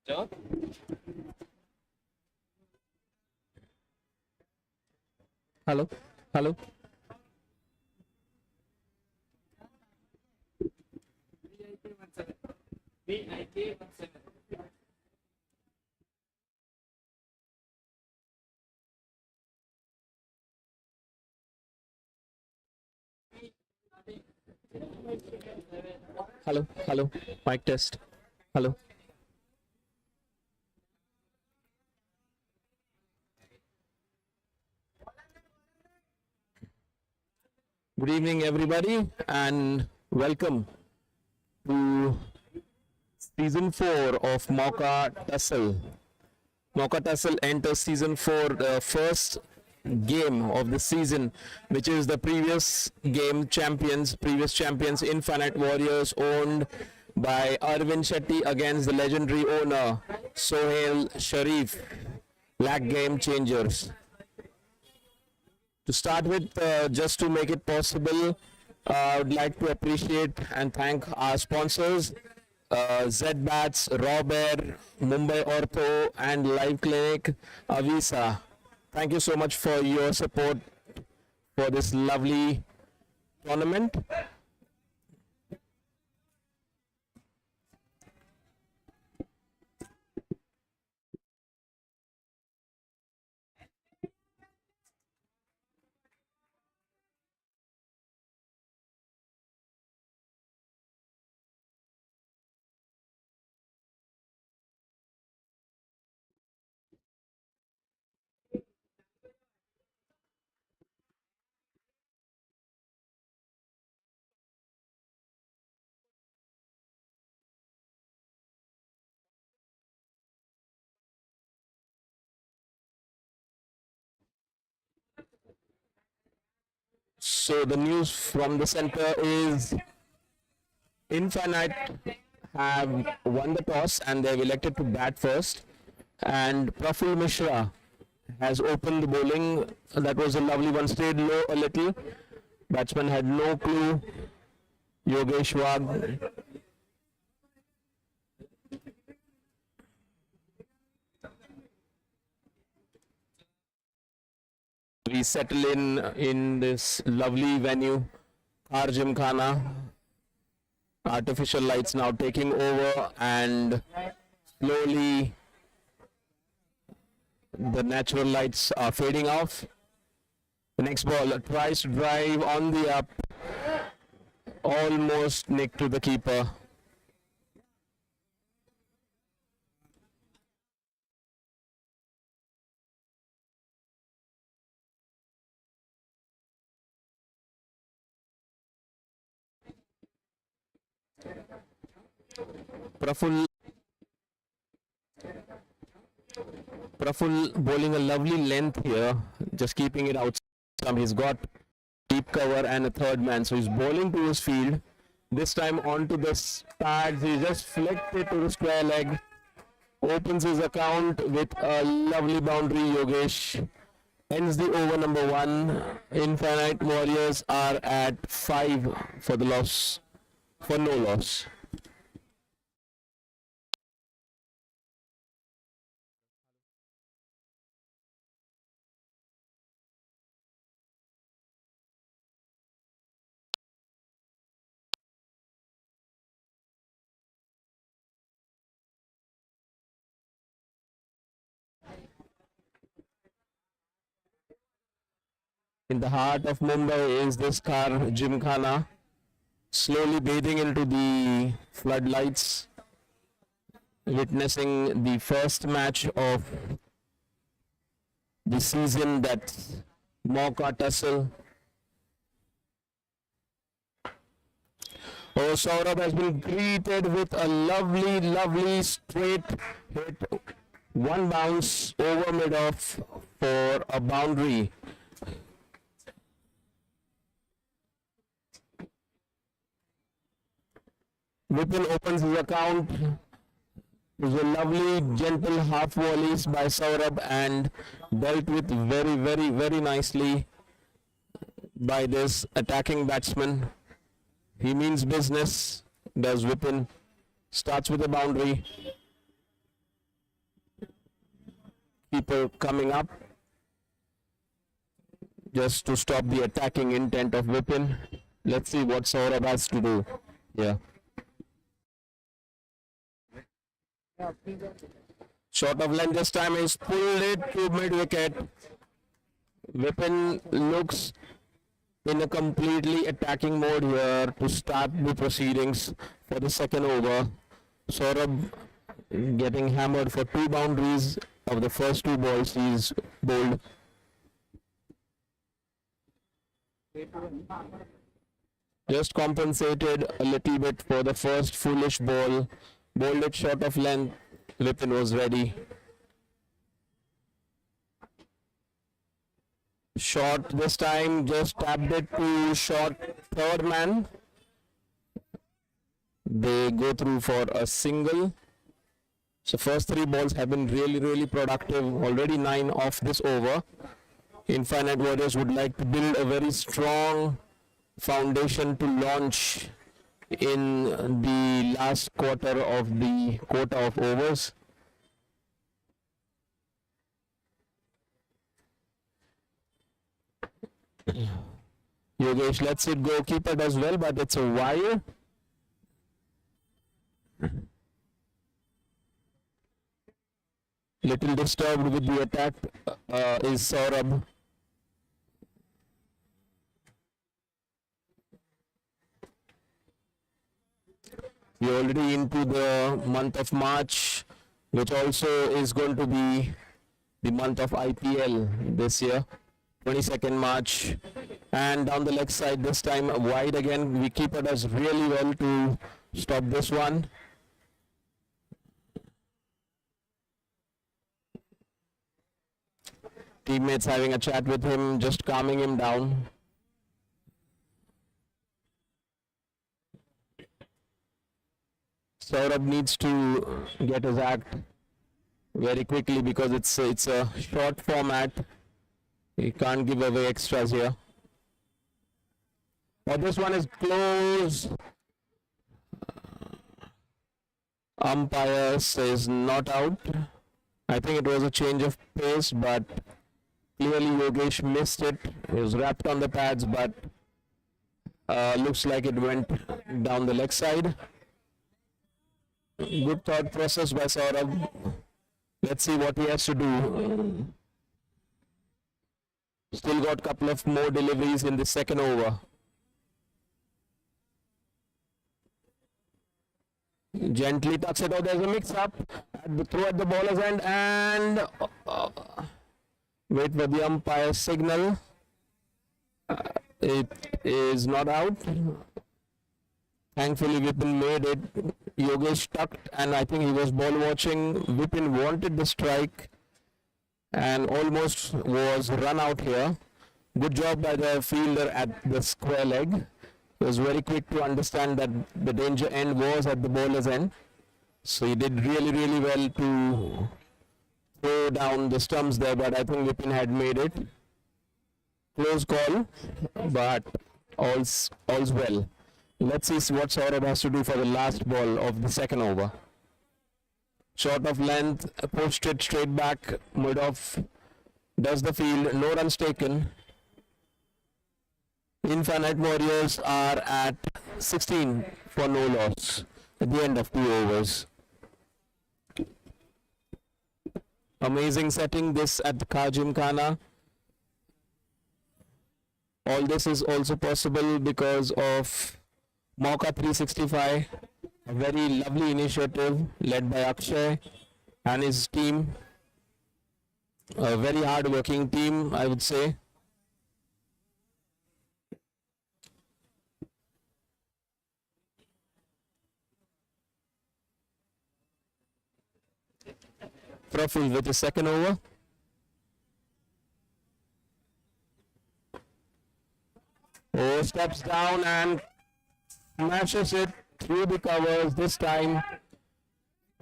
John? Hello, hello. BIK17. Hello, hello. Mic test. Hello. Good evening, everybody, and welcome to season 4 of Mauka Tussle. Mauka Tussle enters season 4, the first game of the season, which is the previous champions, Infinite Warriors, owned by Arvind Shetty against the legendary owner Sohail Sharif, LAC Gamechangers. To start with, just to make it possible, I would like to appreciate and thank our sponsors, Z-Bats, Robert, Mumbai Ortho, and Live Clinic, Avisa. Thank you so much for your support for this lovely tournament. So the news from the center is Infinite have won the toss and they've elected to bat first. And Praful Mishra has opened the bowling. That was a lovely one. Stayed low a little. Batsman had no clue. Yogesh Wagh. We settle in this lovely venue, our Gymkhana. Artificial lights now taking over, and slowly the natural lights are fading off. The next ball tries to drive on the up, almost nicked to the keeper. Praful bowling a lovely length here, just keeping it out. He's got deep cover and a third man, so he's bowling to his field. This time onto the pads, he just flicked it to the square leg. Opens his account with a lovely boundary. Yogesh ends the over number 1. Infinite Warriors are at 5 for the loss, for no loss. In the heart of Mumbai is this car Gymkhana, slowly bathing into the floodlights, witnessing the first match of the season, that's Mauka Tussle. Oh, Saurabh has been greeted with a lovely straight hit, one bounce over mid-off for a boundary. Vipin opens his account. It was a lovely, gentle half volleys by Saurabh and dealt with very nicely by this attacking batsman. He means business, does Vipin. Starts with a boundary. people coming up just to stop the attacking intent of Vipin. Let's see what Saurabh has to do. Yeah. Short of length this time, he's pulled it to mid-wicket. Vipin looks in a completely attacking mode here to start the proceedings for the second over. Saurabh getting hammered for 2 boundaries of the first 2 balls he's bowled. Just compensated a little bit for the first foolish ball. Bowled it short of length. Vipin was ready. Short this time, just tapped it to short third man. They go through for a single. So first 3 balls have been really productive. Already 9 off this over. Infinite Warriors would like to build a very strong foundation to launch in the last quarter of the quota of overs. Yogesh lets it go. Keeper does well, but it's a wire. Little disturbed with the attack is Saurabh. We're already into the month of March, which also is going to be the month of IPL this year. 22nd March, and down the leg side this time wide again. The keeper does really well to stop this one. Teammates having a chat with him, just calming him down. Saurabh needs to get his act very quickly because it's a short format. He can't give away extras here. But this one is close. Umpire says not out. I think it was a change of pace, but clearly Yogesh missed it. It was wrapped on the pads, but looks like it went down the leg side. Good thought process by Saurabh. Let's see what he has to do. Still got a couple of more deliveries in the second over. Gently tucks it out. There's a mix-up. Throw at the bowler's end and wait for the umpire's signal. It is not out. Thankfully, Vipin made it. Yogesh tucked, and I think he was ball watching. Vipin wanted the strike and almost was run out here. Good job by the fielder at the square leg. He was very quick to understand that the danger end was at the bowler's end. So he did really well to throw down the stumps there, but I think Vipin had made it. Close call, but all's well. Let's see what Saurabh has to do for the last ball of the second over. Short of length, posted straight back, mid-off, does the field, no runs taken. Infinite Warriors are at 16 for no loss at the end of 2 overs. Amazing setting this at the Gymkhana. All this is also possible because of Mauka 365, a very lovely initiative led by Akshay and his team. A very hard-working team, I would say. Praful with the second over. Oh, steps down and smashes it through the covers, this time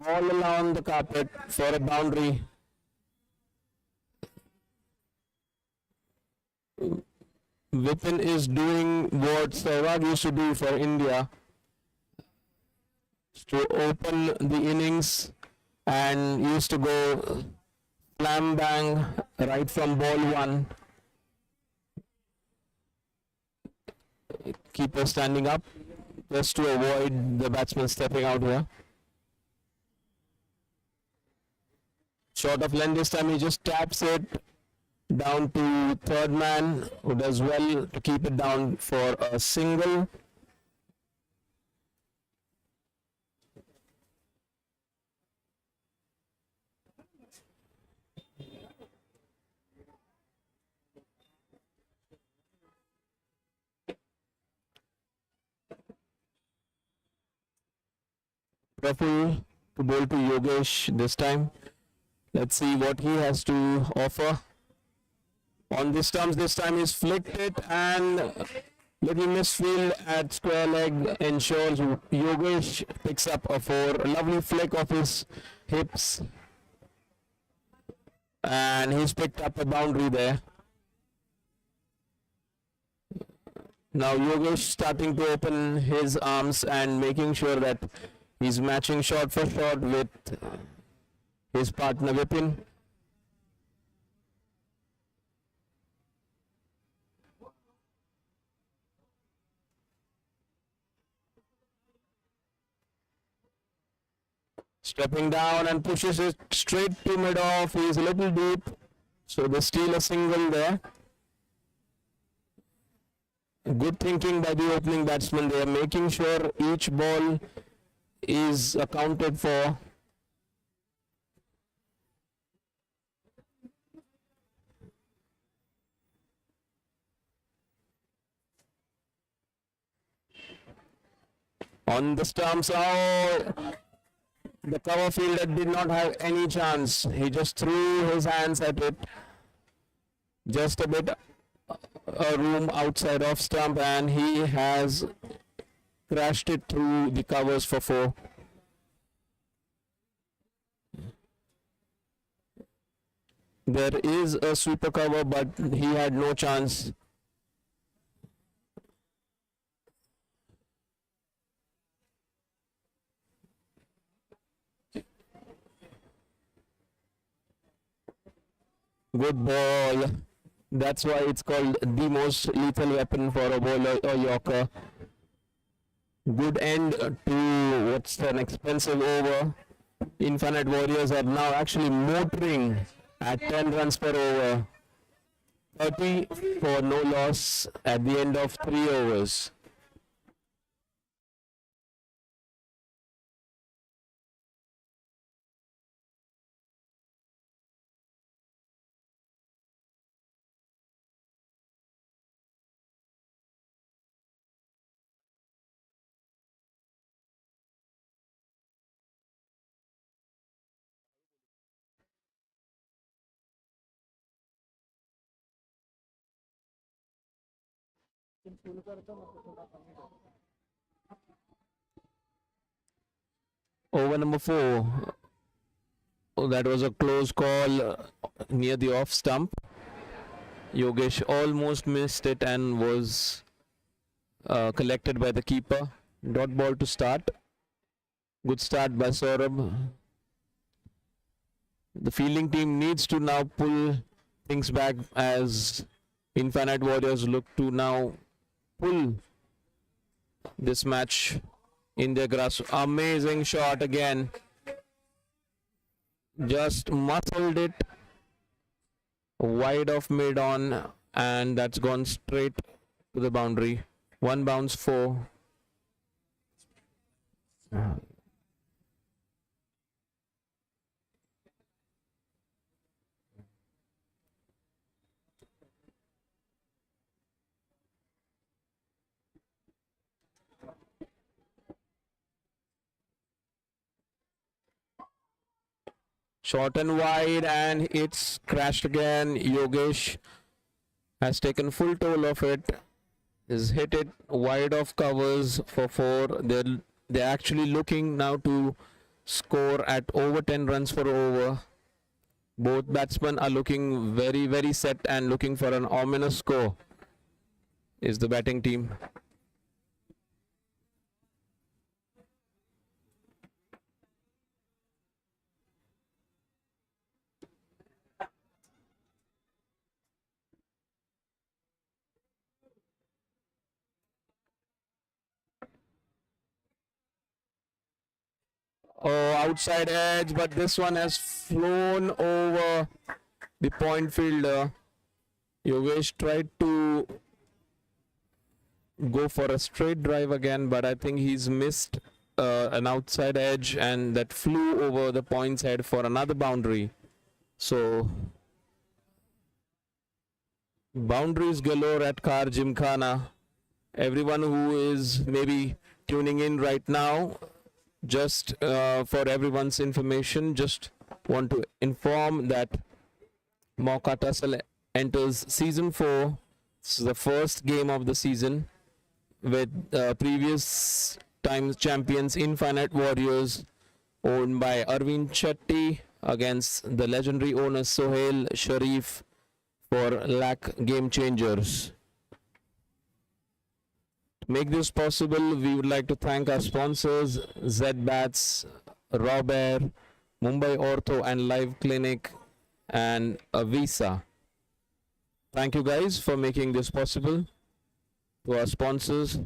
all along the carpet for a boundary. Vipin is doing what Sehwag used to do for India, to open the innings, and used to go slam bang right from ball one. Keeper standing up just to avoid the batsman stepping out here. Short of length this time, he just taps it down to third man, who does well to keep it down for a single. Praful to bowl to Yogesh this time. Let's see what he has to offer. On this terms, this time he's flicked it, and little misfield at square leg ensures Yogesh picks up a 4. A lovely flick of his hips, and he's picked up a boundary there. Now Yogesh starting to open his arms and making sure that he's matching shot for shot with his partner Vipin. Stepping down and pushes it straight to mid off. He's a little deep, so they steal a single there. Good thinking by the opening batsman. They are making sure each ball is accounted for. On the stumps, oh, the cover fielder did not have any chance. He just threw his hands at it. Just a bit a room outside of stump, and he has crashed it through the covers for 4. There is a sweeper cover, but he had no chance. Good ball. That's why it's called the most lethal weapon for a bowler or Yorker. Good end to what's an expensive over. Infinite Warriors are now actually motoring at 10 runs per over. 30 for no loss at the end of 3 overs. Over number 4. Oh, that was a close call near the off stump. Yogesh almost missed it and was collected by the keeper. Dot ball to start. Good start by Saurabh. The fielding team needs to now pull things back as Infinite Warriors look to now pull this match in their grasp. Amazing shot again. Just muscled it wide of mid on, and that's gone straight to the boundary. 1 bounce 4. Short and wide, and it's crashed again. Yogesh has taken full toll of it. Has hit it wide of covers for 4. They're actually looking now to score at over 10 runs per over. Both batsmen are looking very, very set and looking for an ominous score. Is the batting team. Oh, outside edge, but this one has flown over the point fielder. Yogesh tried to go for a straight drive again, but I think he's missed an outside edge, and that flew over the point's head for another boundary. So boundaries galore at Car Gymkhana. Everyone who is maybe tuning in right now, just for everyone's information, just want to inform that Mauka Tussle enters season 4. This is the first game of the season, with previous times champions Infinite Warriors, owned by Arvind Chetty, against the legendary owner Sohail Sharif for LAC Gamechangers. To make this possible, we would like to thank our sponsors Z-Bats, Raw Bear, Mumbai Ortho and Live Clinic, and Visa. Thank you guys for making this possible. To our sponsors,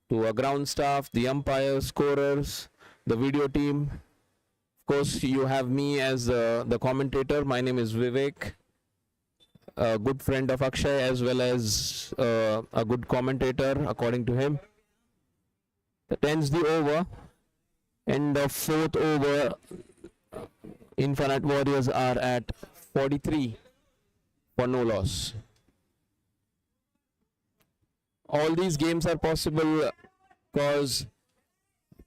to our ground staff, the umpires, scorers, the video team. Of course, you have me as the commentator. My name is Vivek, a good friend of Akshay, as well as a good commentator according to him. That ends the over. End of 4th over. Infinite Warriors are at 43 for no loss. All these games are possible because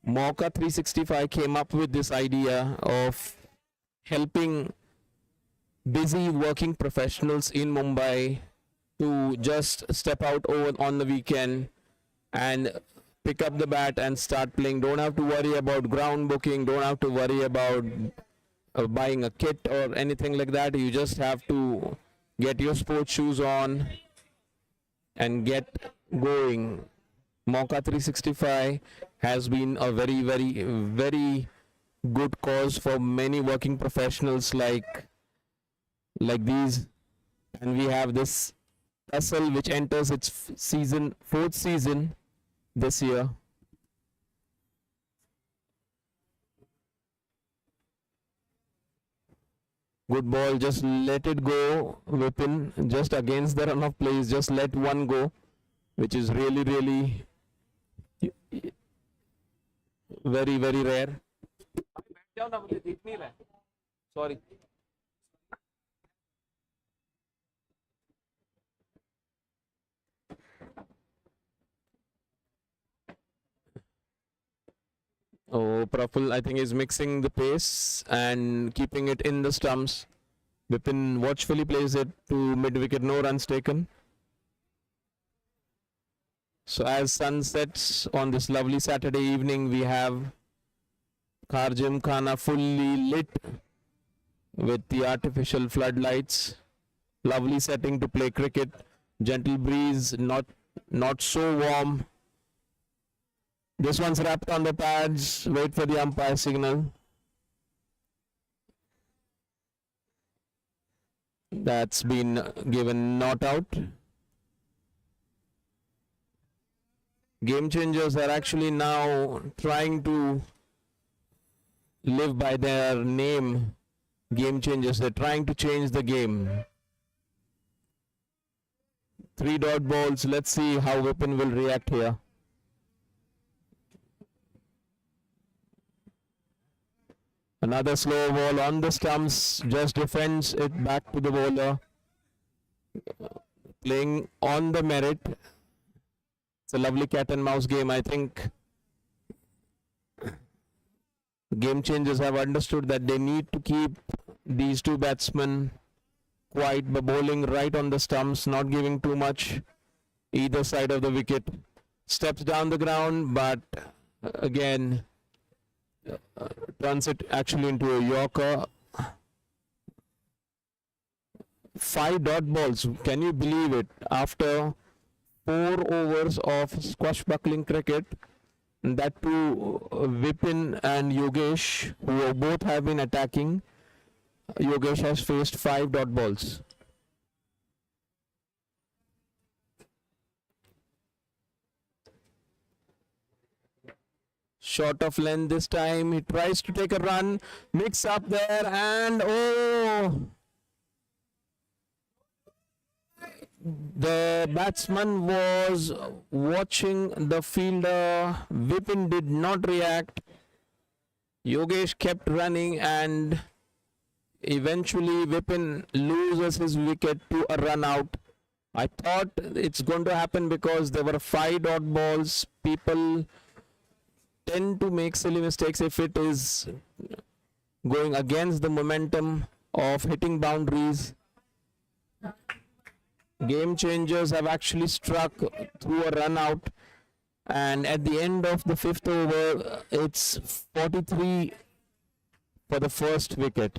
Mauka 365 came up with this idea of helping busy working professionals in Mumbai to just step out over on the weekend and pick up the bat and start playing. Don't have to worry about ground booking, don't have to worry about buying a kit or anything like that. You just have to get your sports shoes on and get going. Mauka 365 has been a very, very, very good cause for many working professionals like these. And we have this Tussle, which enters its 4th season this year. Good ball, just let it go, Vipin, just against the run of plays, just let one go, which is really, really very, very rare. Sorry. Oh, Praful, I think, is mixing the pace and keeping it in the stumps. Vipin watchfully plays it to mid-wicket, no runs taken. So as sun sets on this lovely Saturday evening, we have Car Gymkhana fully lit with the artificial floodlights. Lovely setting to play cricket. Gentle breeze, not so warm. This one's wrapped on the pads. Wait for the umpire signal. That's been given not out. Gamechangers are actually now trying to live by their name. Gamechangers, they're trying to change the game. 3 dot balls. Let's see how Vipin will react here. Another slow ball on the stumps, just defends it back to the bowler. Playing on the merit. It's a lovely cat and mouse game. I think Gamechangers have understood that they need to keep these two batsmen quiet by bowling right on the stumps, not giving too much either side of the wicket. Steps down the ground, but again turns it actually into a Yorker. 5 dot balls. Can you believe it? After 4 overs of squashbuckling cricket, that too Vipin and Yogesh, who both have been attacking, Yogesh has faced 5 dot balls. short of length this time. He tries to take a run, mix up there, and oh, the batsman was watching the fielder. Vipin did not react. Yogesh kept running, and eventually Vipin loses his wicket to a run out. I thought it's going to happen because there were 5 dot balls. People tend to make silly mistakes if it is going against the momentum of hitting boundaries. Game changers have actually struck through a run out, and at the end of the 5th over, it's 43 for the first wicket.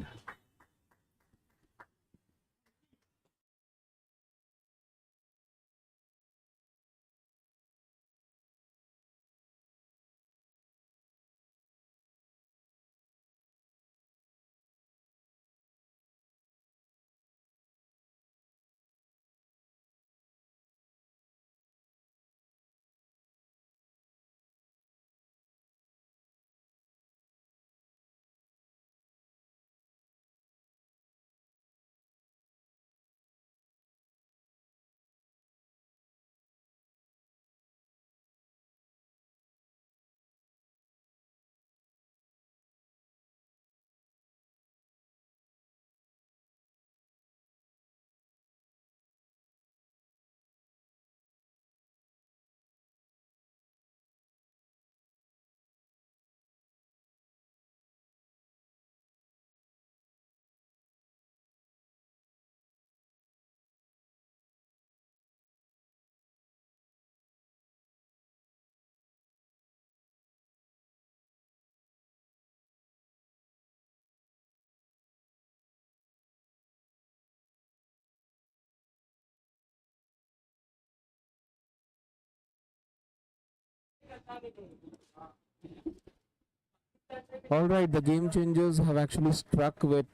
Alright, the game changers have actually struck with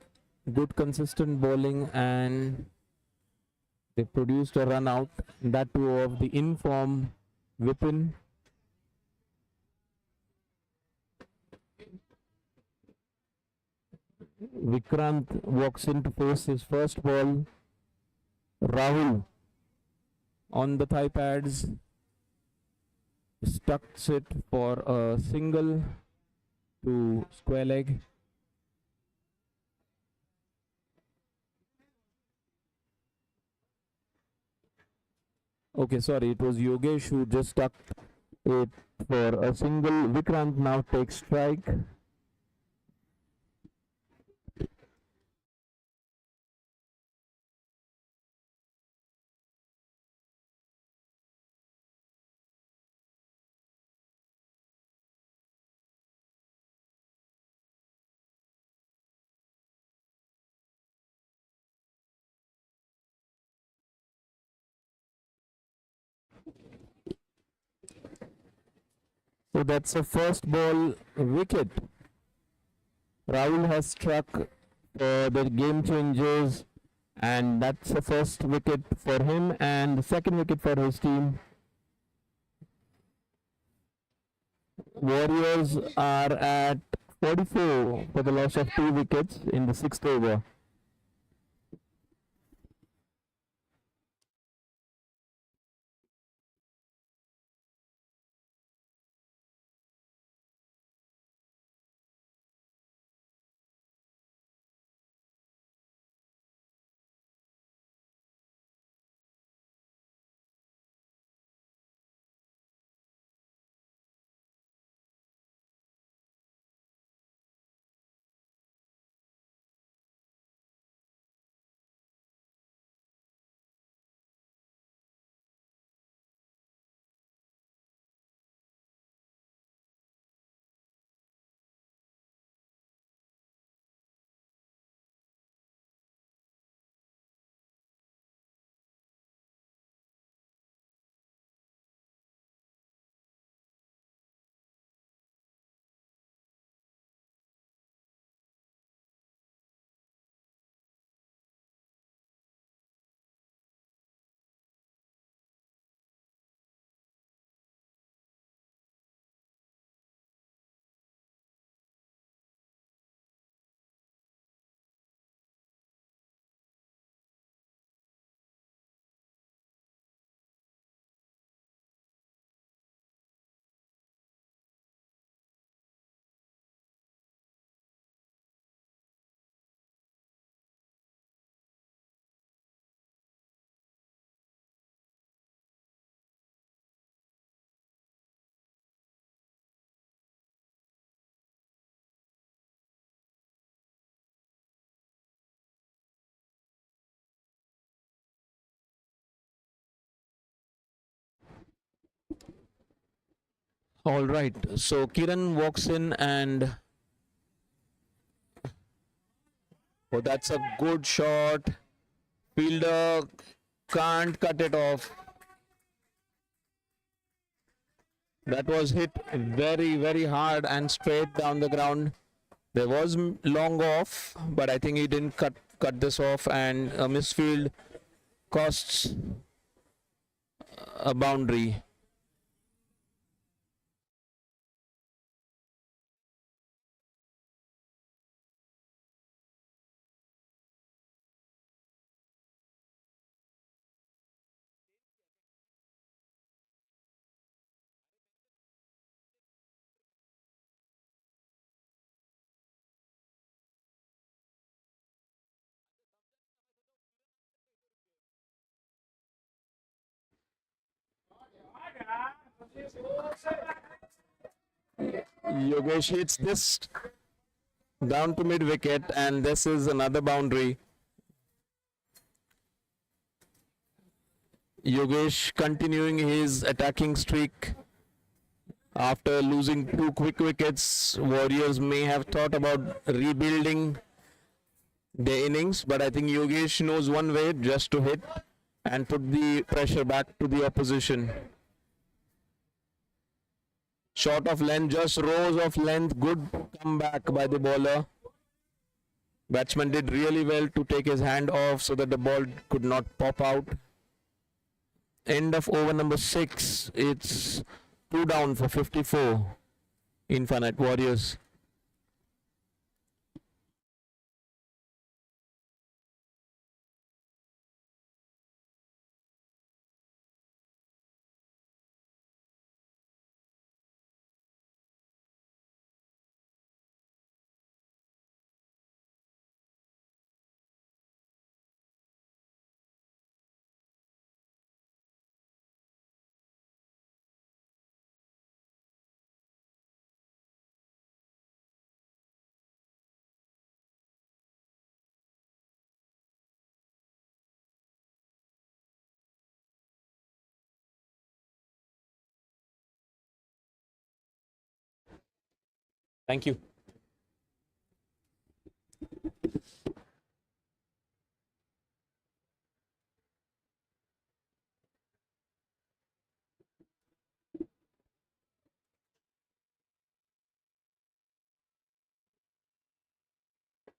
good consistent bowling, and they produced a run out, that too of the in-form Vipin. Vikrant walks in to face his first ball. Rahul on the thigh pads stucks it for a single to square leg. Okay, sorry, it was Yogesh who just stuck it for a single. Vikrant now takes strike. So that's a first ball wicket. Rahul has struck for the game changers, and that's the first wicket for him and the second wicket for his team. Warriors are at 44 for the loss of 2 wickets in the 6th over. All right, so Kiran walks in and oh, that's a good shot. Fielder can't cut it off. That was hit very, very hard and straight down the ground. There was long off, but I think he didn't cut this off, and a misfield costs a boundary. Yogesh hits this down to mid wicket, and this is another boundary. Yogesh continuing his attacking streak after losing 2 quick wickets. Warriors may have thought about rebuilding their innings, but I think Yogesh knows one way, just to hit and put the pressure back to the opposition. Short of length, just rows of length. Good comeback by the bowler. Batsman did really well to take his hand off so that the ball could not pop out. End of over number 6. It's 2 down for 54. Infinite Warriors. Thank you.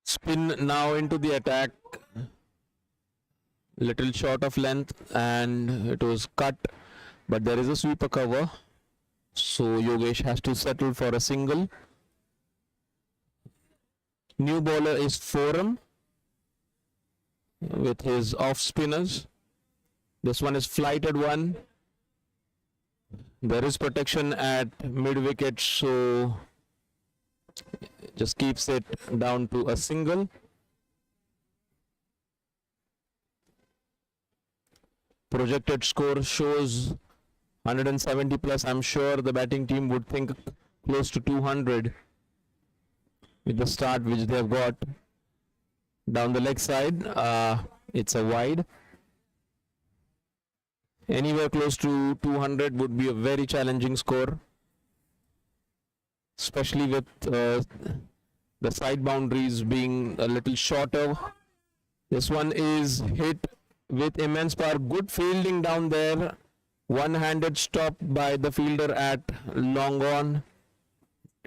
Spin now into the attack. Little short of length, and it was cut, but there is a sweeper cover. So Yogesh has to settle for a single. New bowler is Forum with his off spinners. This one is flighted one. There is protection at mid wicket, so just keeps it down to a single. Projected score shows 170 plus. I'm sure the batting team would think close to 200 with the start which they have got. Down the leg side, it's a wide. Anywhere close to 200 would be a very challenging score, especially with the side boundaries being a little shorter. This one is hit with immense power. Good fielding down there. One-handed stop by the fielder at long on.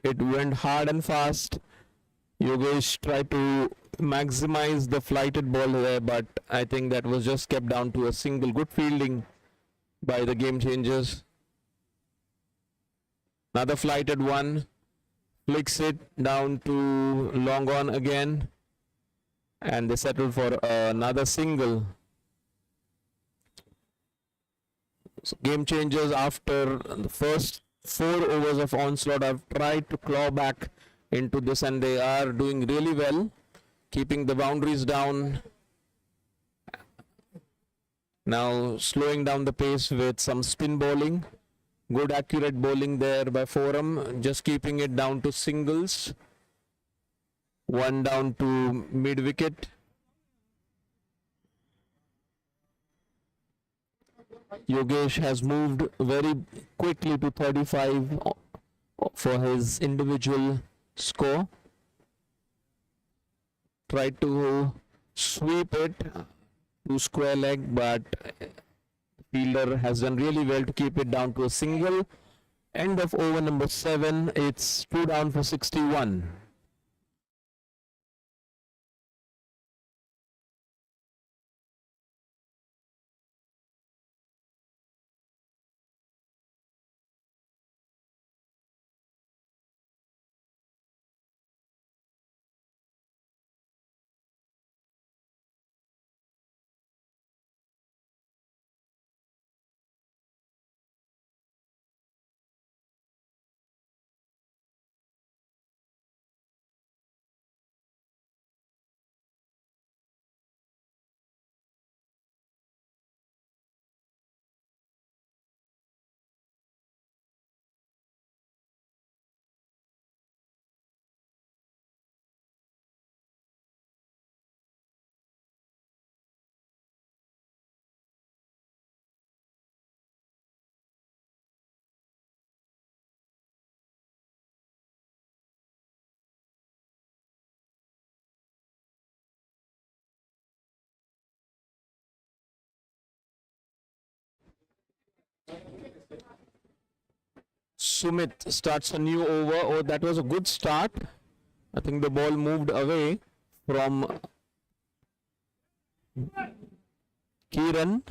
It went hard and fast. Yogesh tried to maximize the flighted ball there, but I think that was just kept down to a single. Good fielding by the Gamechangers. Another flighted one. Flicks it down to long on again. And they settle for another single. So Gamechangers, after the first 4 overs of onslaught, have tried to claw back into this, and they are doing really well, keeping the boundaries down. Now slowing down the pace with some spin bowling. Good accurate bowling there by Forum, just keeping it down to singles. 1 down to mid wicket. Yogesh has moved very quickly to 35 for his individual score. Tried to sweep it to square leg, but fielder has done really well to keep it down to a single. End of over number 7. It's 2 down for 61. Sumit starts a new over. Oh, that was a good start. I think the ball moved away from Kiran.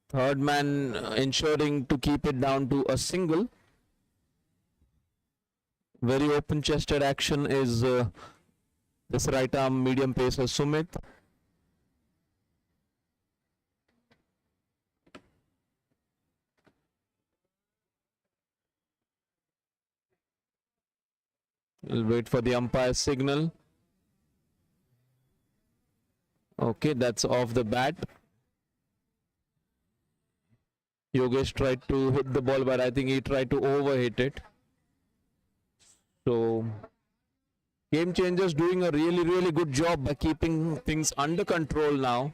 Third man ensuring to keep it down to a single. Very open chested action is this right arm medium pacer Sumit. We'll wait for the umpire's signal. Okay, that's off the bat. Yogesh tried to hit the ball, but I think he tried to overhit it. So, Gamechangers doing a really good job by keeping things under control now.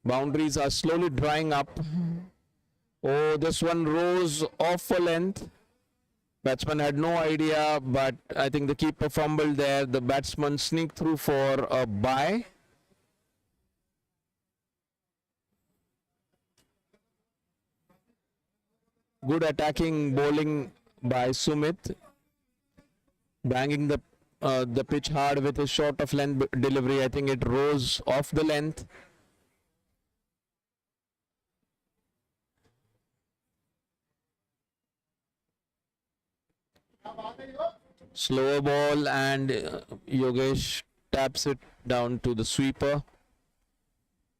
Boundaries are slowly drying up. Oh, this one rose off a length. Batsman had no idea, but I think the keeper fumbled there. The batsman sneaked through for a bye. Good attacking bowling by Sumit. Banging the pitch hard with his short of length delivery. I think it rose off the length. Slower ball and Yogesh taps it down to the sweeper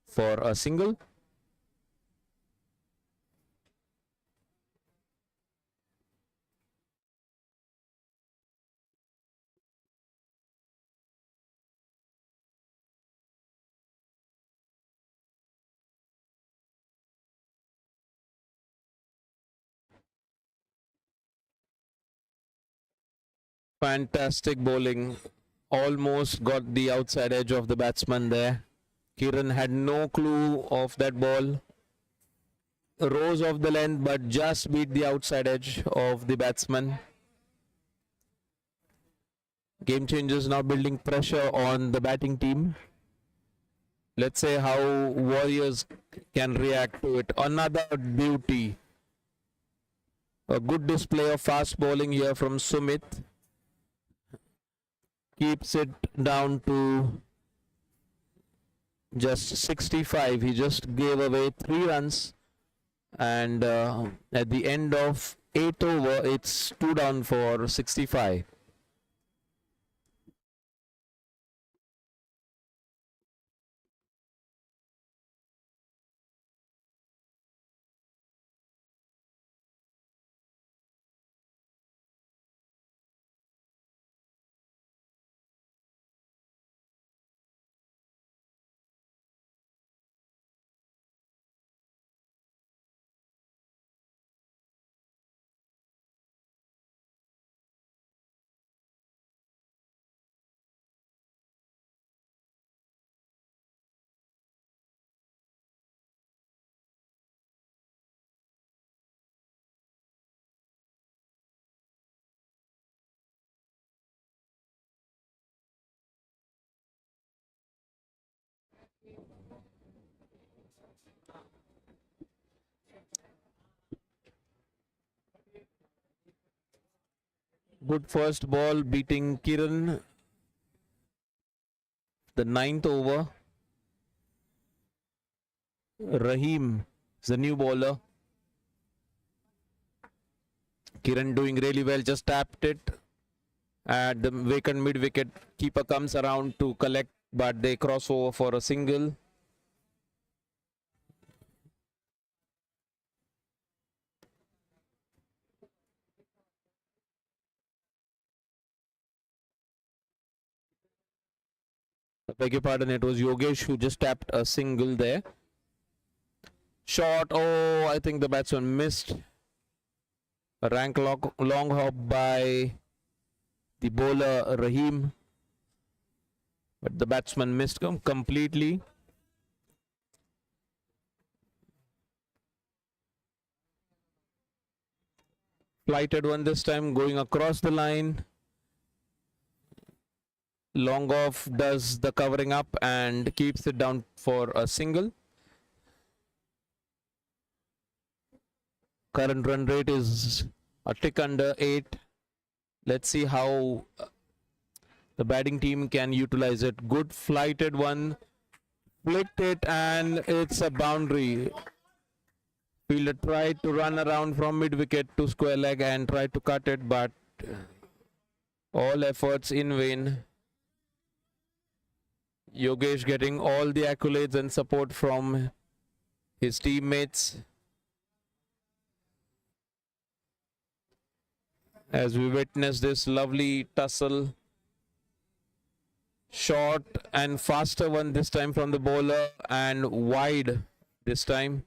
for a single. Fantastic bowling. Almost got the outside edge of the batsman there. Kiran had no clue of that ball. Rose off the length but just beat the outside edge of the batsman. Gamechangers now building pressure on the batting team. Let's say how Warriors can react to it. Another beauty. A good display of fast bowling here from Sumit. Keeps it down to just 65. He just gave away 3 runs. And at the end of 8 over, it's 2 down for 65. Good first ball beating Kiran. The 9th over. Rahim is the new bowler. Kiran doing really well, just tapped it. At the vacant mid-wicket, keeper comes around to collect, but they cross over for a single. I beg your pardon, it was Yogesh who just tapped a single there. Shot, oh, I think the batsman missed. A rank long hop by the bowler Rahim. But the batsman missed completely. Flighted one this time, going across the line. Long off does the covering up and keeps it down for a single. Current run rate is a tick under 8. Let's see how the batting team can utilize it. Good flighted one. Flicked it and it's a boundary. Fielder tried to run around from mid-wicket to square leg and tried to cut it, but all efforts in vain. Yogesh getting all the accolades and support from his teammates as we witness this lovely tussle. Short and faster one this time from the bowler and wide this time.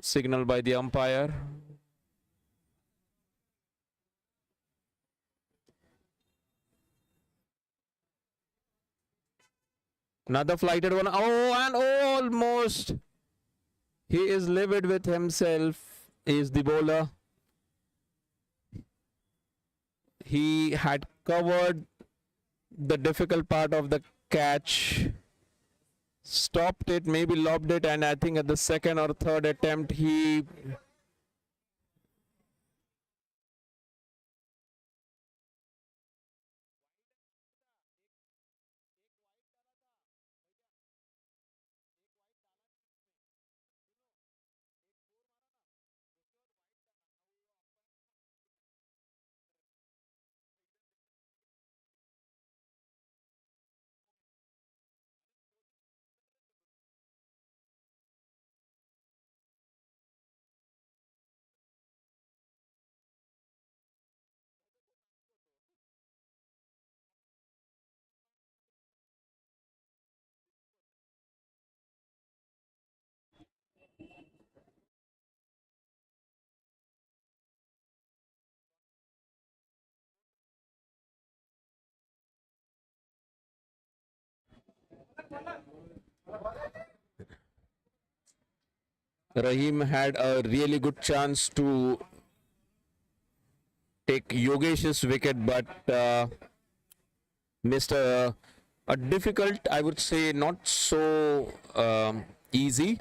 Signal by the umpire. Another flighted one. Oh, and almost. He is livid with himself. Is the bowler. He had covered the difficult part of the catch. Stopped it, maybe lobbed it, and I think at the second or third attempt he Rahim had a really good chance to take Yogesh's wicket, but missed a difficult, I would say not so easy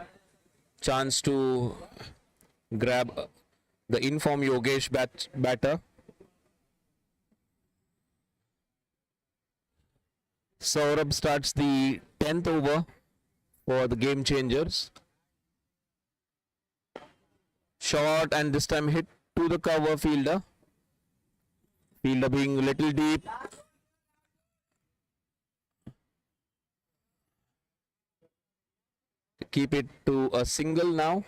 chance to grab the informed Yogesh batter. Saurabh starts the 10th over for the Gamechangers. Short and this time hit to the cover fielder. Fielder being a little deep. Keep it to a single now.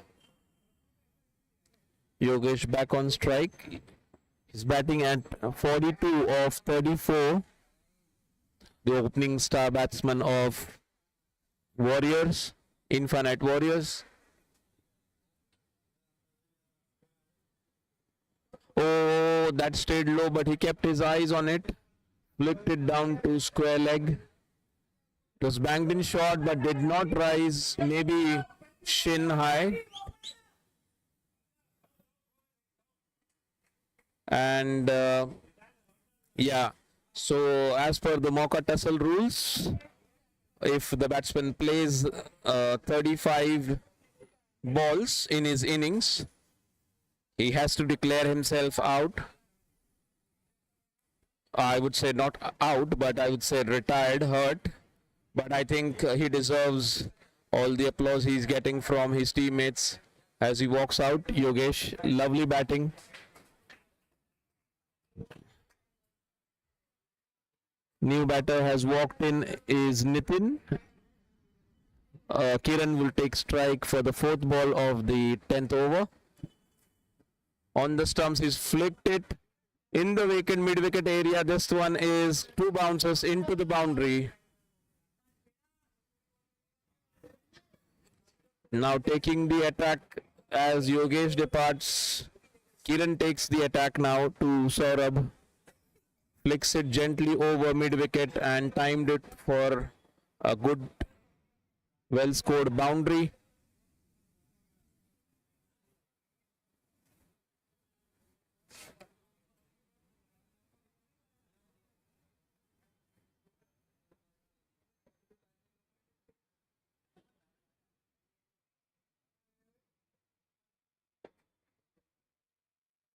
Yogesh back on strike. He's batting at 42 of 34. The opening star batsman of Warriors, Infinite Warriors. Oh, that stayed low, but he kept his eyes on it. Flicked it down to square leg. It was banged in short, but did not rise, maybe shin high. And yeah, so as per the Mauka Tussle rules, if the batsman plays 35 balls in his innings, he has to declare himself out. I would say not out, but I would say retired, hurt. But I think he deserves all the applause he's getting from his teammates as he walks out. Yogesh, lovely batting. New batter has walked in is Nitin. Kiran will take strike for the 4th ball of the 10th over. On the stumps, he's flicked it in the vacant mid-wicket area. This one is 2 bounces into the boundary. Now taking the attack as Yogesh departs. Kiran takes the attack now to Saurabh. Flicks it gently over mid-wicket and timed it for a good, well-scored boundary.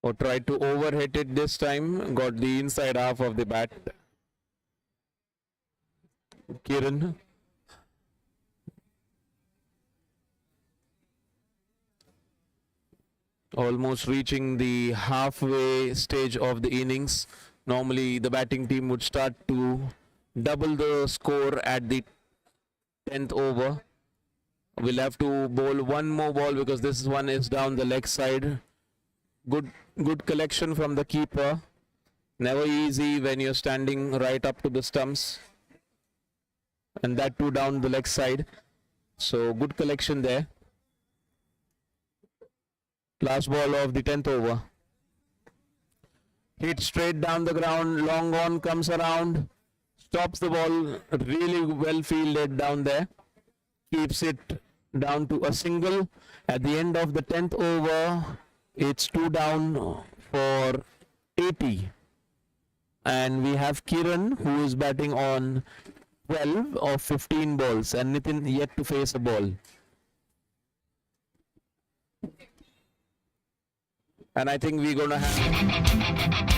Or tried to overhit it this time, got the inside half of the bat. Kiran. Almost reaching the halfway stage of the innings. Normally the batting team would start to double the score at the 10th over. We'll have to bowl one more ball because this one is down the leg side. Good collection from the keeper. Never easy when you're standing right up to the stumps. And that too down the leg side. So good collection there. Last ball of the 10th over. Hit straight down the ground. Long on comes around. Stops the ball. Really well fielded down there. Keeps it down to a single. At the end of the 10th over, it's 2 down for 80. And we have Kiran who is batting on 12 of 15 balls and Nitin yet to face a ball. And I think we're going to have...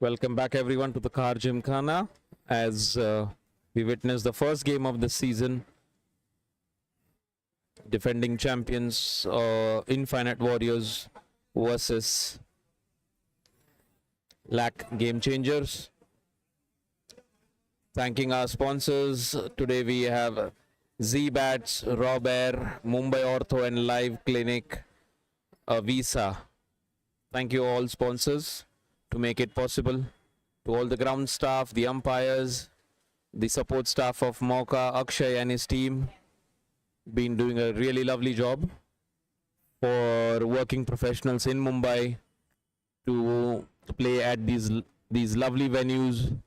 Welcome back everyone to the Car Gymkhana as we witness the first game of the season. Defending champions Infinite Warriors versus LAC Gamechangers. Thanking our sponsors. Today we have Z-Bats, Robert, Mumbai Ortho and Live Clinic, Visa. Thank you all sponsors to make it possible. To all the ground staff, the umpires, the support staff of Mauka, Akshay and his team. Been doing a really lovely job for working professionals in Mumbai to play at these lovely venues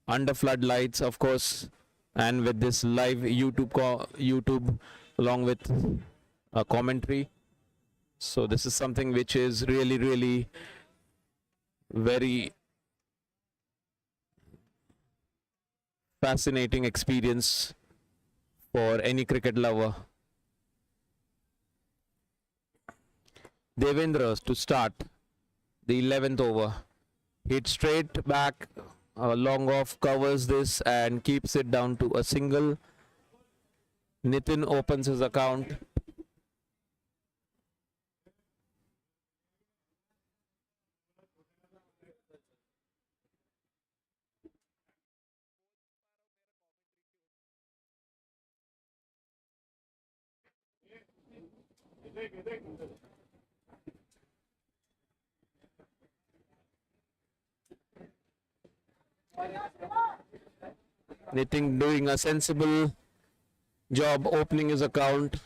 under floodlights, of course, and with this live YouTube along with a commentary. So this is something which is really very fascinating experience for any cricket lover. Devendra to start the 11th over. Hit straight back, long off, covers this and keeps it down to a single. Nitin opens his account. Nitin doing a sensible job opening his account.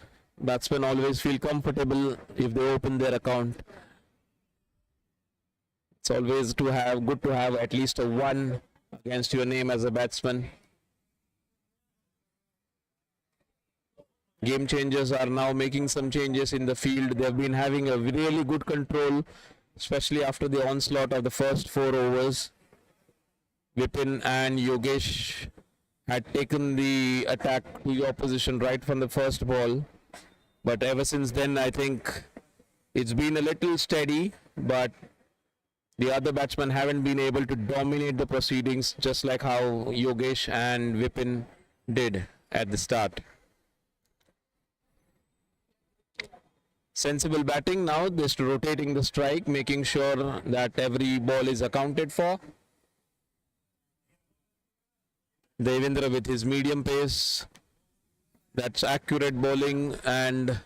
Batsmen always feel comfortable if they open their account. It's always good to have at least a 1 against your name as a batsman. Gamechangers are now making some changes in the field. They've been having a really good control, especially after the onslaught of the first 4 overs. Vipin and Yogesh had taken the attack to the opposition right from the first ball. But ever since then, I think it's been a little steady, but the other batsmen haven't been able to dominate the proceedings just like how Yogesh and Vipin did at the start. Sensible batting now, just rotating the strike, making sure that every ball is accounted for. Devendra with his medium pace, that's accurate bowling, and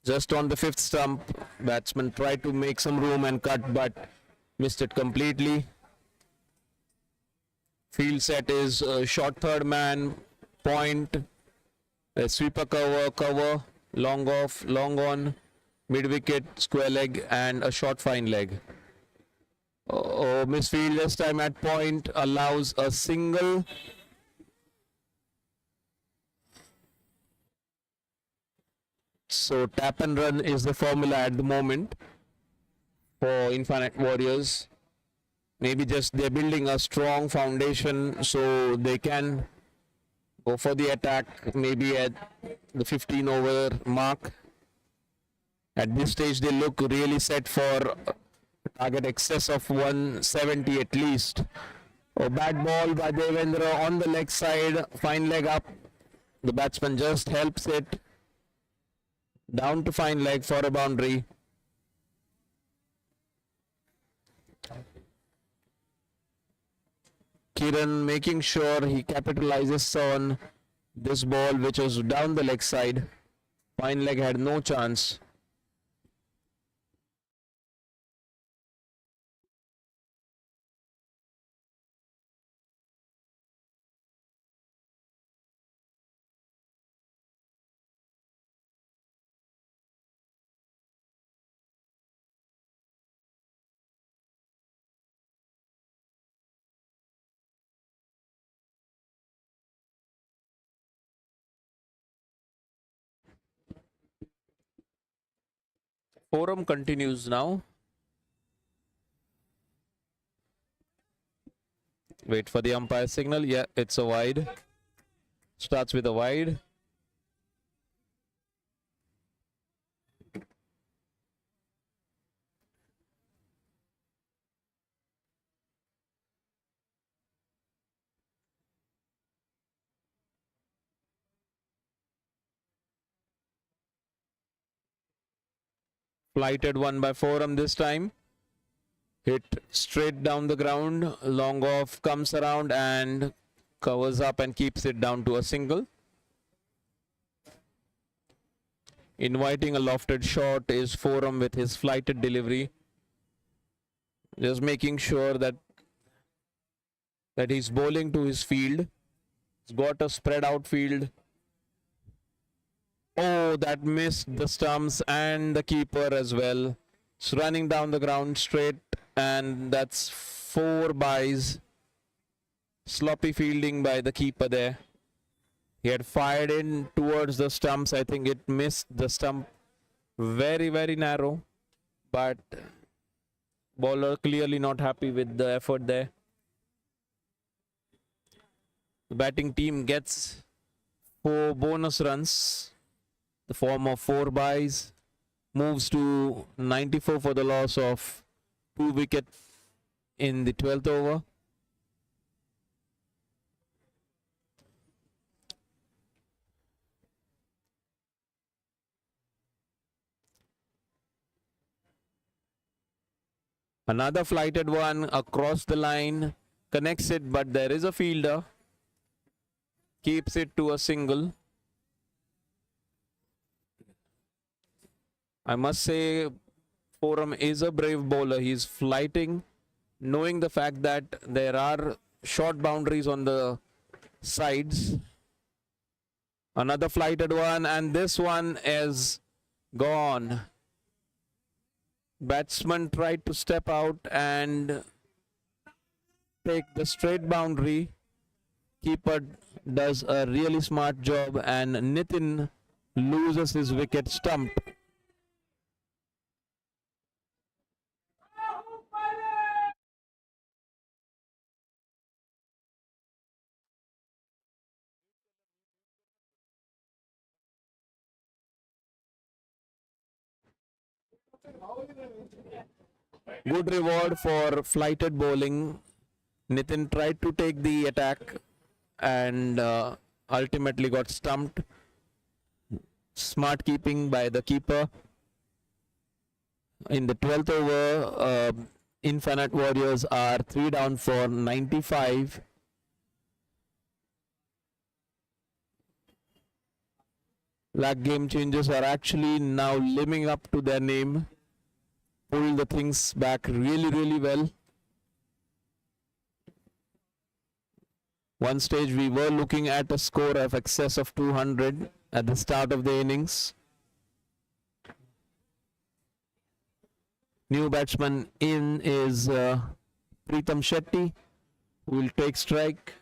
just on the 5th stump, batsman tried to make some room and cut but missed it completely. Field set is short third man, point, a sweeper cover, long off, long on, mid wicket, square leg and a short fine leg. Misfield this time at point, allows a single. So tap and run is the formula at the moment for Infinite Warriors. Maybe just they're building a strong foundation so they can go for the attack maybe at the 15 over mark. At this stage they look really set for target excess of 170 at least. Bad ball by Devendra on the leg side, fine leg up. The batsman just helps it down to fine leg for a boundary. Kiran making sure he capitalizes on this ball which was down the leg side. Fine leg had no chance. Forum continues now. Wait for the umpire signal. Yeah, it's a wide. Starts with a wide. Flighted one by Forum this time. Hit straight down the ground. Long off comes around and covers up and keeps it down to a single. Inviting a lofted shot is Forum with his flighted delivery. Just making sure that he's bowling to his field. He's got a spread out field. Oh, that missed the stumps and the keeper as well. It's running down the ground straight, and that's 4 byes. Sloppy fielding by the keeper there. He had fired in towards the stumps. I think it missed the stump very, very narrow. But bowler clearly not happy with the effort there. The batting team gets 4 bonus runs. The form of 4 byes. Moves to 94 for the loss of 2 wickets in the 12th over. Another flighted one across the line, connects it, but there is a fielder. Keeps it to a single. I must say, Forum is a brave bowler. He's flighting, knowing the fact that there are short boundaries on the sides. Another flighted one, and this one is gone. Batsman tried to step out and take the straight boundary. Keeper does a really smart job, and Nitin loses his wicket stumped. Good reward for flighted bowling. Nitin tried to take the attack and ultimately got stumped. Smart keeping by the keeper. In the 12th over, Infinite Warriors are 3 down for 95. LAC Gamechangers are actually now living up to their name. Pull the things back really, really well. One stage we were looking at a score of excess of 200 at the start of the innings. New batsman in is Preetham Shetty, who will take strike.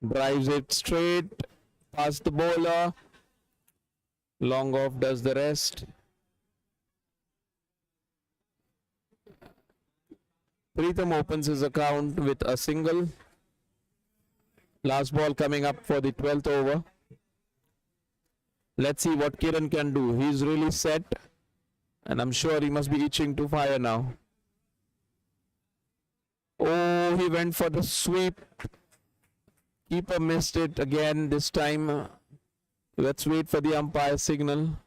Drives it straight past the bowler. Long off does the rest. Preetham opens his account with a single. Last ball coming up for the 12th over. Let's see what Kiran can do. He's really set, and I'm sure he must be itching to fire now. Oh, he went for the sweep. Keeper missed it again this time. Let's wait for the umpire signal.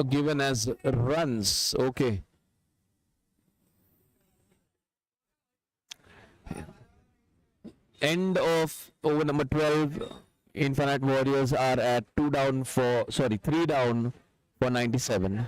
Given as runs. Okay. End of over number 12. Infinite Warriors are at 3 down for 97.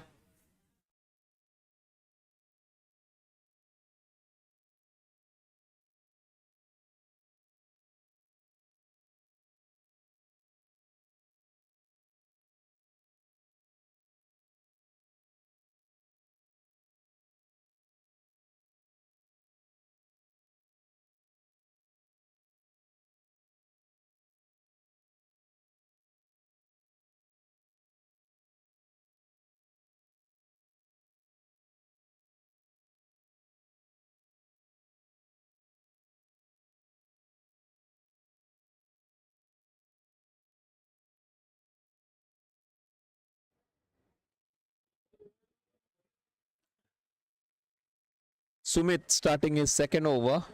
Sumit starting his second over.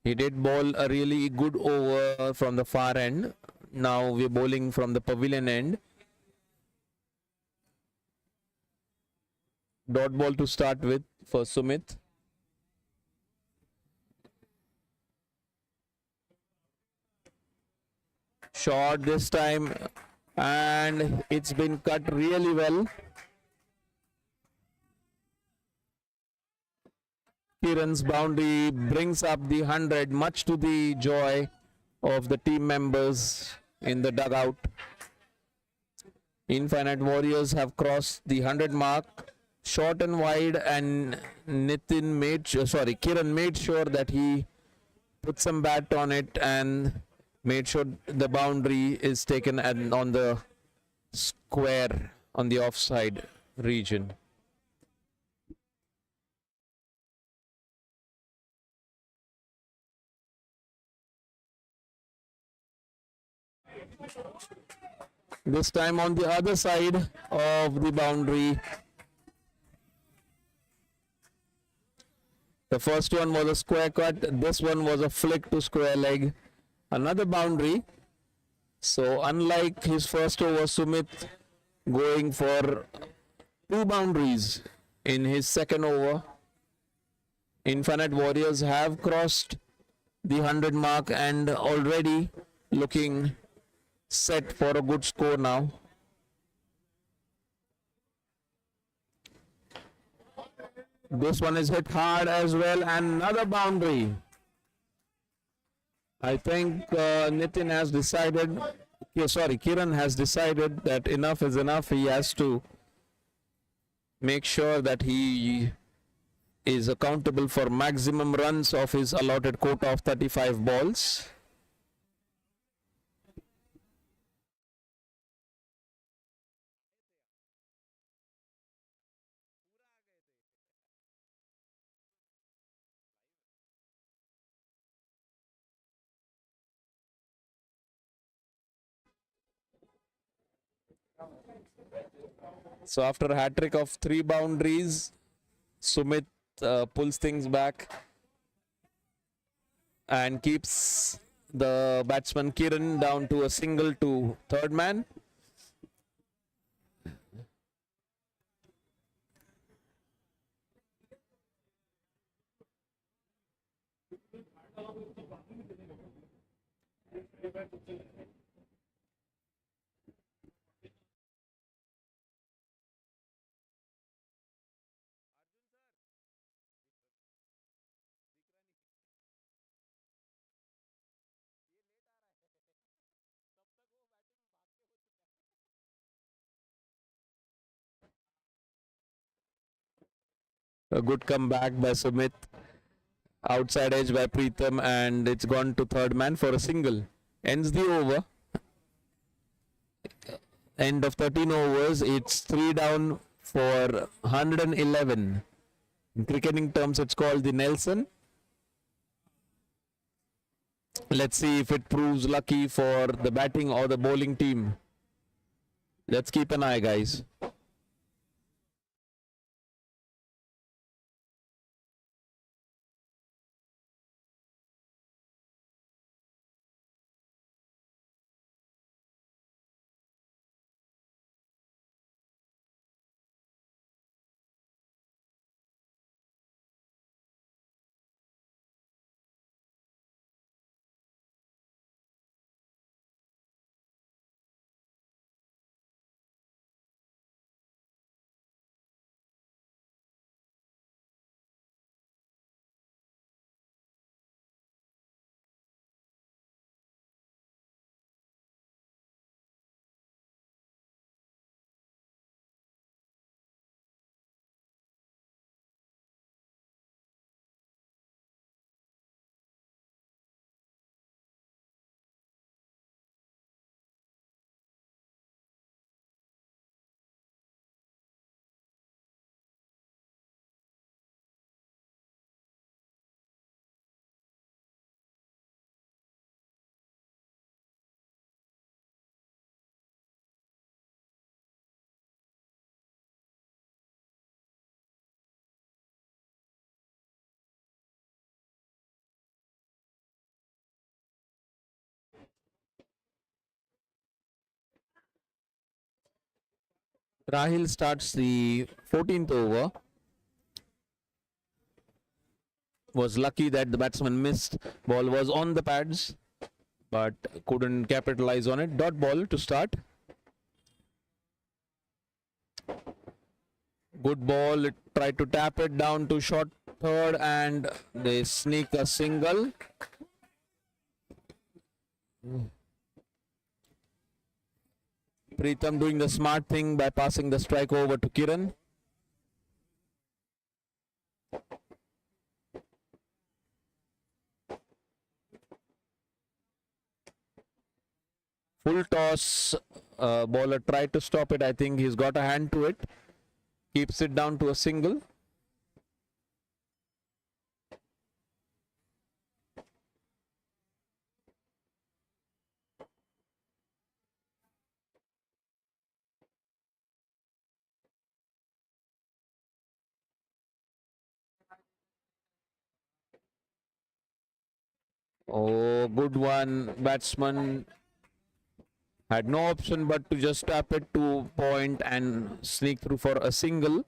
He did bowl a really good over from the far end. Now we're bowling from the pavilion end. Dot ball to start with for Sumit. Short this time, and it's been cut really well. Kiran's boundary brings up the 100, much to the joy of the team members in the dugout. Infinite Warriors have crossed the 100 mark, short and wide, and Kiran made sure that he put some bat on it and made sure the boundary is taken on the square on the offside region. This time on the other side of the boundary. The first one was a square cut. This one was a flick to square leg. Another boundary. So unlike his first over, Sumit going for 2 boundaries in his second over. Infinite Warriors have crossed the 100 mark and already looking set for a good score now. This one is hit hard as well, and another boundary. I think Kiran has decided that enough is enough. He has to make sure that he is accountable for maximum runs of his allotted quota of 35 balls. So after a hat-trick of 3 boundaries, Sumit pulls things back and keeps the batsman Kiran down to a single to third man. A good comeback by Sumit. Outside edge by Preetham, and it's gone to third man for a single. Ends the over. End of 13 overs. It's 3 down for 111. In cricketing terms, it's called the Nelson. Let's see if it proves lucky for the batting or the bowling team. Let's keep an eye, guys. Rahil starts the 14th over. Was lucky that the batsman missed. Ball was on the pads, but couldn't capitalize on it. Dot ball to start. Good ball. It tried to tap it down to short third, and they sneak a single. Pritham doing the smart thing by passing the strike over to Kiran. Full toss. Bowler tried to stop it. I think he's got a hand to it. Keeps it down to a single. Oh, good one. Batsman had no option but to just tap it to point and sneak through for a single.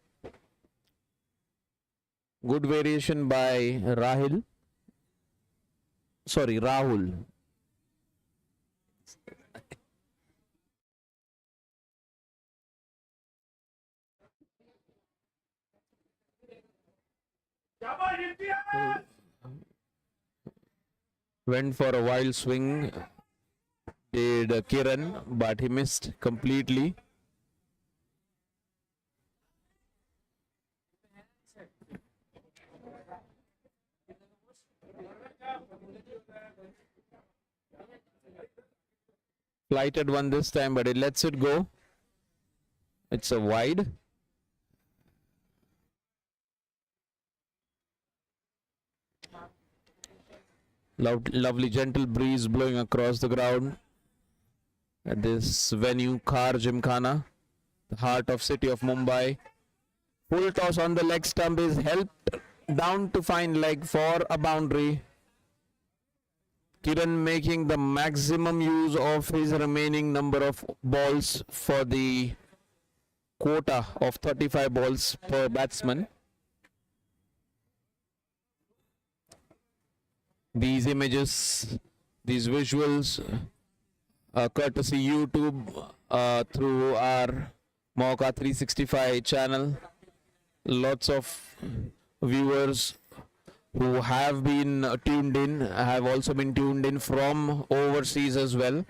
Good variation by Rahul. Went for a wild swing, did Kiran, but he missed completely. Flighted one this time, but it lets it go. It's a wide. Lovely gentle breeze blowing across the ground at this venue, Car Gymkhana, the heart of city of Mumbai. Full toss on the leg stump is helped down to fine leg for a boundary. Kiran making the maximum use of his remaining number of balls for the quota of 35 balls per batsman. These images, these visuals, courtesy YouTube through our Mauka 365 channel. Lots of viewers who have been tuned in have also been tuned in from overseas as well.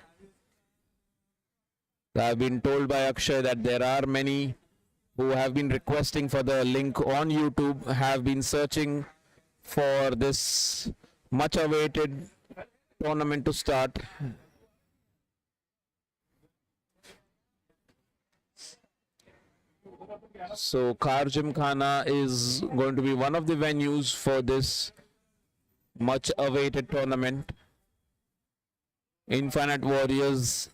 I've been told by Akshay that there are many who have been requesting for the link on YouTube, have been searching for this much awaited tournament to start. So Car Gymkhana is going to be one of the venues for this much awaited tournament. Infinite Warriors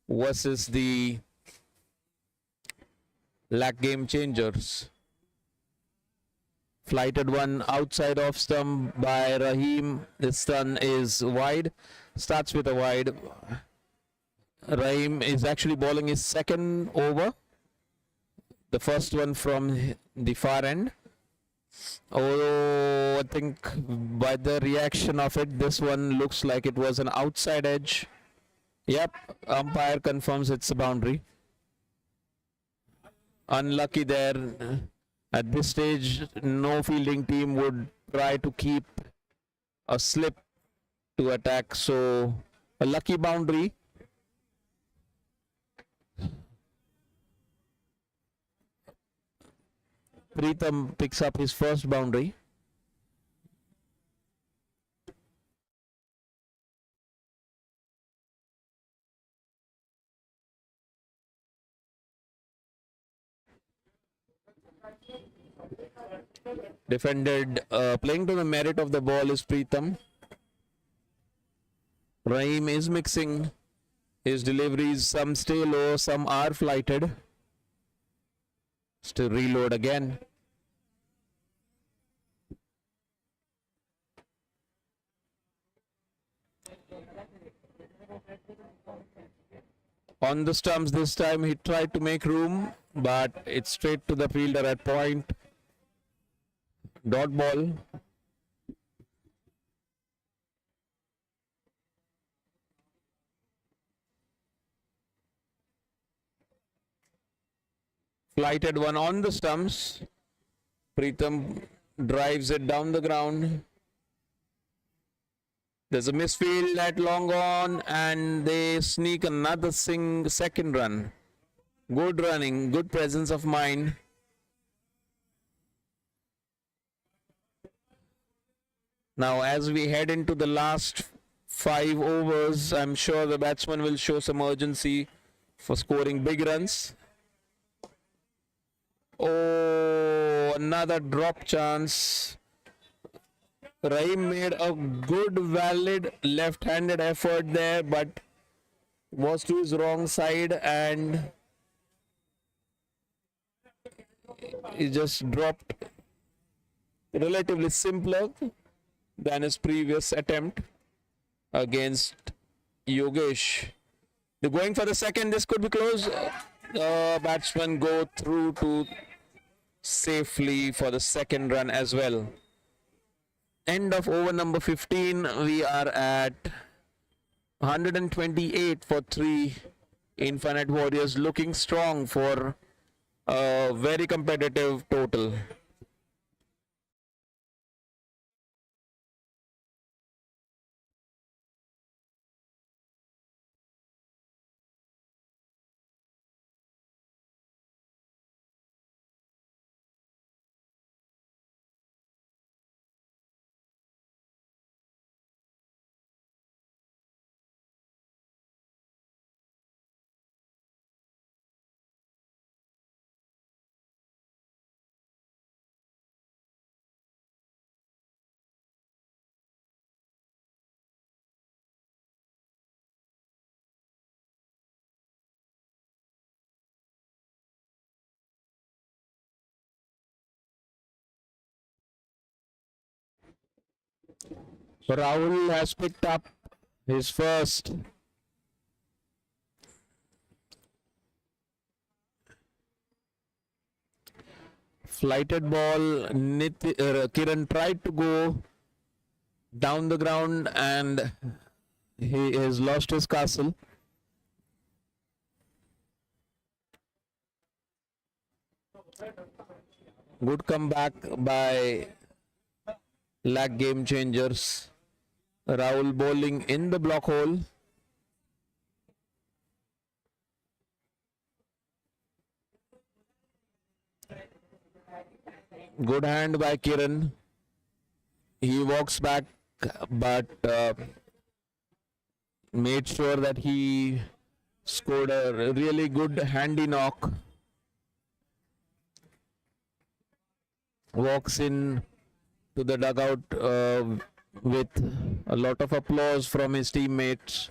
versus the LAC Gamechangers. Flighted one outside off stump by Rahim. This run is wide. Starts with a wide. Rahim is actually bowling his second over. The first one from the far end. Oh, I think by the reaction of it, this one looks like it was an outside edge. Yep, umpire confirms it's a boundary. Unlucky there. At this stage, no fielding team would try to keep a slip to attack. So, a lucky boundary. Pritham picks up his first boundary. Defended, playing to the merit of the ball is Pritham. Rahim is mixing his deliveries. Some stay low, some are flighted. To reload again. On the stumps this time, he tried to make room, but it's straight to the fielder at point. Dot ball. Flighted one on the stumps. Preetham drives it down the ground. There's a misfield at long on, and they sneak another second run. Good running, good presence of mind. Now, as we head into the last 5 overs, I'm sure the batsman will show some urgency for scoring big runs. Oh, another drop chance. Rahim made a good, valid left-handed effort there, but was to his wrong side and he just dropped relatively simpler than his previous attempt against Yogesh. They're going for the second. This could be close. Batsmen go through to safely for the second run as well. End of over number 15. We are at 128 for 3. Infinite Warriors looking strong for a very competitive total. Rahul has picked up his first. Flighted ball. Kiran tried to go down the ground and he has lost his castle. Good comeback by LAC Gamechangers. Rahul bowling in the block hole. Good hand by Kiran. He walks back but made sure that he scored a really good handy knock. Walks in to the dugout with a lot of applause from his teammates.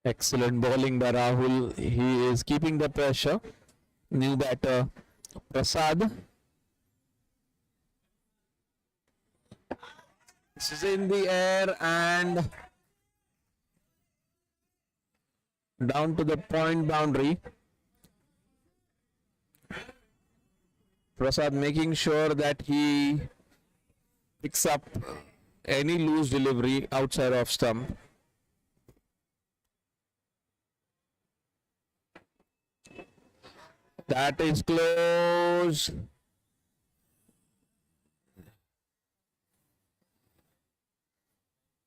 Excellent bowling by Rahul. He is keeping the pressure. New batter Prasad. This is in the air and down to the point boundary. Prasad making sure that he picks up any loose delivery outside of stump. That is close.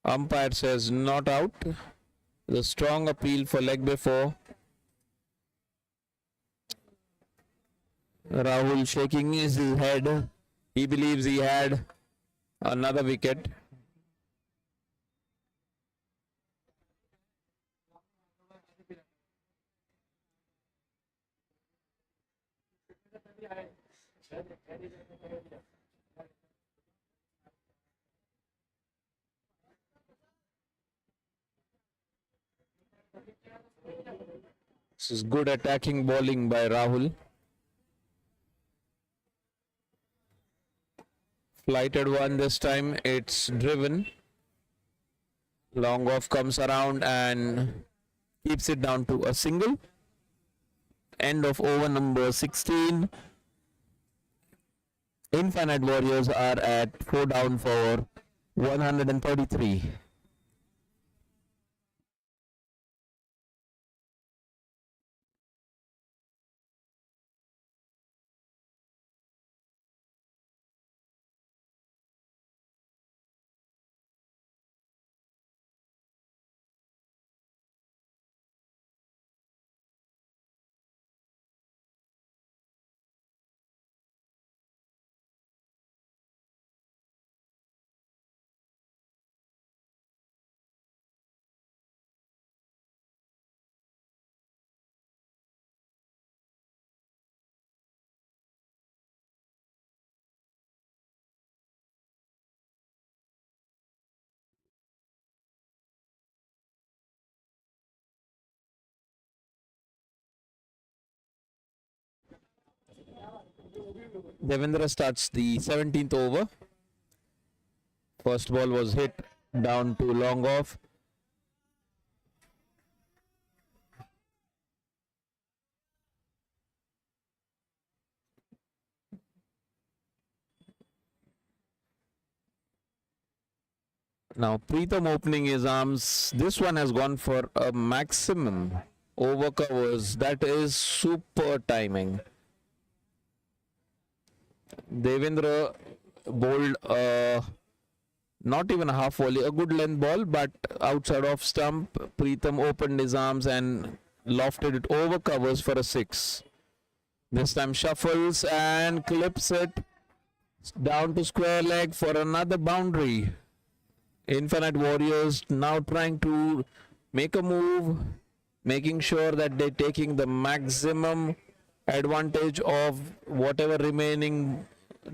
Umpire says not out. The strong appeal for leg before. Rahul shaking his head. He believes he had another wicket. This is good attacking bowling by Rahul. Flighted one this time, it's driven. Long off comes around and keeps it down to a single. End of over number 16. Infinite Warriors are at 4 down for 133. Devendra starts the 17th over. First ball was hit down to long off. Now Preetham opening his arms. This one has gone for a maximum over covers. That is super timing. Devendra bowled not even a half volley, a good length ball, but outside of stump. Preetham opened his arms and lofted it over covers for a 6. This time shuffles and clips it down to square leg for another boundary. Infinite Warriors now trying to make a move, making sure that they're taking the maximum advantage of whatever remaining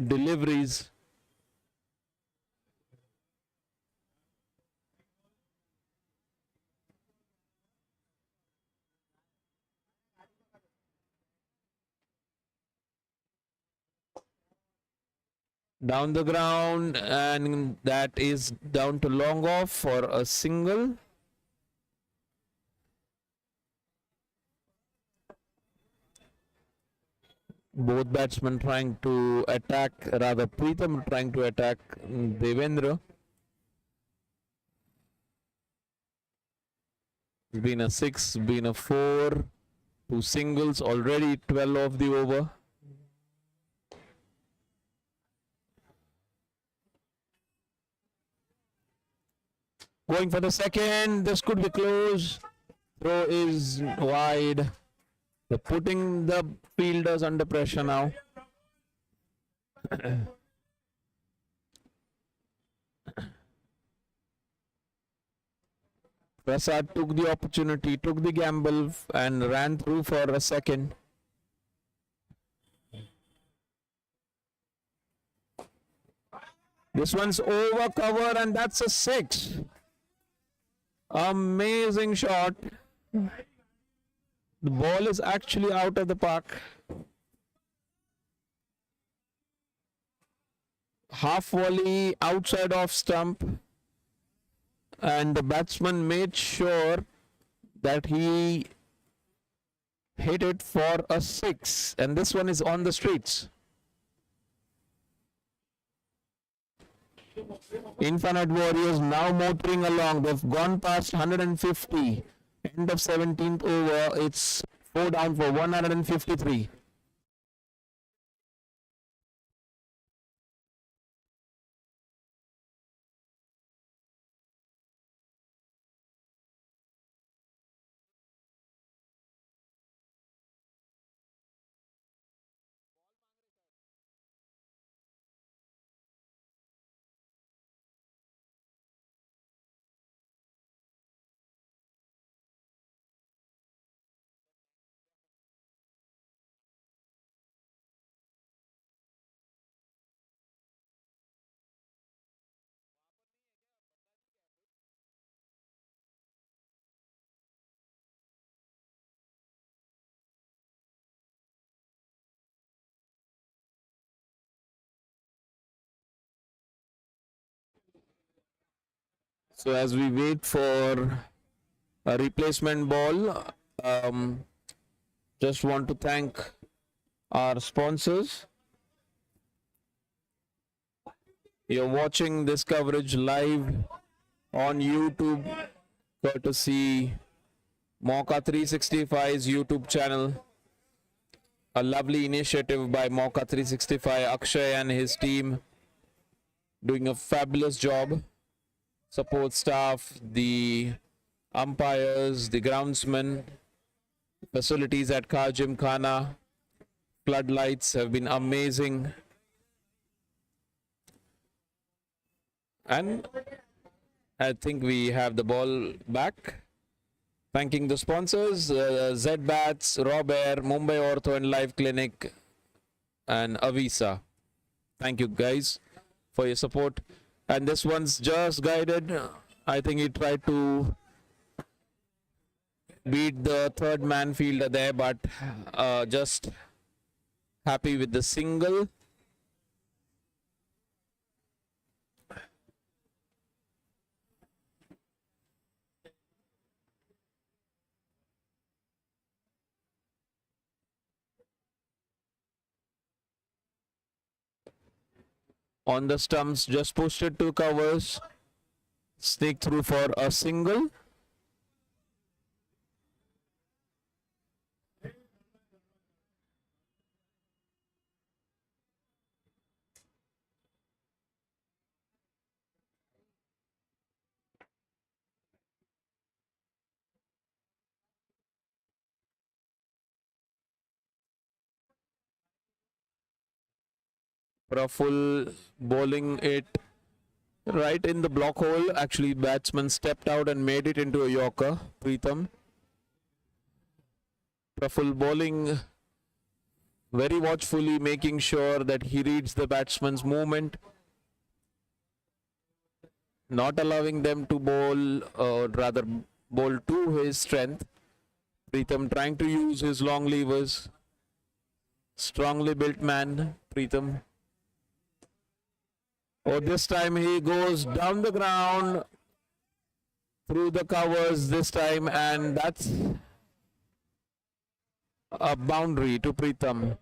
deliveries. Down the ground, and that is down to long off for a single. Both batsmen trying to attack, rather Preetham trying to attack Devendra. It's been a 6, been a 4, 2 singles, already 12 of the over. Going for the second, this could be close. Throw is wide. They're putting the fielders under pressure now. Prasad took the opportunity, took the gamble and ran through for a second. This one's over cover and that's a 6. Amazing shot. The ball is actually out of the park. Half volley outside off stump. And the batsman made sure that he hit it for a 6. And this one is on the streets. Infinite Warriors now motoring along. They've gone past 150. End of 17th over. It's 4 down for 153. So as we wait for a replacement ball, just want to thank our sponsors. You're watching this coverage live on YouTube, courtesy Mauka 365's YouTube channel. A lovely initiative by Mauka 365. Akshay and his team doing a fabulous job. Support staff, the umpires, the groundsmen, facilities at Car Gymkhana, floodlights have been amazing. And I think we have the ball back. Thanking the sponsors, Z-Bats, Robert, Mumbai Ortho and Life Clinic, and Avisa. Thank you guys for your support. And this one's just guided. I think he tried to beat the third man fielder there, but just happy with the single. On the stumps, just pushed it to covers, sneak through for a single. Praful bowling it right in the block hole. Actually, batsman stepped out and made it into a Yorker. Pritham. Praful bowling very watchfully, making sure that he reads the batsman's movement, not allowing them to bowl, or rather bowl to his strength. Pritham trying to use his long levers. Strongly built man, Pritham. Oh, this time he goes down the ground through the covers this time, and that's a boundary to Pritham.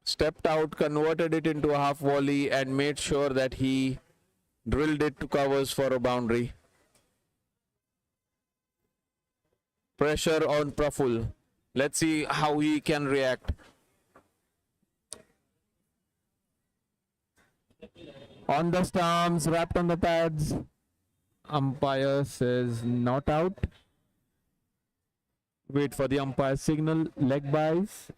Stepped out, converted it into a half volley, and made sure that he drilled it to covers for a boundary. Pressure on Praful. Let's see how he can react. On the stumps, wrapped on the pads. Umpire says not out. Wait for the umpire signal. Leg byes.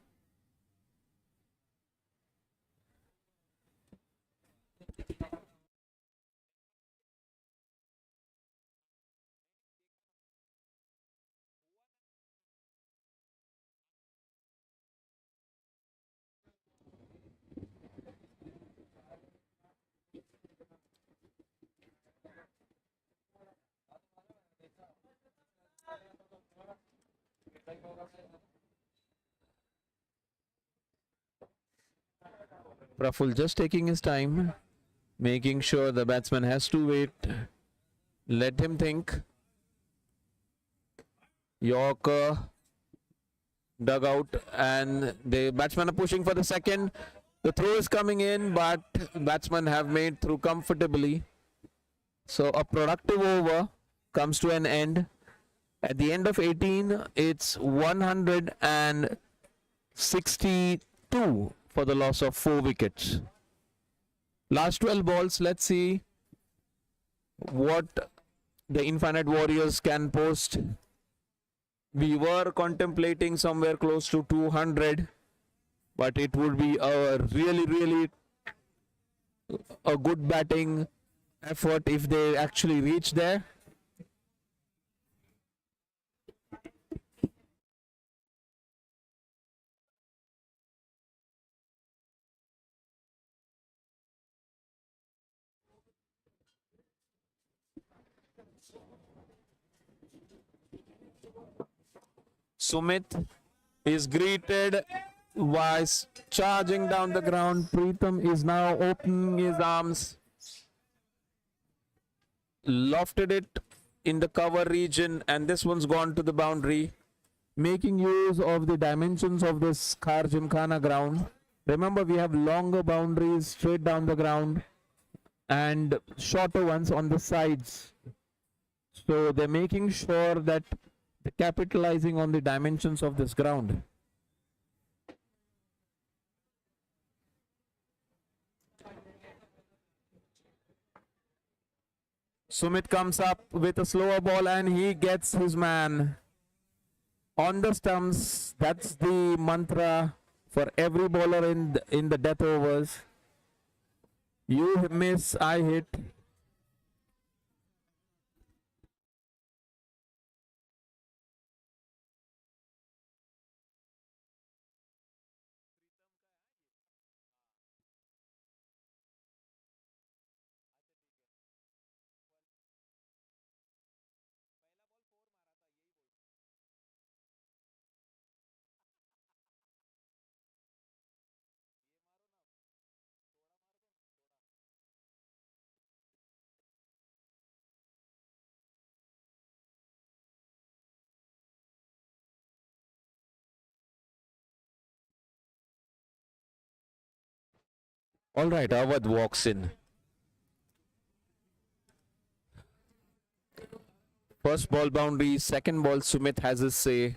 Praful just taking his time, making sure the batsman has to wait. Let him think. Yorker dug out, and the batsmen are pushing for the second. The throw is coming in, but batsmen have made through comfortably. So a productive over comes to an end. At the end of 18, it's 162 for the loss of 4 wickets. Last 12 balls, let's see what the Infinite Warriors can post. We were contemplating somewhere close to 200, but it would be a really a good batting effort if they actually reach there. Sumit is greeted Wise charging down the ground. Preetham is now opening his arms. Lofted it in the cover region, and this one's gone to the boundary. Making use of the dimensions of this Khar Gymkhana ground. Remember, we have longer boundaries straight down the ground and shorter ones on the sides. So they're making sure that they're capitalizing on the dimensions of this ground. Sumit comes up with a slower ball and he gets his man on the stumps. That's the mantra for every bowler in the death overs. You miss, I hit. All right, Awad walks in. First ball boundary, second ball Sumit has his say.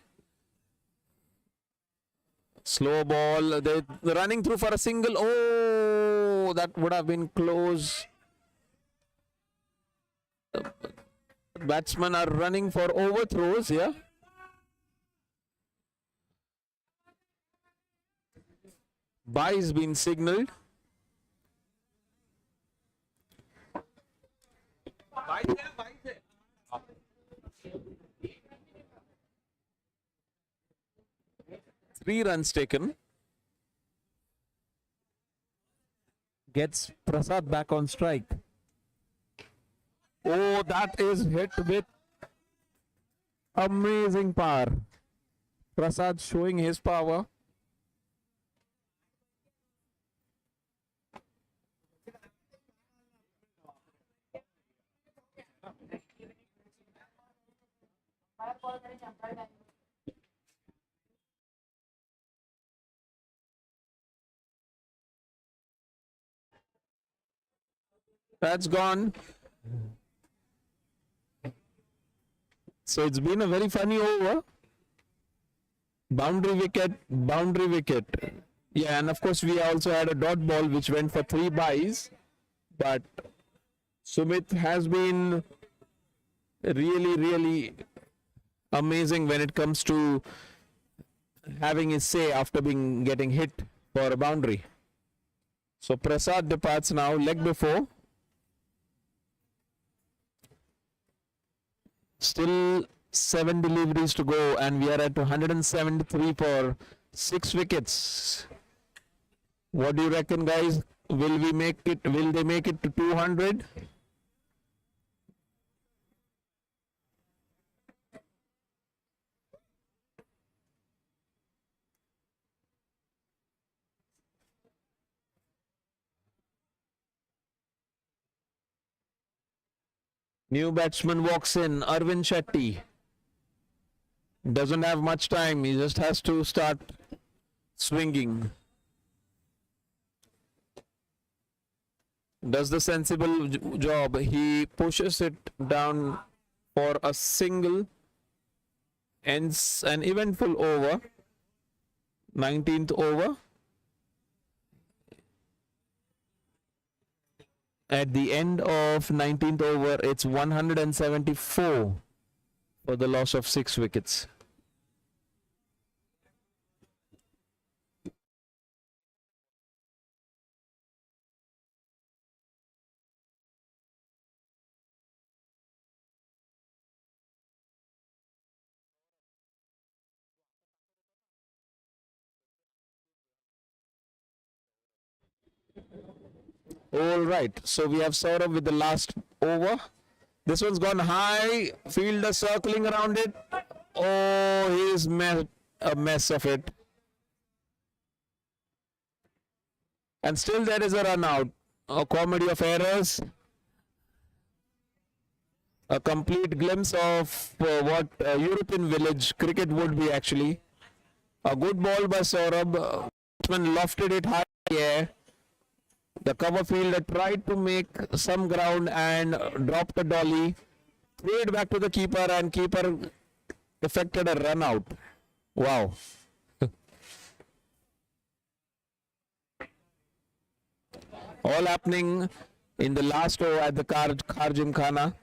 Slow ball, they're running through for a single. Oh, that would have been close. Batsmen are running for overthrows, yeah. Bye has been signaled. Three runs taken. Gets Prasad back on strike. Oh, that is hit with amazing power. Prasad showing his power. That's gone. So it's been a very funny over. Boundary wicket, boundary wicket. Yeah, and of course we also had a dot ball which went for 3 byes. But Sumit has been really amazing when it comes to having his say after getting hit for a boundary. So Prasad departs now, leg before. Still 7 deliveries to go, and we are at 173 for 6 wickets. What do you reckon, guys? Will we make it? Will they make it to 200? New batsman walks in, Arvind Shetty. Doesn't have much time, he just has to start swinging. Does the sensible job. He pushes it down for a single. Ends an eventful over. 19th over. At the end of 19th over, it's 174 for the loss of 6 wickets. All right, so we have Saurabh with the last over. This one's gone high. Fielder circling around it. Oh, he's made a mess of it. And still there is a run out. A comedy of errors. A complete glimpse of what European village cricket would be actually. A good ball by Saurabh. Batsman lofted it high in the air. The cover fielder tried to make some ground and dropped a dolly. Threw it back to the keeper and keeper effected a run out. Wow. All happening in the last over at the Gymkhana.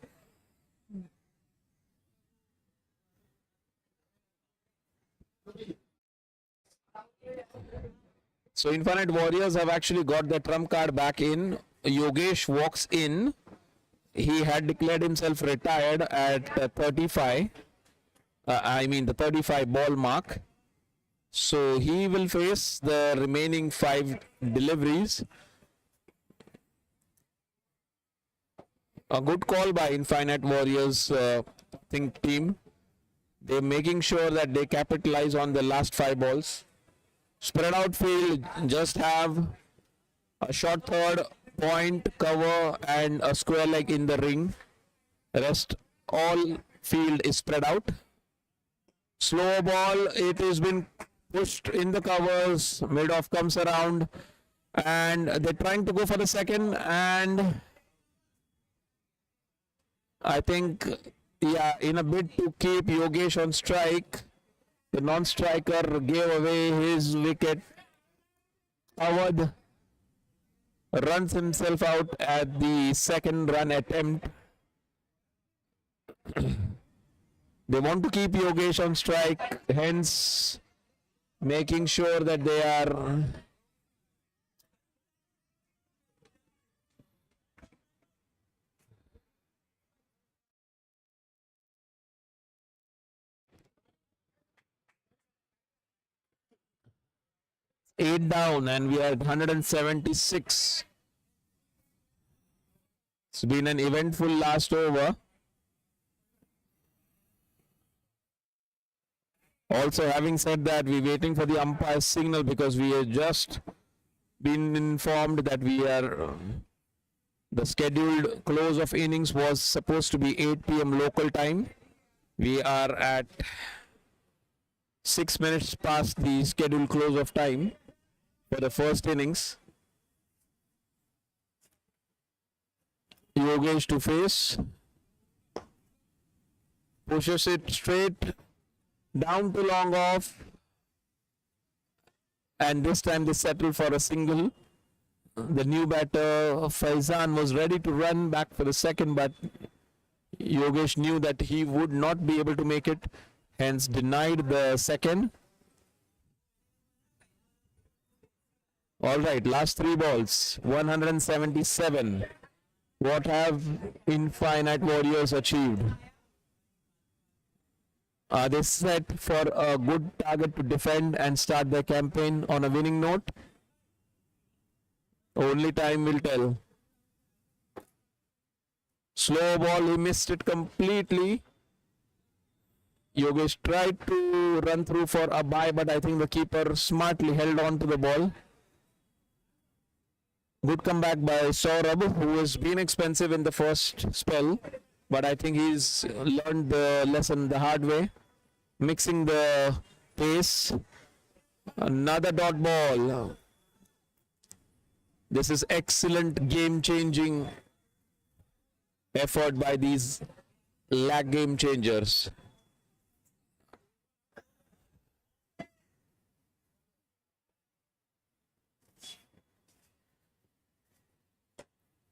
So Infinite Warriors have actually got their trump card back in. Yogesh walks in. He had declared himself retired at 35. The 35 ball mark. So he will face the remaining 5 deliveries. A good call by Infinite Warriors team. They're making sure that they capitalize on the last 5 balls. Spread out field, just have a short third, point, cover and a square leg in the ring. Rest all field is spread out. Slow ball, it has been pushed in the covers. Mid-off comes around and they're trying to go for the second, and I think, in a bid to keep Yogesh on strike, the non-striker gave away his wicket. Howard runs himself out at the second run attempt. They want to keep Yogesh on strike, hence making sure that they are eight down and we are at 176. It's been an eventful last over. Also, having said that, we're waiting for the umpire's signal because we have just been informed that we are the scheduled close of innings was supposed to be 8 p.m. local time. We are at 6 minutes past the scheduled close of time for the first innings. Yogesh to face, pushes it straight down to long off, and this time they settle for a single. The new batter Faizan was ready to run back for the second, but Yogesh knew that he would not be able to make it, hence denied the second. All right, last 3 balls, 177. What have Infinite Warriors achieved? Are they set for a good target to defend and start their campaign on a winning note? Only time will tell. Slow ball, he missed it completely. Yogesh tried to run through for a bye, but I think the keeper smartly held on to the ball. Good comeback by Saurabh, who has been expensive in the first spell, but I think he's learned the lesson the hard way. Mixing the pace. Another dot ball. This is excellent game-changing effort by these LAC game changers.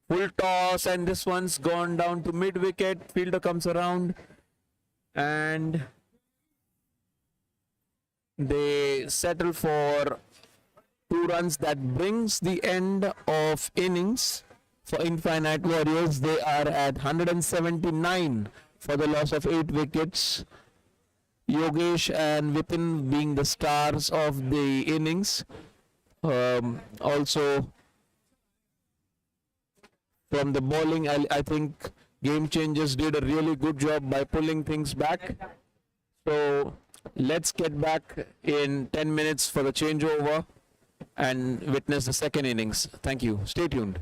Full toss, and this one's gone down to mid-wicket. Fielder comes around and they settle for 2 runs. That brings the end of innings for Infinite Warriors. They are at 179 for the loss of 8 wickets. Yogesh and Vipin being the stars of the innings. Also from the bowling, I think Game Changers did a really good job by pulling things back. So let's get back in 10 minutes for the changeover. and witness the second innings. Thank you. Stay tuned.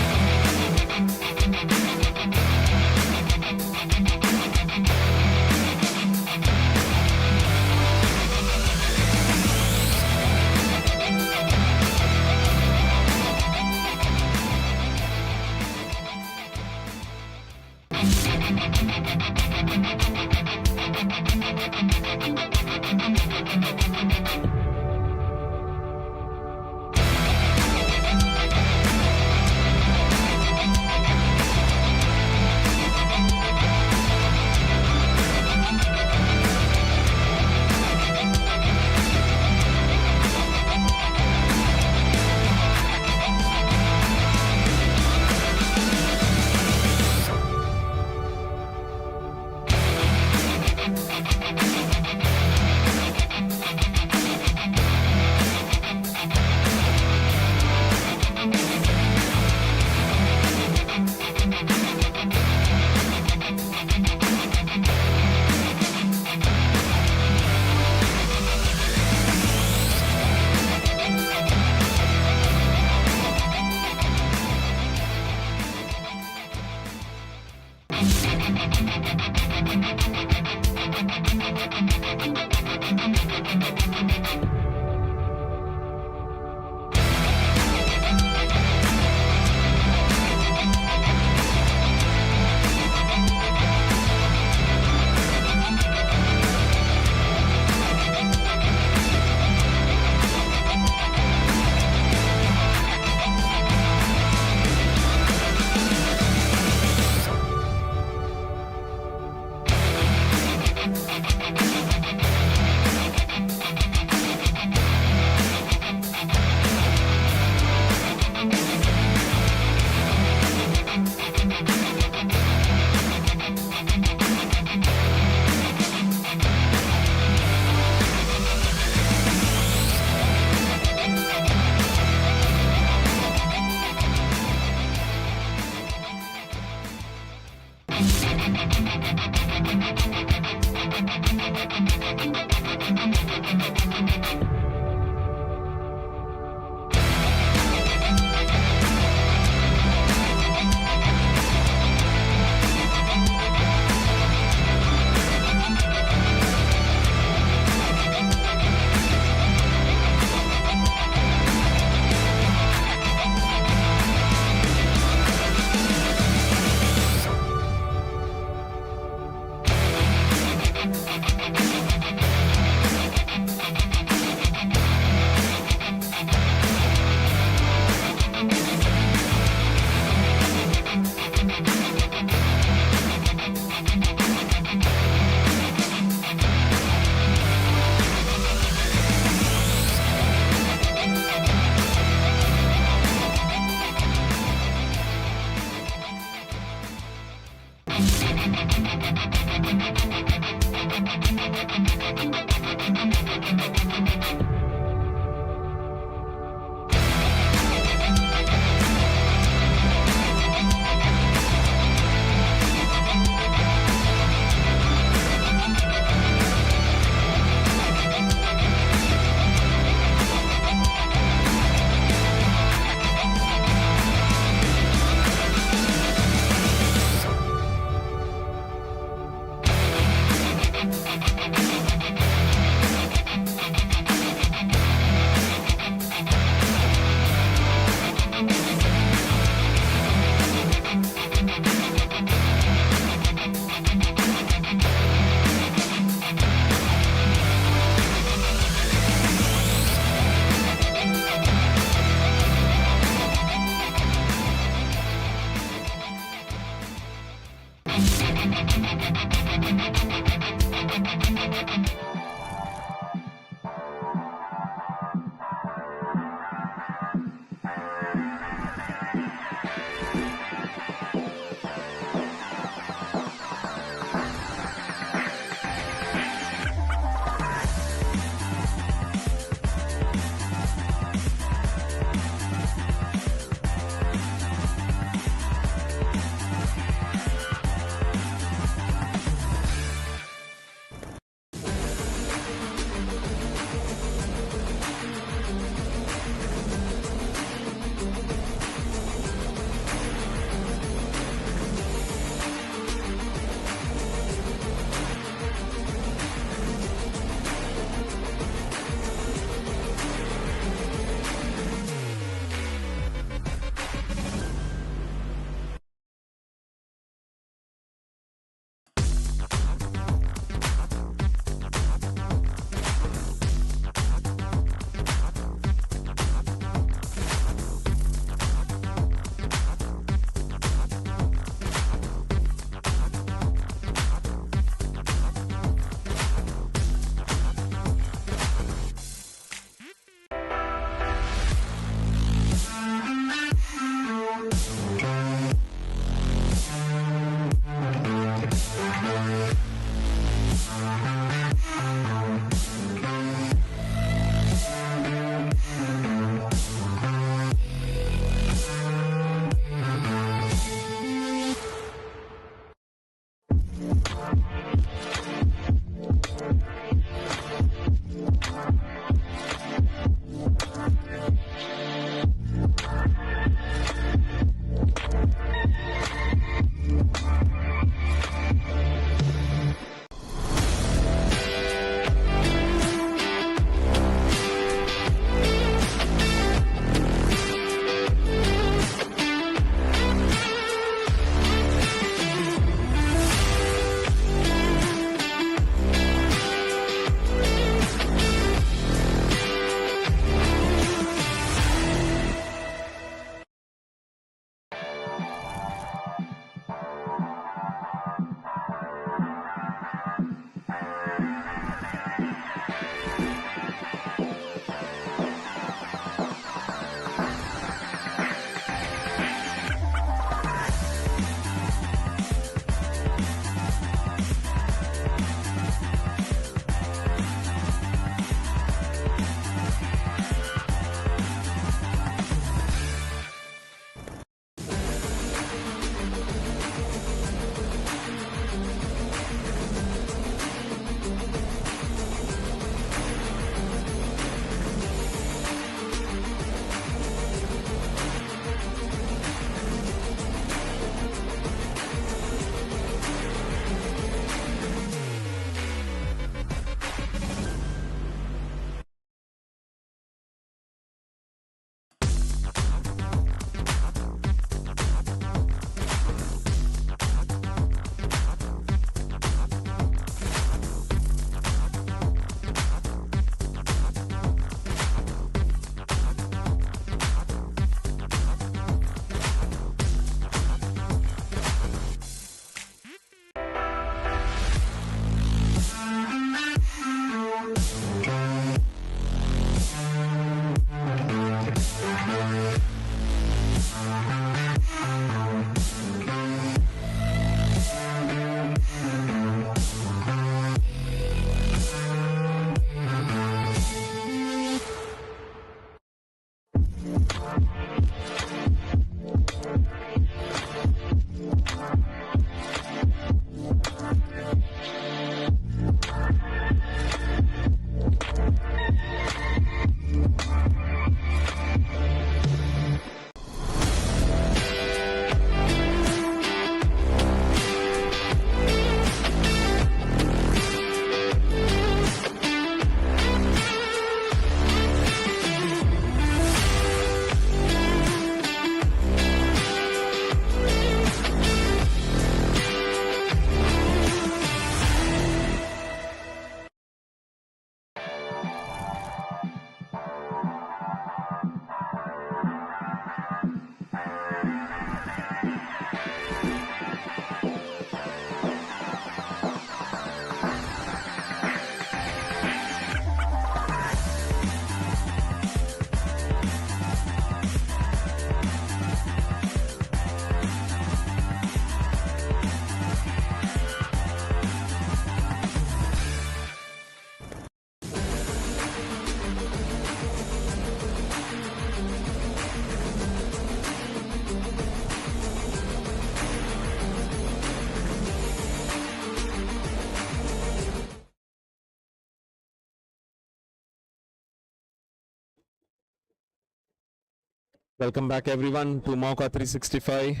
Welcome back everyone to Mauka 365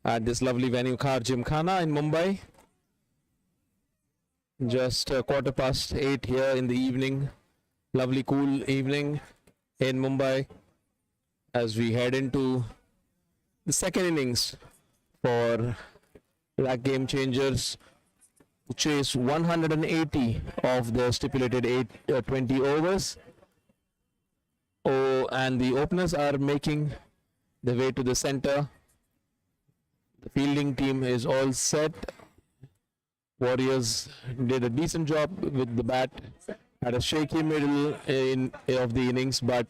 at this lovely venue Car Gymkhana in Mumbai. Just 8:15 here in the evening. Lovely cool evening in Mumbai as we head into the second innings for LAC Gamechangers to chase 180 of the stipulated 20 overs. Oh, and the openers are making the way to the center. The fielding team is all set. Warriors did a decent job with the bat. Had a shaky middle of the innings, but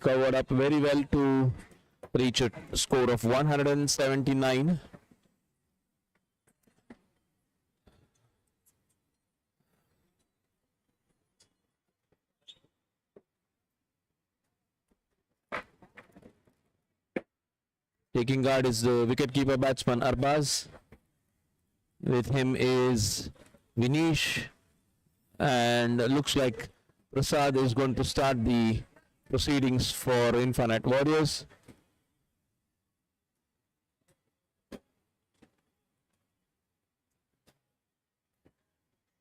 covered up very well to reach a score of 179. Taking guard is the wicket-keeper batsman Arbaz. With him is Vinesh, and looks like Prasad is going to start the proceedings for Infinite Warriors.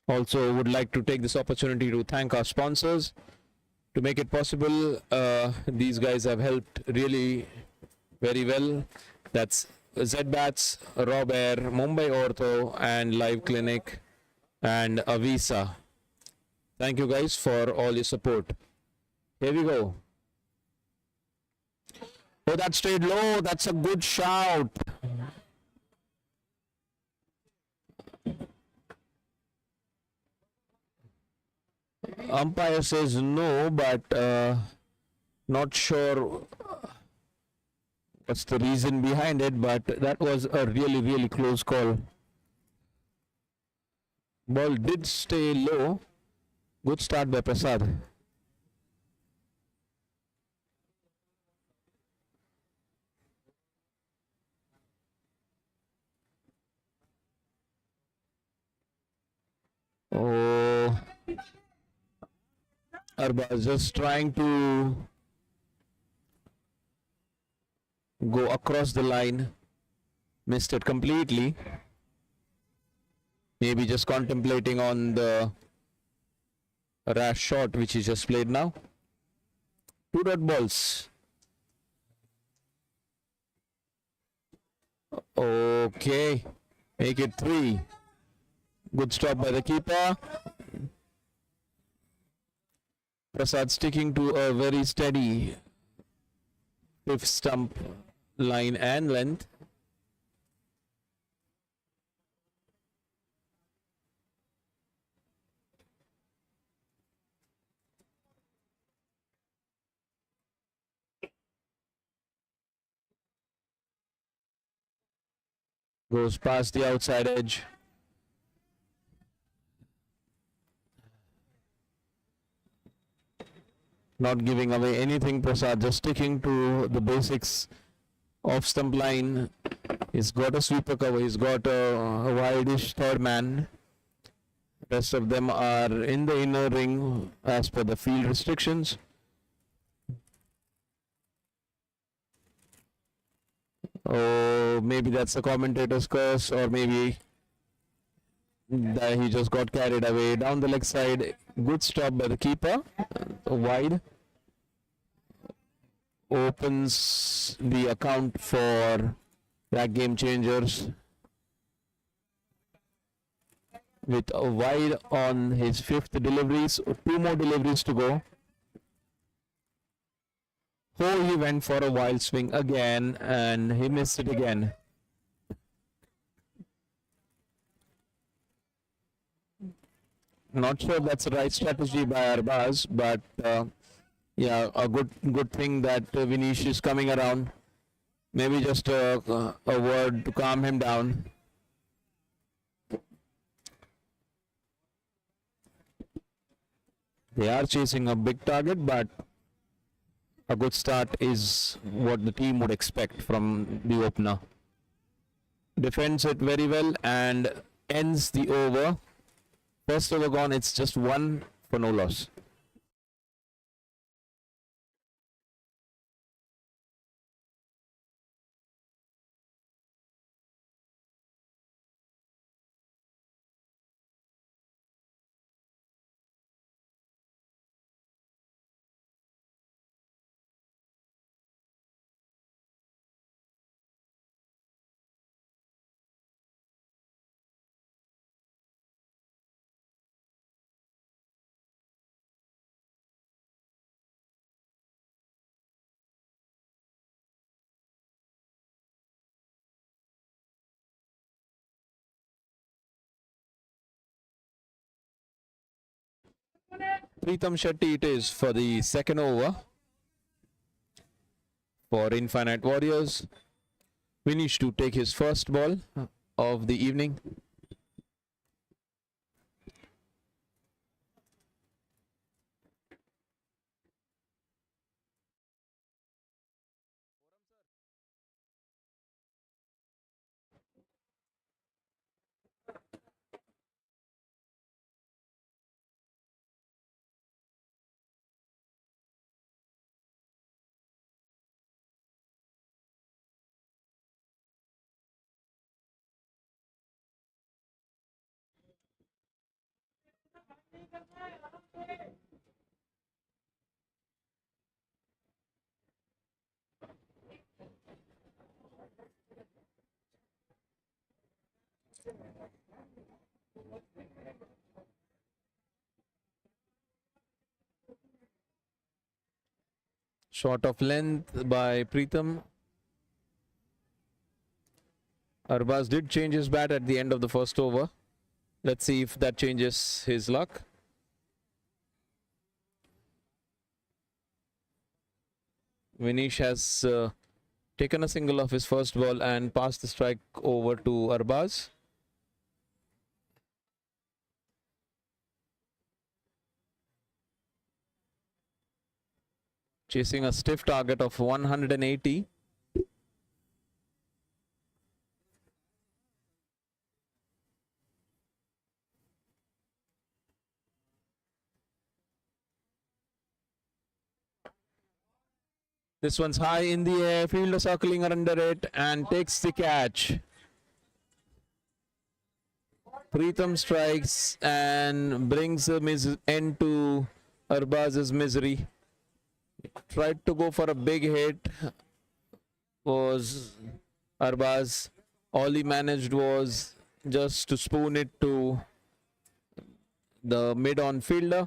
Also would like to take this opportunity to thank our sponsors. To make it possible, these guys have helped really very well. That's Z-Bats, Rob Air, Mumbai Ortho, and Live Clinic, and Avisa. Thank you guys for all your support. Here we go. Oh, that stayed low. That's a good shout. Umpire says no, but not sure what's the reason behind it, but that was a really close call. Ball did stay low. Good start by Prasad. Oh, Arbaz just trying to go across the line, missed it completely. Maybe just contemplating on the rash shot which he just played now. 2 dot balls. Okay, make it 3. Good stop by the keeper. Prasad sticking to a very steady 5th stump line and length. Goes past the outside edge. Not giving away anything, Prasad, just sticking to the basics of stump line. He's got a sweeper cover, he's got a wide-ish third man. Rest of them are in the inner ring as per the field restrictions. Oh, maybe that's the commentator's curse, or maybe that he just got carried away. Down the leg side, good stop by the keeper, wide. Opens the account for LAC Gamechangers with a wide on his 5th deliveries. 2 more deliveries to go. Oh, he went for a wild swing again and he missed it again. Not sure that's the right strategy by Arbaz, but yeah, a good thing that Vinesh is coming around. Maybe just a word to calm him down. They are chasing a big target, but a good start is what the team would expect from the opener. Defends it very well and ends the over. First over gone, it's just 1 for no loss. Pritam Shetty it is for the second over for Infinite Warriors. Finish to take his first ball of the evening. Shot of length by Pritam. Arbaz did change his bat at the end of the first over. Let's see if that changes his luck. Vinish has taken a single off his first ball and passed the strike over to Arbaz. Chasing a stiff target of 180. This one's high in the air, fielder circling under it and takes the catch. Pritam strikes and brings an end to Arbaz's misery. Tried to go for a big hit, was Arbaz. All he managed was just to spoon it to the mid-on fielder.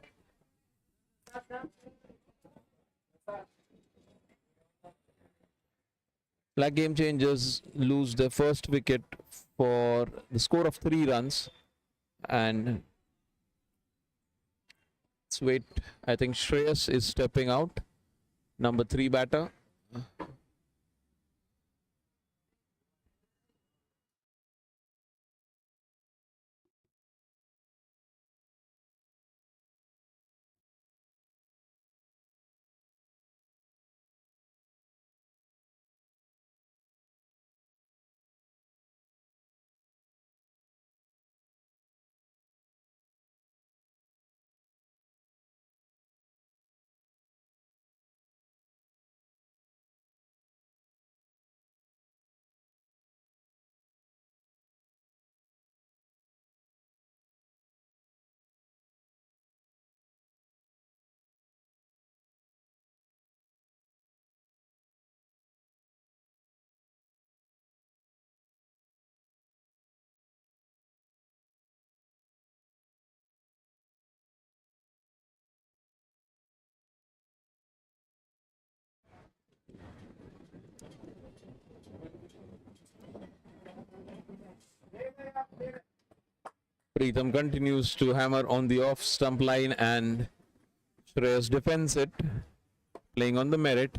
LAC Gamechangers lose their first wicket for the score of 3 runs. And let's wait. I think Shreyas is stepping out. Number 3 batter. Pritam continues to hammer on the off stump line and Shreyas defends it, playing on the merit.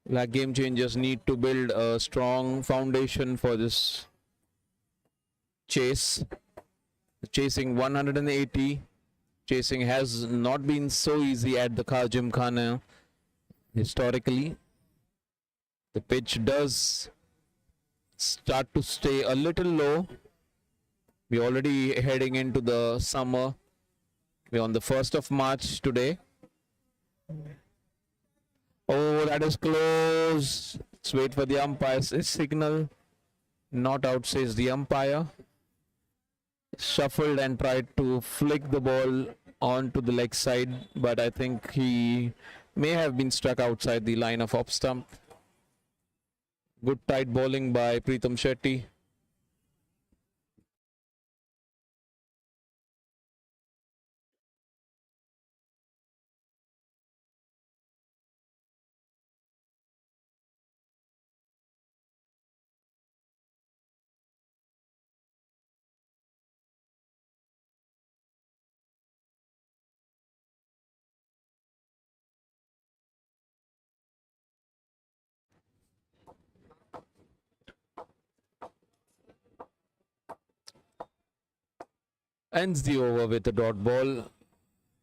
LAC Gamechangers need to build a strong foundation for this chase. Chasing 180. Chasing has not been so easy at the Gymkhana historically. The pitch does start to stay a little low. We're already heading into the summer. We're on the 1st of March today. Oh, that is close. Let's wait for the umpire's signal. Not out, says the umpire. Shuffled and tried to flick the ball onto the leg side, but I think he may have been struck outside the line of off stump. Good tight bowling by Pritam Shetty. ends the over with a dot ball.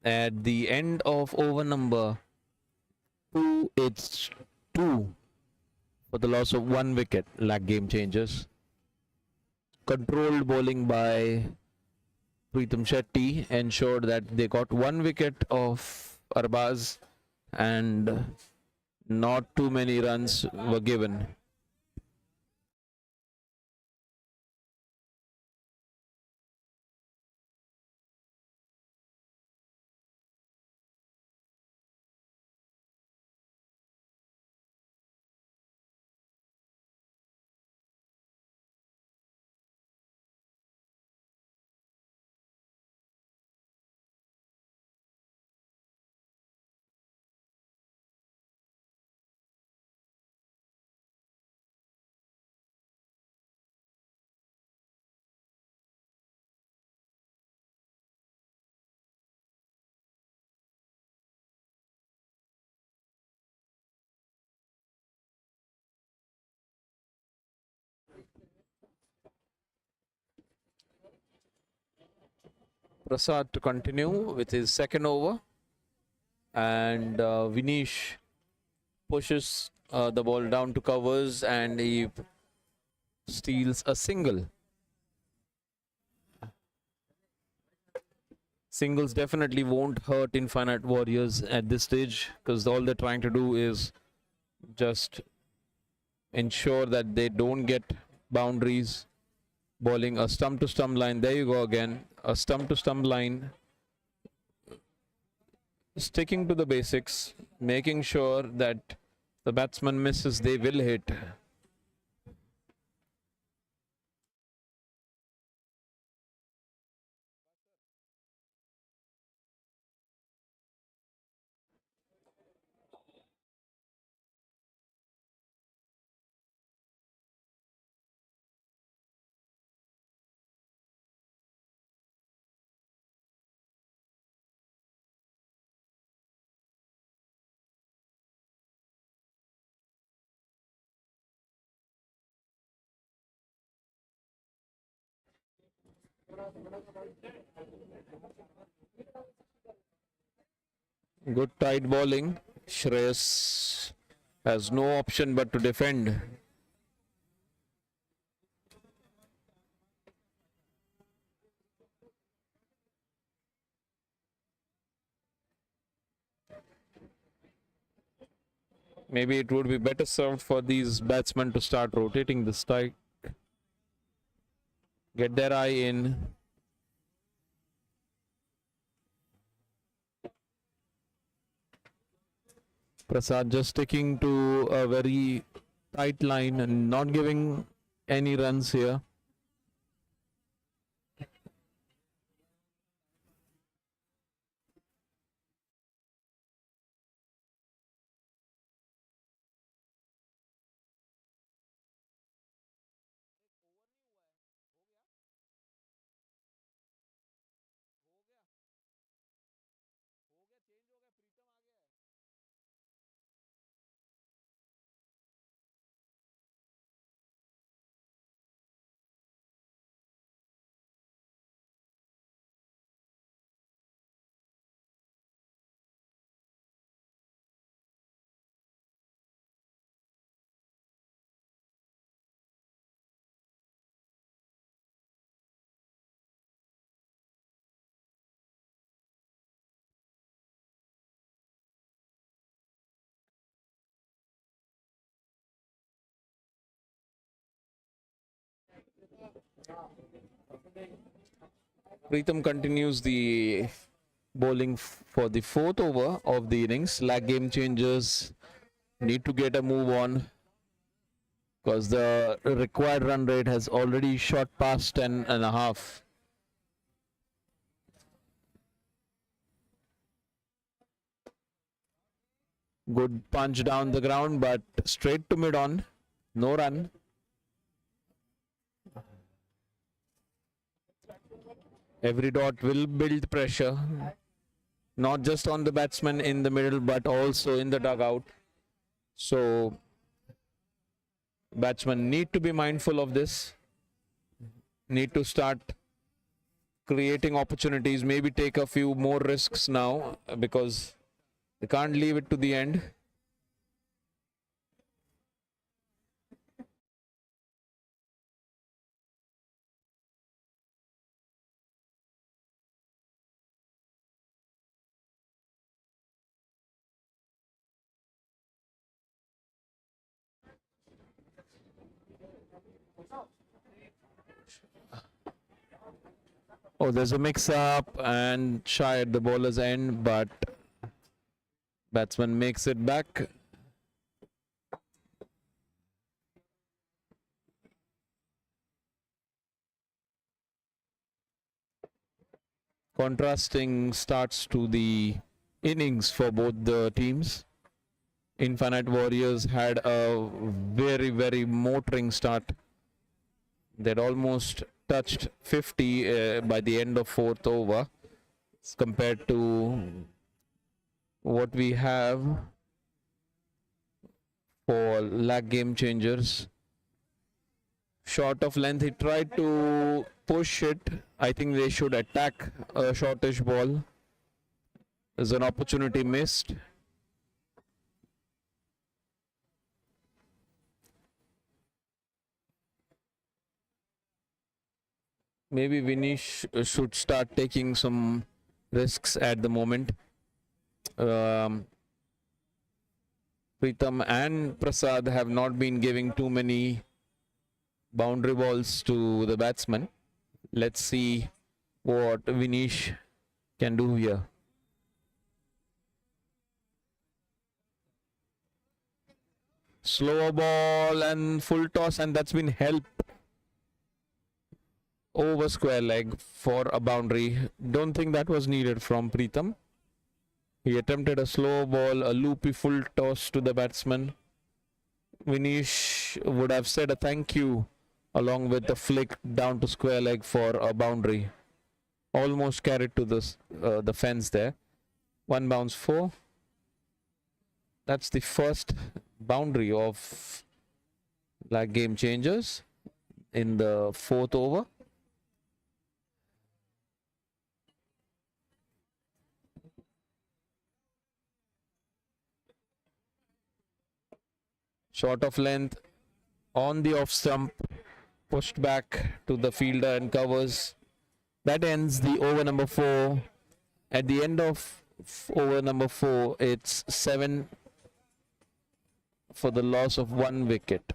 At the end of over number 2, it's 2 for the loss of 1 wicket. LAC Game Changers. Controlled bowling by Pritam Shetty ensured that they got 1 wicket of Arbaz and not too many runs were given. Prasad to continue with his second over, and Vinesh pushes the ball down to covers and he steals a single. Singles definitely won't hurt Infinite Warriors at this stage because all they're trying to do is just ensure that they don't get boundaries. Bowling a stump to stump line. There you go again. A stump to stump line. Sticking to the basics, making sure that the batsman misses, they will hit. Good tight bowling. Shreyas has no option but to defend. Maybe it would be better served for these batsmen to start rotating the strike. Get their eye in. Prasad just sticking to a very tight line and not giving any runs here. Pritam continues the bowling for the 4th over of the innings. LAC Game Changers need to get a move on because the required run rate has already shot past 10.5. Good punch down the ground, but straight to mid-on. No run. Every dot will build pressure, not just on the batsman in the middle, but also in the dugout. So, batsmen need to be mindful of this. Need to start creating opportunities, maybe take a few more risks now because they can't leave it to the end. Oh, there's a mix-up and shy at the bowler's end, but batsman makes it back. Contrasting starts to the innings for both the teams. Infinite Warriors had a very, very motoring start. They'd almost touched 50 by the end of fourth over compared to what we have for LAC Gamechangers. Short of length, he tried to push it. I think they should attack a shortish ball. There's an opportunity missed. Maybe Vinish should start taking some risks at the moment. Pritam and Prasad have not been giving too many boundary balls to the batsman. Let's see what Vinish can do here. Slower ball and full toss, and that's been helped over square leg for a boundary. Don't think that was needed from Pritam. He attempted a slow ball, a loopy full toss to the batsman. Vinish would have said a thank you along with the flick down to square leg for a boundary. Almost carried to the fence there. One bounce 4. That's the first boundary of LAC Gamechangers in the fourth over. Short of length on the off stump, pushed back to the fielder and covers. That ends the over number 4. At the end of over number 4, it's 7 for the loss of 1 wicket.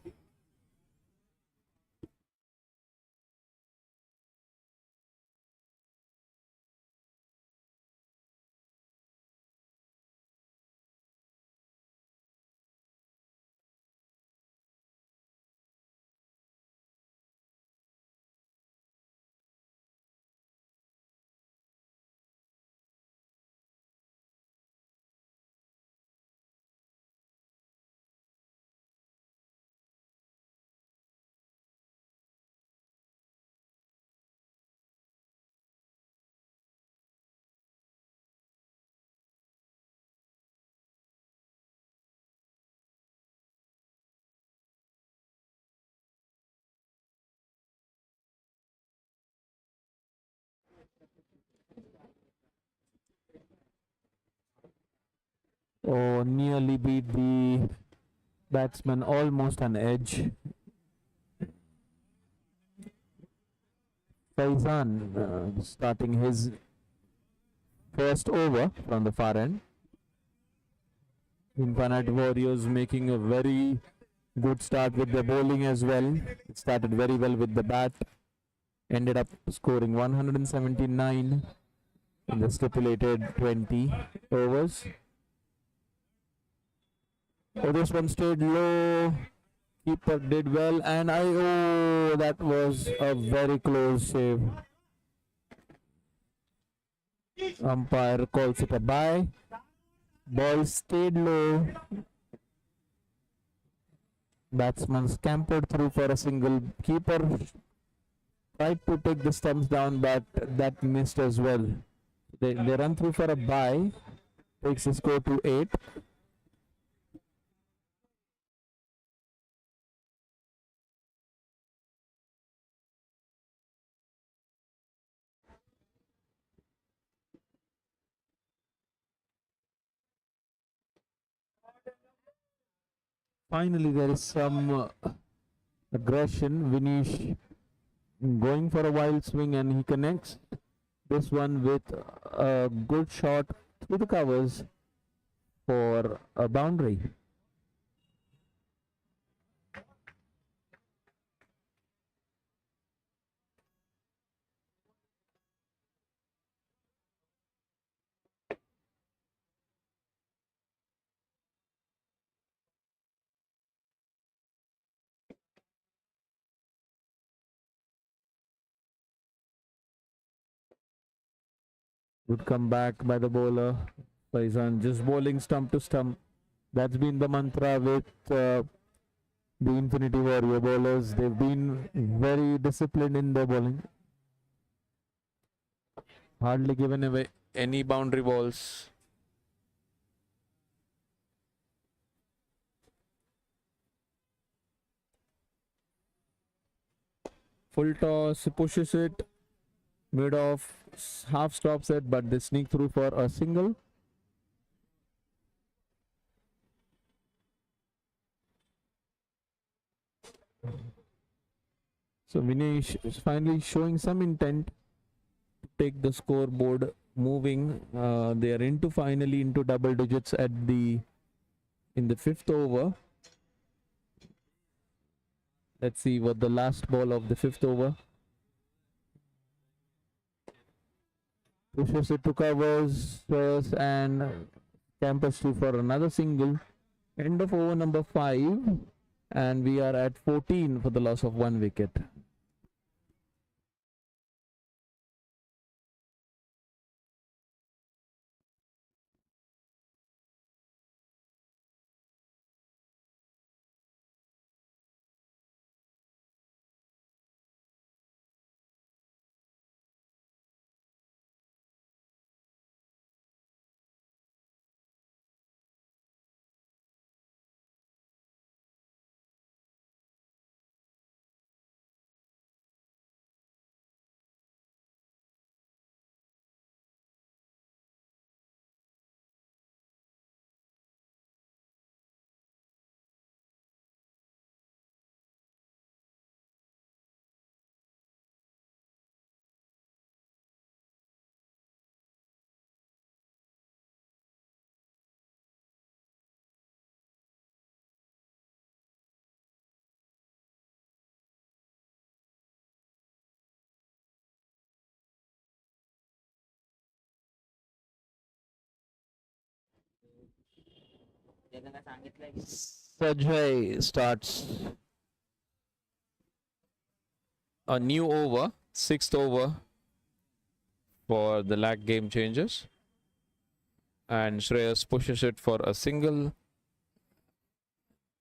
Oh, nearly beat the batsman, almost an edge. Faizan starting his first over from the far end. Infinite Warriors making a very good start with the bowling as well. It started very well with the bat. Ended up scoring 179 in the stipulated 20 overs. Oh, this one stayed low. Keeper did well, and that was a very close save. Umpire calls it a bye. Ball stayed low. Batsman scampered through for a single. Keeper tried to take the stumps down, but that missed as well. They run through for a bye. Takes the score to 8. Finally, there is some aggression. Vinish going for a wild swing and he connects this one with a good shot through the covers for a boundary. Good comeback by the bowler. Faizan just bowling stump to stump. That's been the mantra with the Infinity Warrior bowlers. They've been very disciplined in their bowling. Hardly given away Any boundary balls? full toss, pushes it mid off, half stops it, but they sneak through for a single. So Vinesh is finally showing some intent to take the scoreboard moving. They are finally into double digits in the 5th over. Let's see what the last ball of the 5th over. Pushes it to covers, and campers through for another single. End of over number 5, and we are at 14 for the loss of 1 wicket. Sajay starts a new over, 6th over for the LAC game changers. And Shreyas pushes it for a single.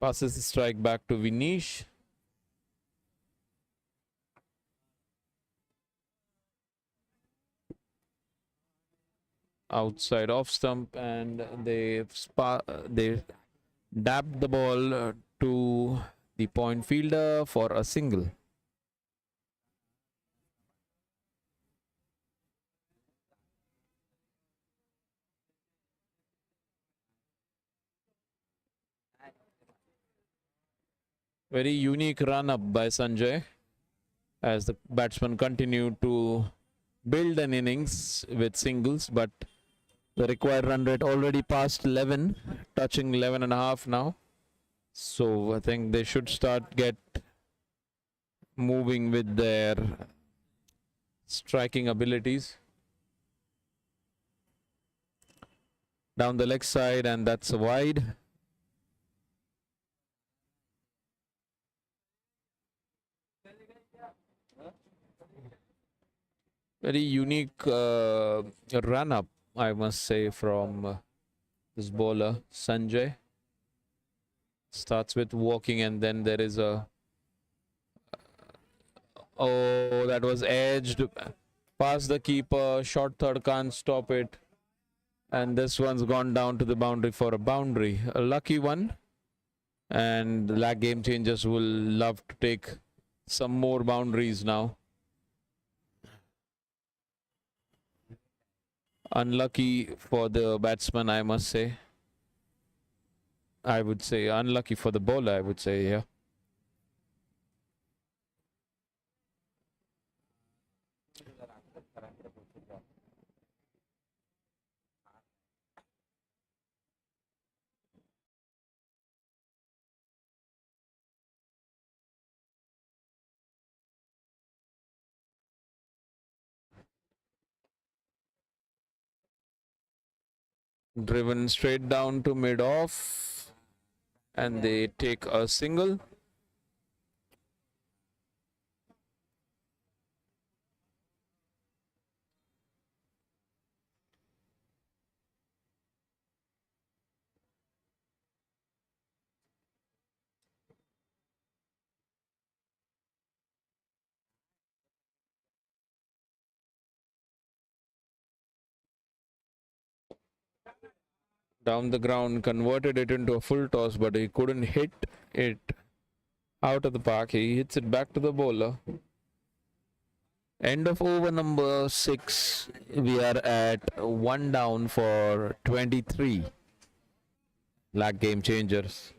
Passes the strike back to Vinish. Outside off stump, and they dabbed the ball to the point fielder for a single. Very unique run up by Sanjay as the batsman continued to build an innings with singles, but the required run rate already past 11, touching 11 and a half now. So I think they should get moving with their striking abilities. Down the leg side, and that's a wide. Very unique run up, I must say, from this bowler Sanjay. Starts with walking, and then there is a that was edged past the keeper. Short third, can't stop it, and this one's gone down to the boundary for a boundary. A lucky one, and the LAC game changers will love to take some more boundaries now. Unlucky for the batsman, I must say. I would say unlucky for the bowler, I would say, yeah. Driven straight down to mid off, and they take a single. Down the ground, converted it into a full toss, but he couldn't hit it out of the park. He hits it back to the bowler. End of over number 6. We are at 1 down for 23. LAC game changers.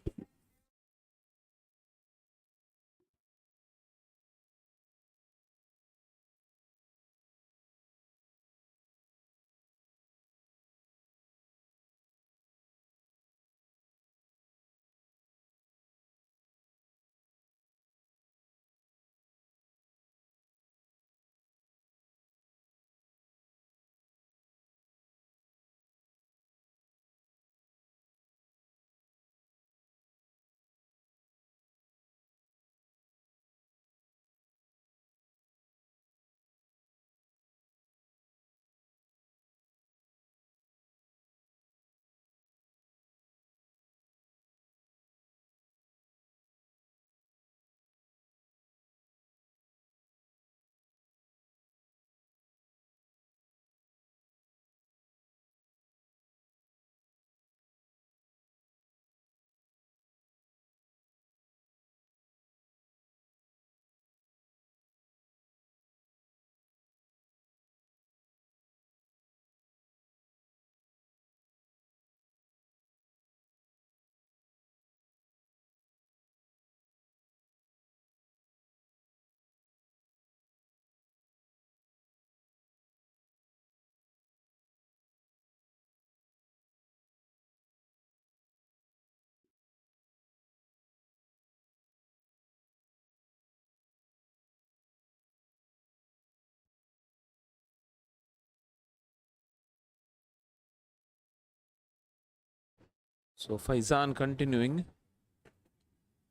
So Faizan continuing.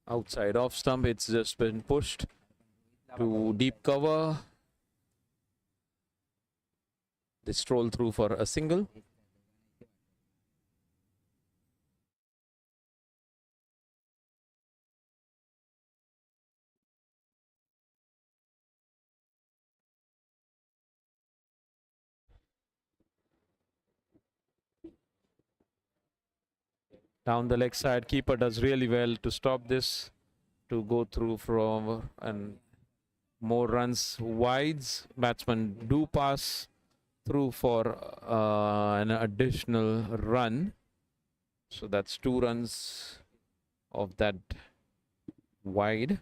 Outside off stump, it's just been pushed to deep cover. They stroll through for a single. Down the leg side, keeper does really well to stop this, to go through from and more runs wides. Batsmen do pass through for an additional run. So that's 2 runs of that wide.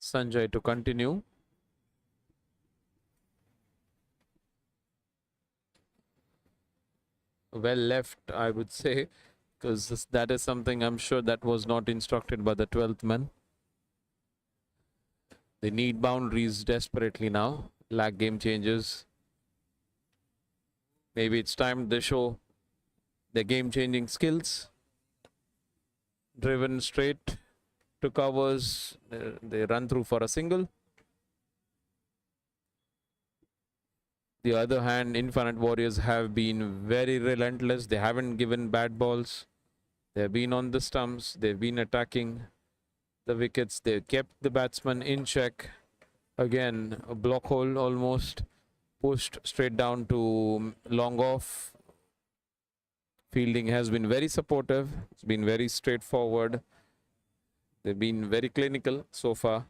Sanjay to continue. Well left, I would say, because that is something I'm sure that was not instructed by the 12th man. They need boundaries desperately now. LAC game changers. Maybe it's time they show their game-changing skills. Driven straight to covers. They run through for a single. The other hand, Infinite Warriors have been very relentless. They haven't given bad balls. They've been on the stumps. They've been attacking the wickets. They kept the batsman in check. Again, a block hole almost pushed straight down to long off. Fielding has been very supportive. It's been very straightforward. They've been very clinical so far.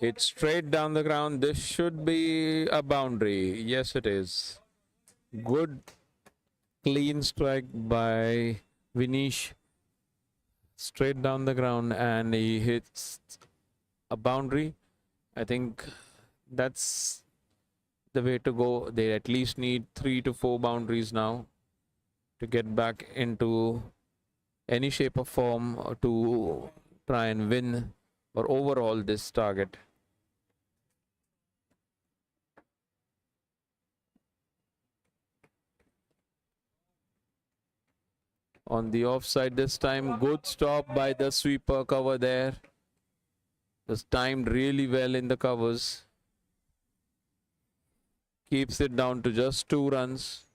It's straight down the ground. This should be a boundary. Yes, it is. Good clean strike by Vinesh. Straight down the ground, and he hits a boundary. I think that's the way to go. They at least need 3 to 4 boundaries now to get back into any shape or form to try and win or overall this target. On the offside this time. Good stop by the sweeper cover there. Was timed really well in the covers. Keeps it down to just 2 runs.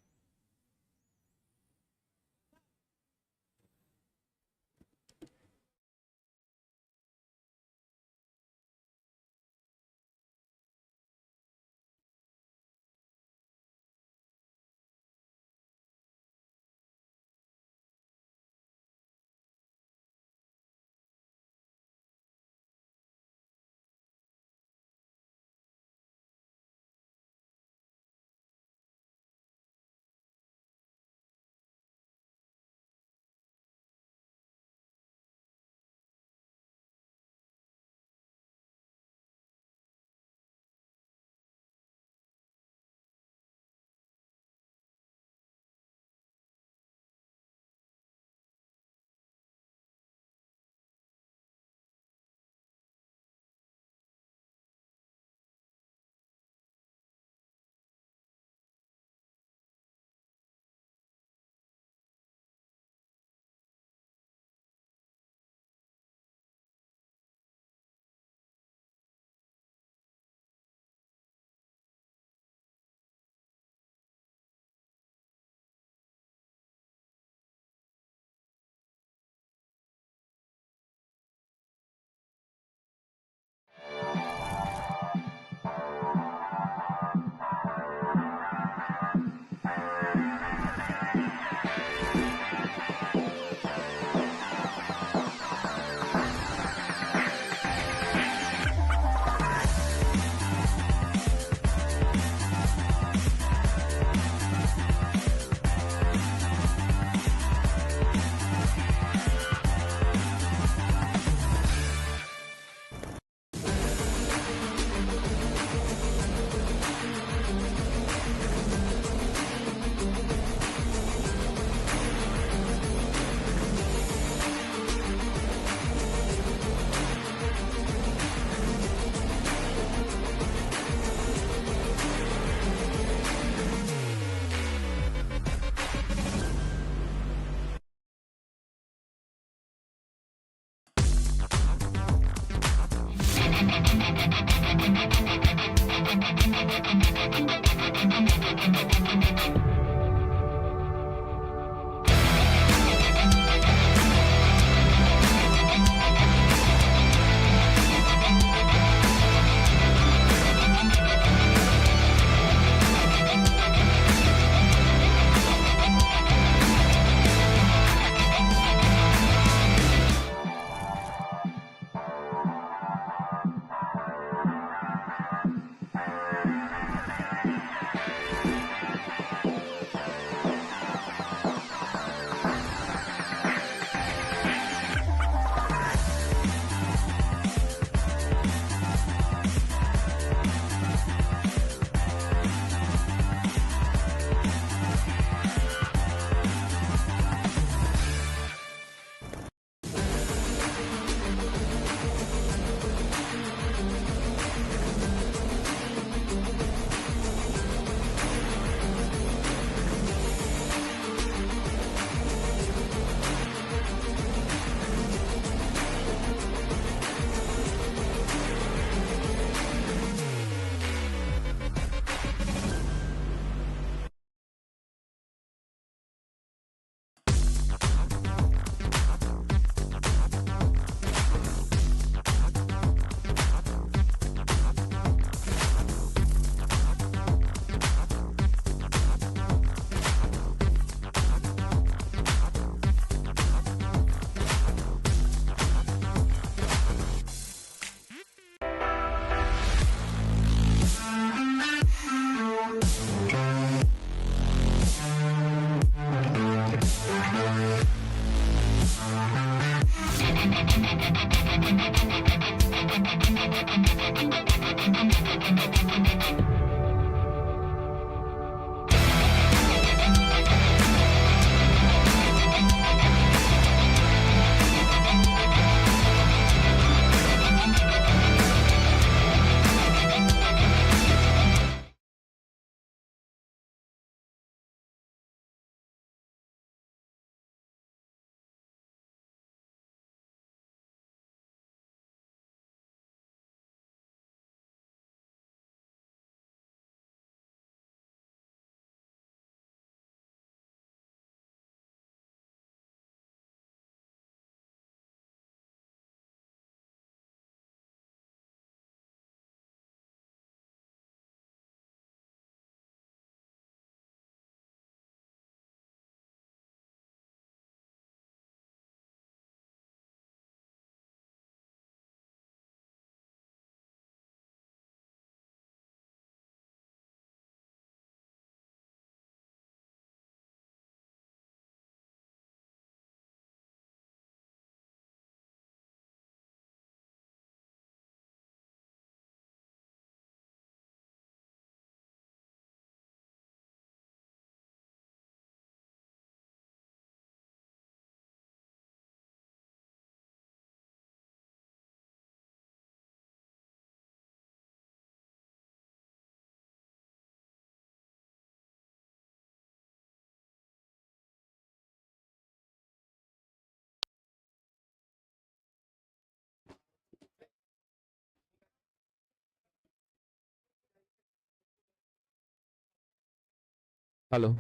Hello.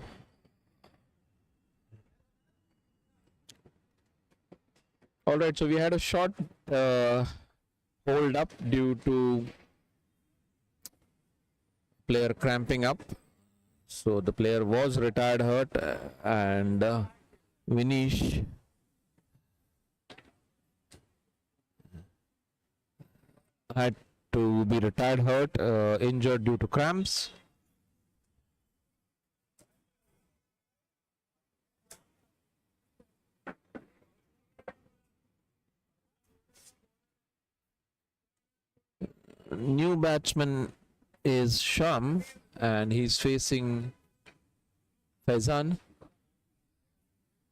All right, so we had a short hold up due to player cramping up. So the player was retired hurt and Vinish had to be retired hurt, injured due to cramps. New batsman is Sham and he's facing Faizan.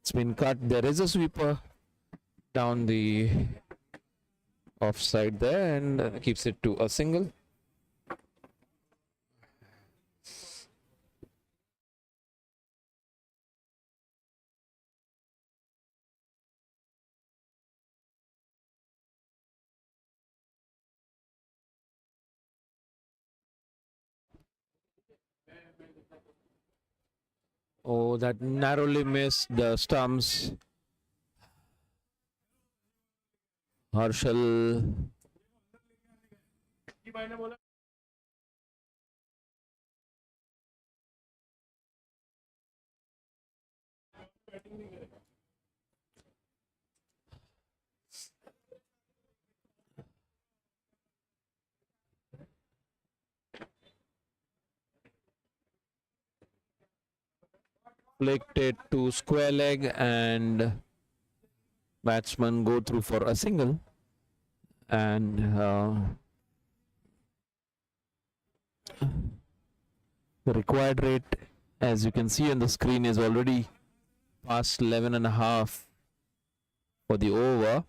It's been cut. There is a sweeper down the offside there and keeps it to a single. Oh, that narrowly missed the stumps. Harshal. Flicked it to square leg and batsman go through for a single. And the required rate, as you can see on the screen, is already past 11.5 for the over.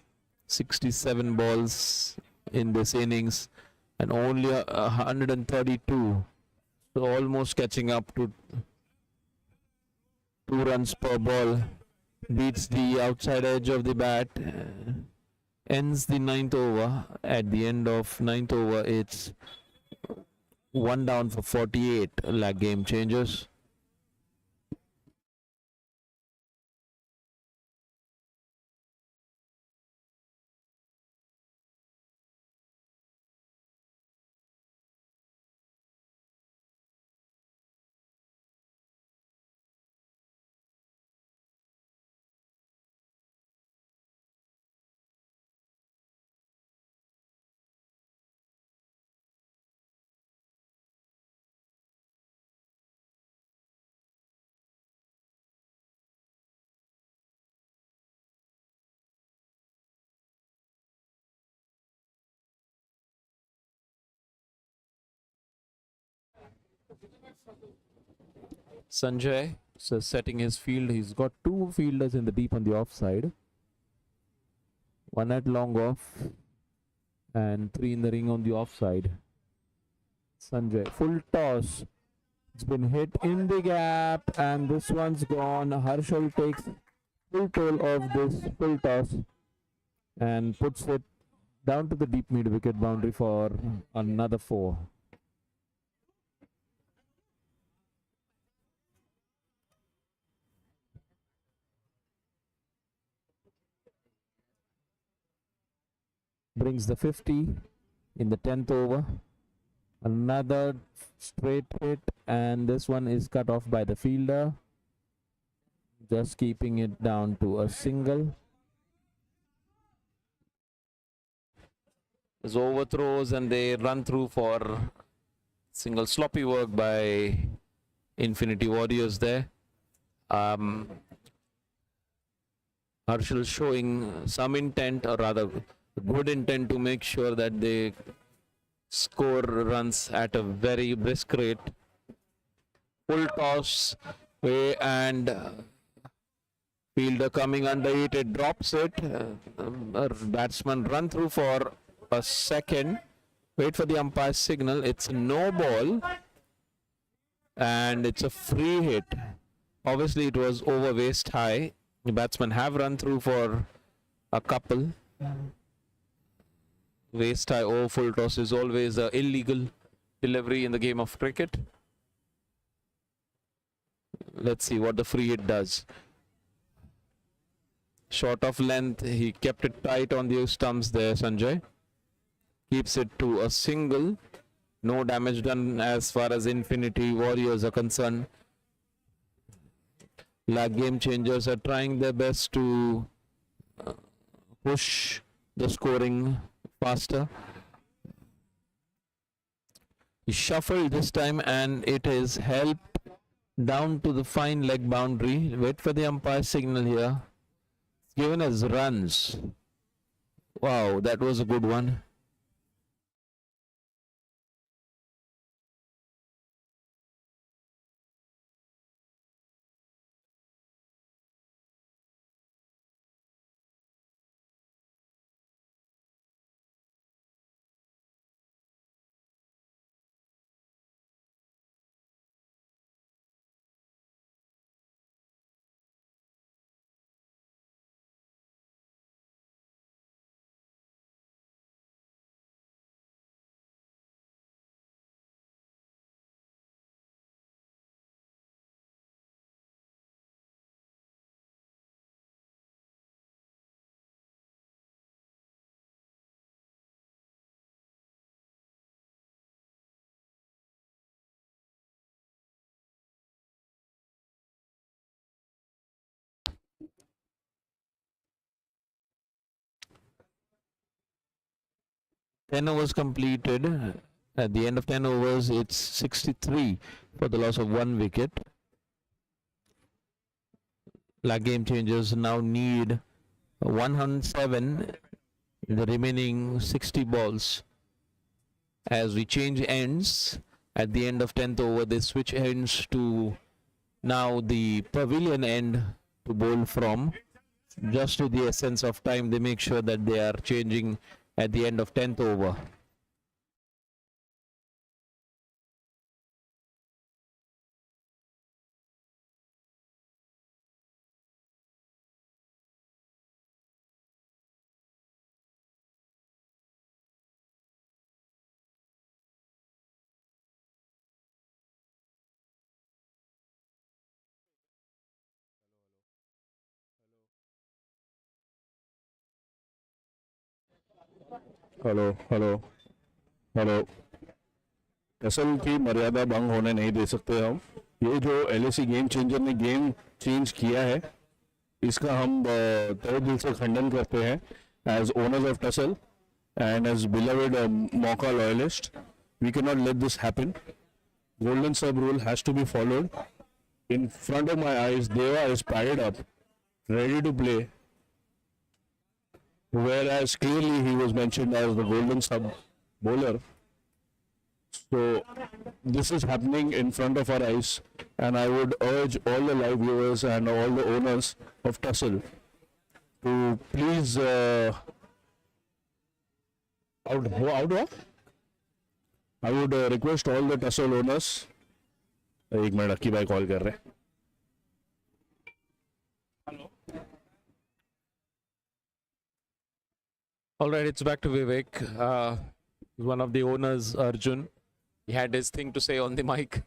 67 balls in this innings and only 132. So almost catching up to 2 runs per ball. Beats the outside edge of the bat. Ends the 9th over. At the end of 9th over, it's 1 down for 48. LAC Gamechangers. Sanjay so setting his field. He's got 2 fielders in the deep on the offside. 1 at long off and 3 in the ring on the offside. Sanjay, full toss. It's been hit in the gap and this one's gone. Harshal takes full toll of this full toss and puts it down to the deep mid wicket boundary for another 4. Brings the 50 in the 10th over. Another straight hit and this one is cut off by the fielder. Just keeping it down to a single. There's overthrows and they run through for single. Sloppy work by Infinity Warriors there. Harshal showing some intent, or rather good intent, to make sure that they score runs at a very brisk rate. Full toss way and fielder coming under it, it drops it. Batsman run through for a second, wait for the umpire's signal. It's a no ball and it's a free hit. Obviously it was over waist high. The batsmen have run through for a couple. Waist high over full toss is always an illegal delivery in the game of cricket. Let's see what the free hit does. Short of length, he kept it tight on the stumps there, Sanjay. Keeps it to a single. No damage done as far as Infinity Warriors are concerned. LAC Game Changers are trying their best to push the scoring faster. He shuffled this time and it is helped down to the fine leg boundary. Wait for the umpire signal here. It's given as runs. Wow, that was a good one. Ten overs completed. At the end of 10 overs, it's 63 for the loss of 1 wicket. LAC Game Changers now need 107 in the remaining 60 balls. As we change ends at the end of 10th over, they switch ends to now the pavilion end to bowl from. Just to the essence of time, they make sure that they are changing at the end of 10th over. Hello hello hello tussle की मर्यादा भंग होने नहीं दे सकते हम. ये जो LAC game changer ने गेम चेंज किया है, इसका हम तहे दिल से खंडन करते हैं. As owners of tussle and as beloved Mauka loyalist, we cannot let this happen. Golden sub rule has to be followed. In front of my eyes, Deva is padded up, ready to play, whereas clearly he was mentioned as the golden sub bowler. So this is happening in front of our eyes, and I would urge all the live viewers and all the owners of Tussle to please I would request all the Tussle owners. एक minute, अक्की भाई call कर रहे हैं. All right, it's back to Vivek. One of the owners, Arjun, he had his thing to say on the mic.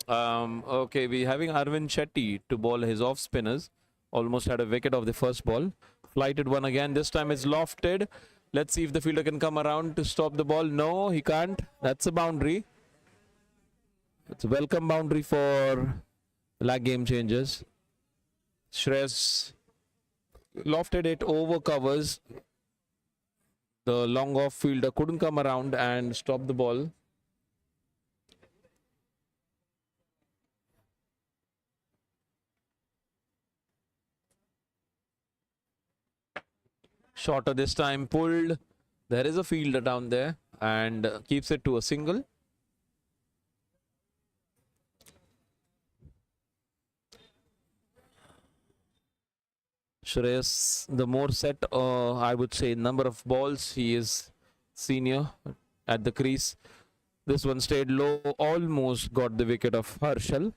Okay, we're having Arvind Shetty to bowl his off spinners. Almost had a wicket of the first ball. Flighted one again. This time it's lofted. Let's see if the fielder can come around to stop the ball. No, he can't. That's a boundary. It's a welcome boundary for LAC Game Changers. Shreyas lofted it over covers. The long off fielder couldn't come around and stop the ball. Shorter this time, pulled. There is a fielder down there and keeps it to a single. Shreyas, the more set, I would say, number of balls, he is senior at the crease. This one stayed low, almost got the wicket of Harshal.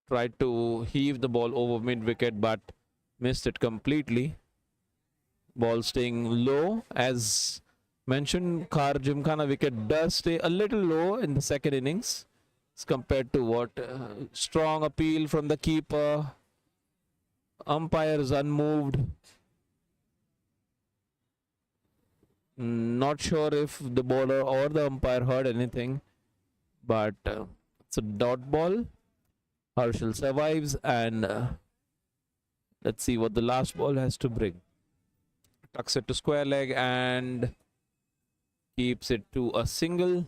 Tried to heave the ball over mid-wicket, but missed it completely. Ball staying low. As mentioned, Khar Gymkhana wicket does stay a little low in the second innings. as compared to what? Strong appeal from the keeper. Umpire is unmoved. Not sure if the bowler or the umpire heard anything, but it's a dot ball. Harshal survives, and let's see what the last ball has to bring. Tucks it to square leg and keeps it to a single.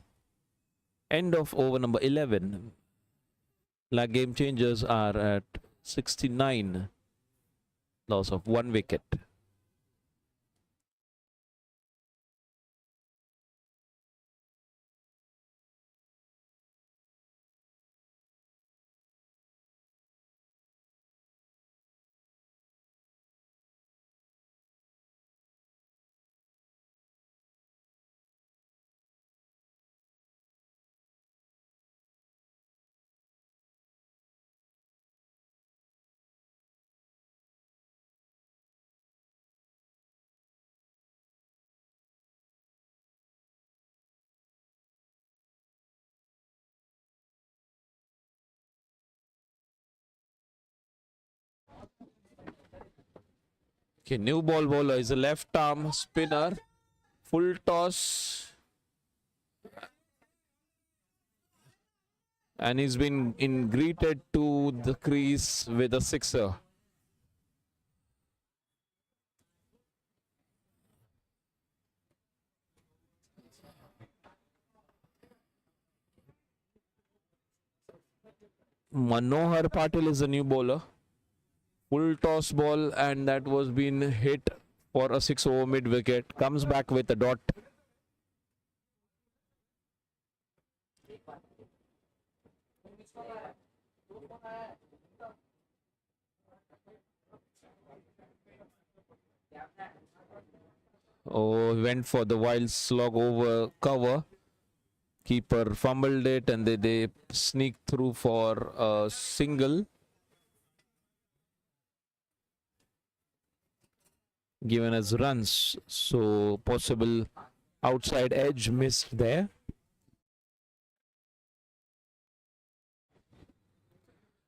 End of over number 11. LAC Game Changers are at 69. Loss of 1 wicket. Okay, new ball bowler is a left arm spinner. Full toss. And he's been greeted to the crease with a sixer. Manohar Patil is a new bowler. Full toss ball, and that was been hit for a 6 over mid wicket. Comes back with a dot. Oh, he went for the wild slog over cover. Keeper fumbled it, and they sneaked through for a single. Given as runs, so possible outside edge missed there.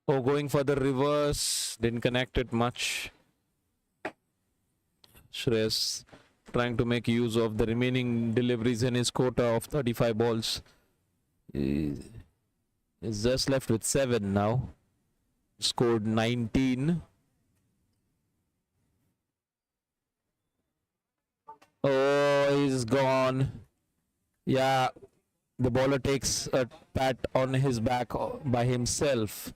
Oh, going for the reverse, didn't connect it much. Shreyas trying to make use of the remaining deliveries in his quota of 35 balls. He's just left with 7 now. Scored 19. Oh, he's gone. Yeah, the bowler takes a pat on his back by himself.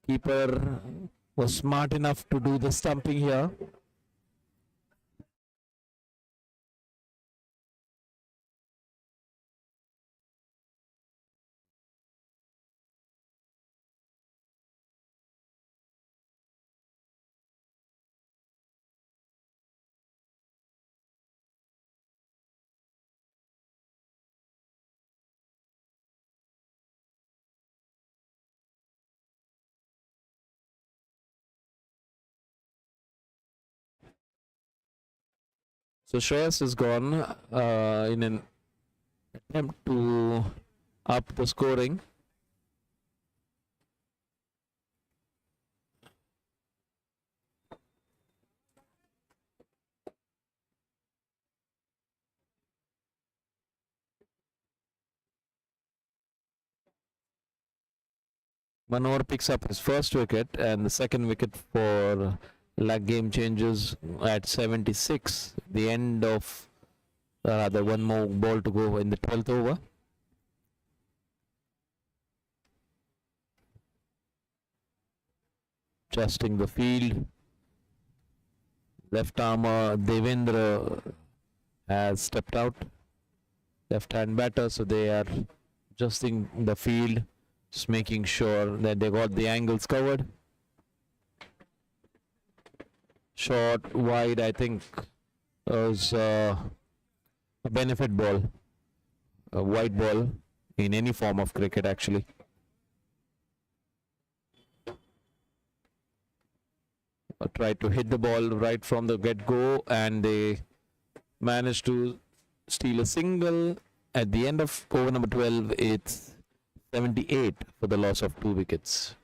Keeper was smart enough to do the stumping here. So Shreyas is gone in an attempt to up the scoring. Manohar picks up his first wicket and the second wicket for LAC Game Changers at 76. The end of the one more ball to go in the 12th over. Adjusting the field. Left armer Devendra has stepped out. Left hand batter, so they are adjusting the field, just making sure that they got the angles covered. Short, wide, I think was a benefit ball, a wide ball in any form of cricket actually. Tried to hit the ball right from the get-go, and they managed to steal a single At the end of over number 12, it's 78 for the loss of 2 wickets.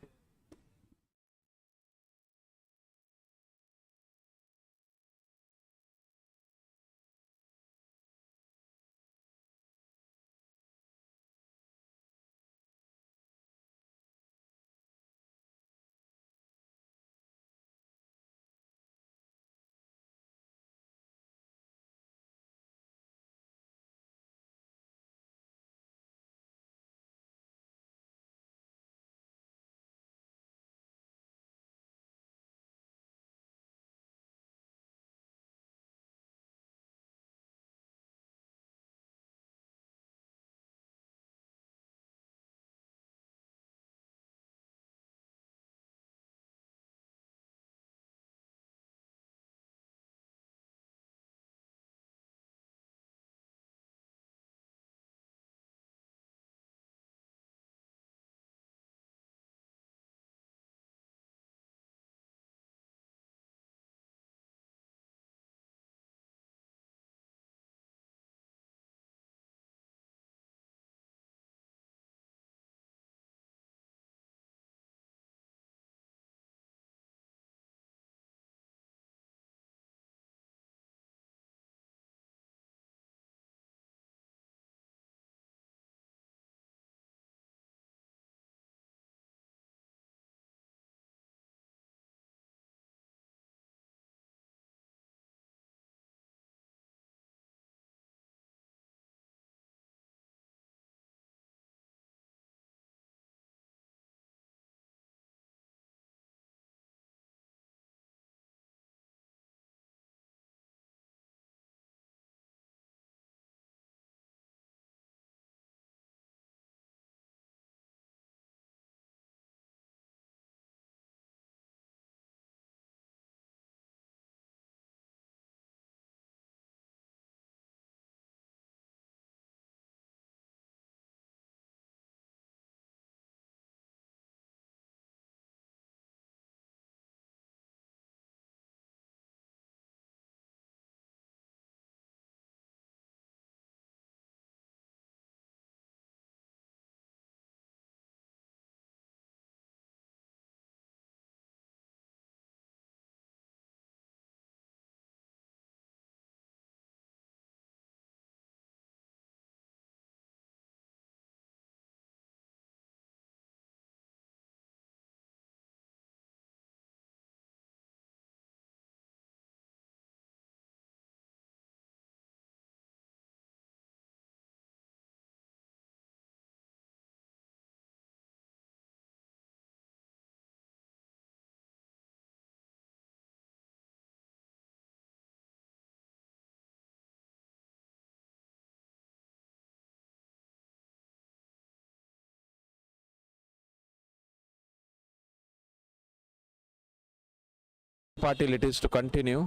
Patil it is to continue.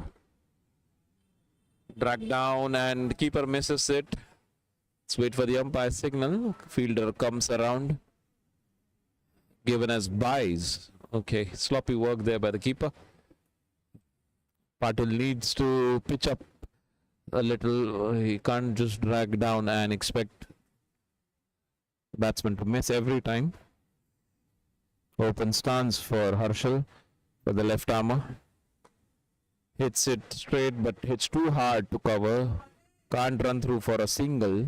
Drag down and keeper misses it. Let's wait for the umpire signal. Fielder comes around. Given as Bliez. Okay, sloppy work there by the keeper. Patil needs to pitch up a little. He can't just drag down and expect batsman to miss every time. Open stance for Harshal for the left armour. Hits it straight but hits too hard to cover. Can't run through for a single.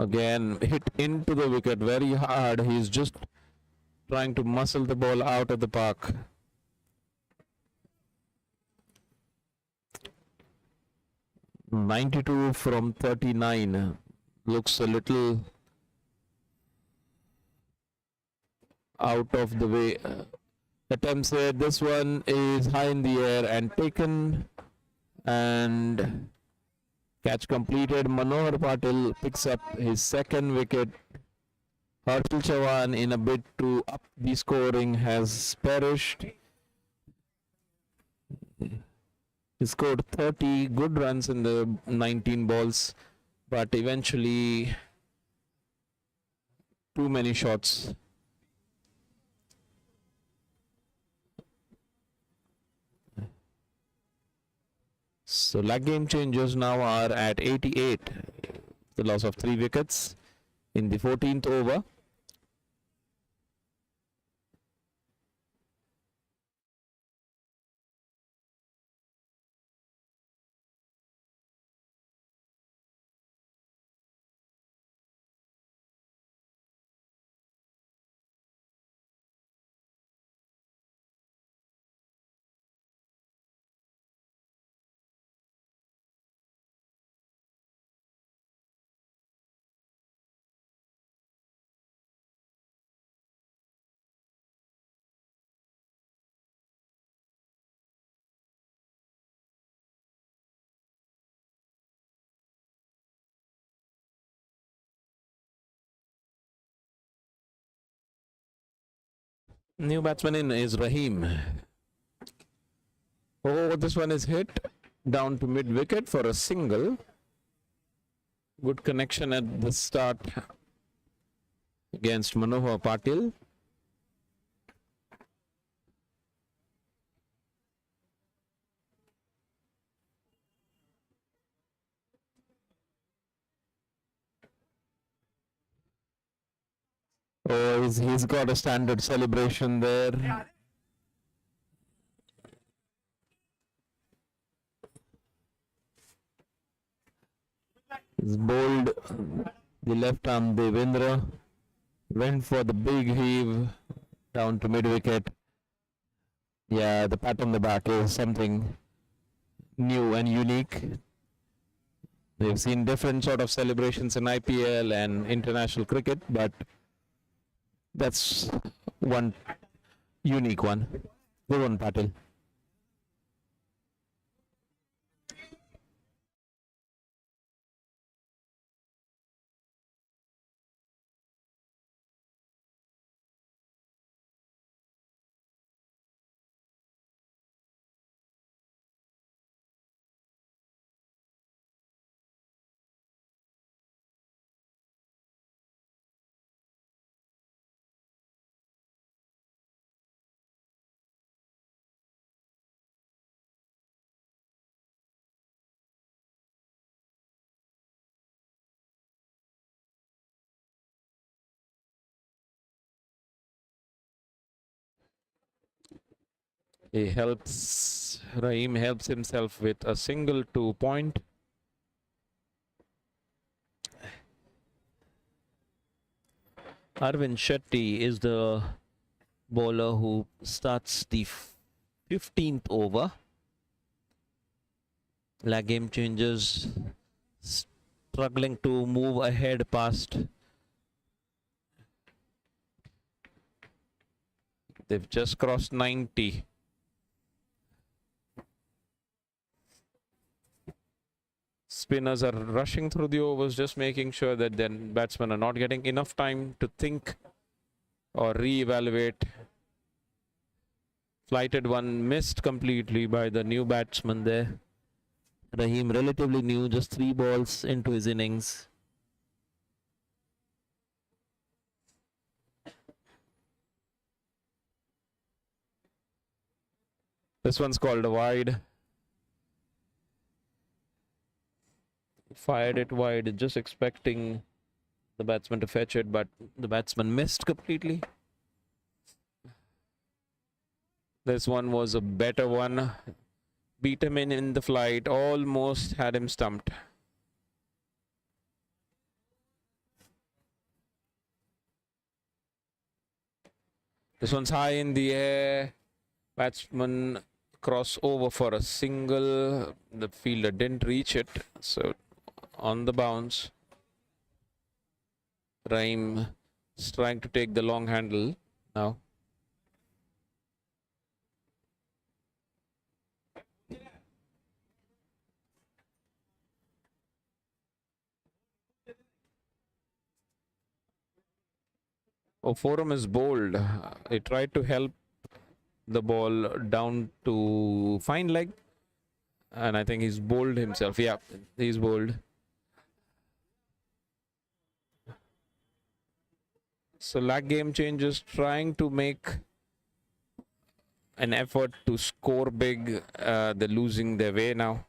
Again, hit into the wicket very hard. He's just trying to muscle the ball out of the park. (92 from 39). Looks a little out of the way. Attempts here. This one is high in the air and taken, and catch completed. Manohar Patil picks up his second wicket. Harshal Chavan, in a bid to up the scoring, has perished. He scored 30 good runs in the 19 balls, but eventually too many shots. So LAC game changers now are at 88. The loss of 3 wickets in the 14th over. New batsman in is Rahim. Oh, this one is hit down to mid wicket for a single. Good connection at the start against Manohar Patil. Oh, he's got a standard celebration there. He's bowled the left arm Devendra. Went for the big heave down to mid wicket. Yeah, the pat on the back is something new and unique. We've seen different sort of celebrations in IPL and international cricket, but that's one unique one. Good one, Patil. Rahim helps himself with a single 2 point. Arvind Shetty is the bowler who starts the 15th over. LAC game changers struggling to move ahead past. They've just crossed 90. Spinners are rushing through the overs, just making sure that then batsmen are not getting enough time to think or re-evaluate. Flighted one missed completely by the new batsman there. Rahim, relatively new, just 3 balls into his innings. This one's called a wide. Fired it wide, just expecting the batsman to fetch it, but the batsman missed completely. This one was a better one. Beat him in the flight, almost had him stumped. This one's high in the air. Batsman cross over for a single. The fielder didn't reach it, so on the bounce. Rahim is trying to take the long handle now. Oh, Forum is bowled. He tried to help the ball down to fine leg, and I think he's bowled himself. Yeah, he's bowled. So LAC game changers trying to make an effort to score big. They're losing their way now.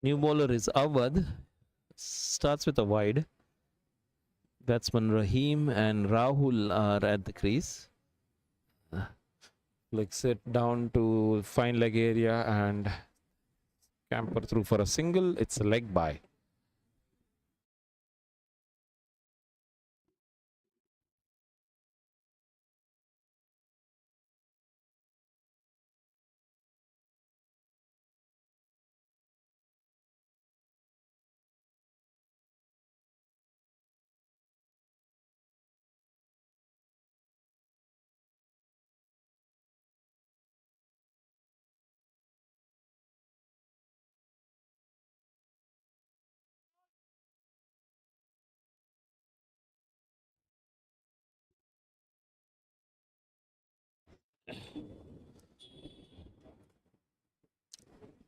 New bowler is Awad. Starts with a wide. Batsman Rahim and Rahul are at the crease. Flicks it down to fine leg area and camper through for a single. It's a leg by.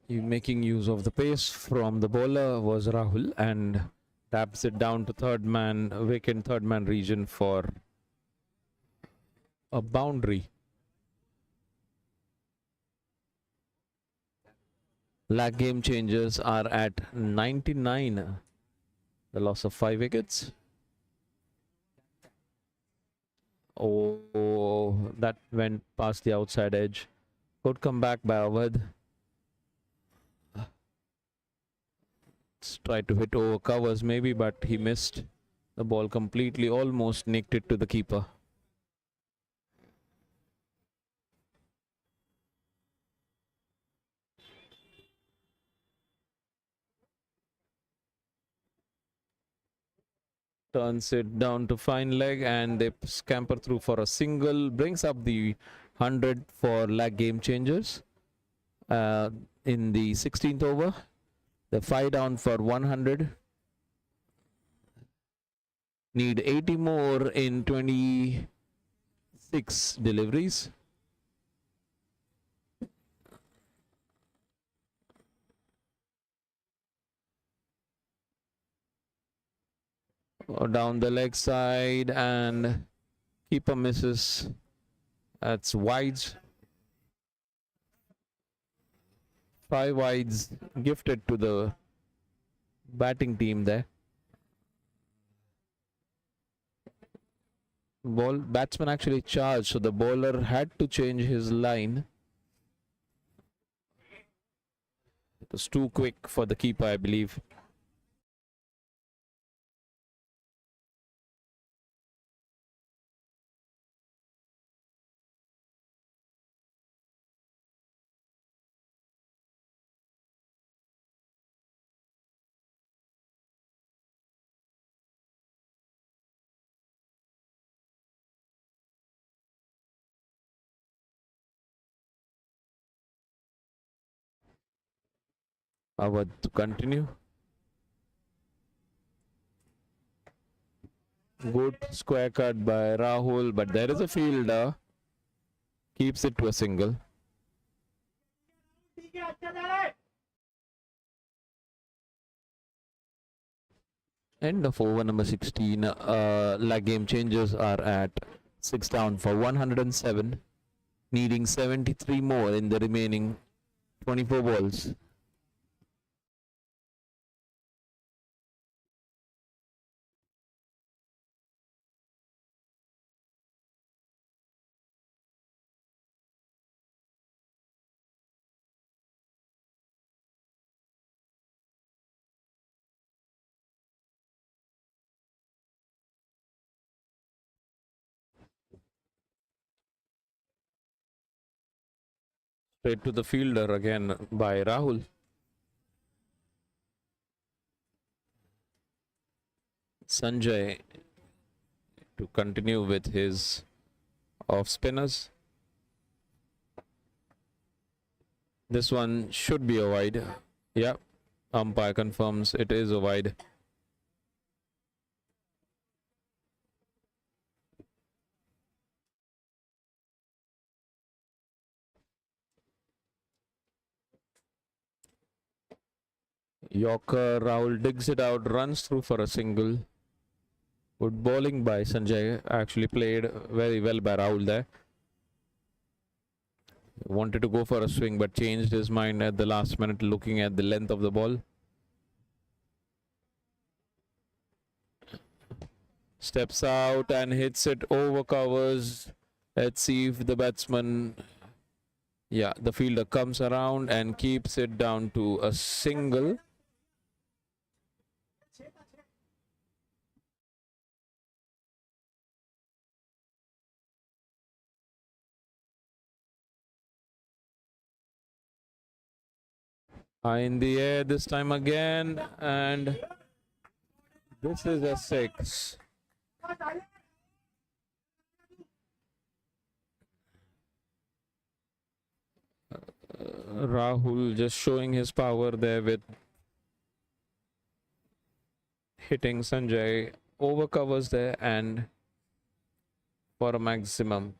Making use of the pace from the bowler was Rahul and taps it down to vacant third man region for a boundary. LAC Gamechangers are at 99. The loss of 5 wickets. Oh, that went past the outside edge. Good comeback by Awad. Tried to hit over covers maybe, but he missed the ball completely, almost nicked it to the keeper. Turns it down to fine leg and they scamper through for a single, brings up the 100 for LAC Gamechangers in the 16th over. The 5 down for 100. Need 80 more in 26 deliveries. Down the leg side and keeper misses. That's wides. 5 wides gifted to the batting team there. Batsman actually charged, so the bowler had to change his line. It was too quick for the keeper, I believe. Awad to continue. Good square cut by Rahul, but there is a fielder. Keeps it to a single. End of over number 16. LAC Gamechangers are at 6 down for 107. Needing 73 more in the remaining 24 balls. Straight to the fielder again by Rahul. Sanjay to continue with his off spinners. This one should be a wide. Yeah, umpire confirms it is a wide. Yorker, Rahul digs it out, runs through for a single. Good bowling by Sanjay. Actually played very well by Rahul there. Wanted to go for a swing but changed his mind at the last minute looking at the length of the ball. Steps out and hits it over covers. Let's see if the batsman, yeah, the fielder comes around and keeps it down to a single. High in the air this time again, and this is a 6. Rahul just showing his power there with hitting Sanjay over covers there and for a maximum.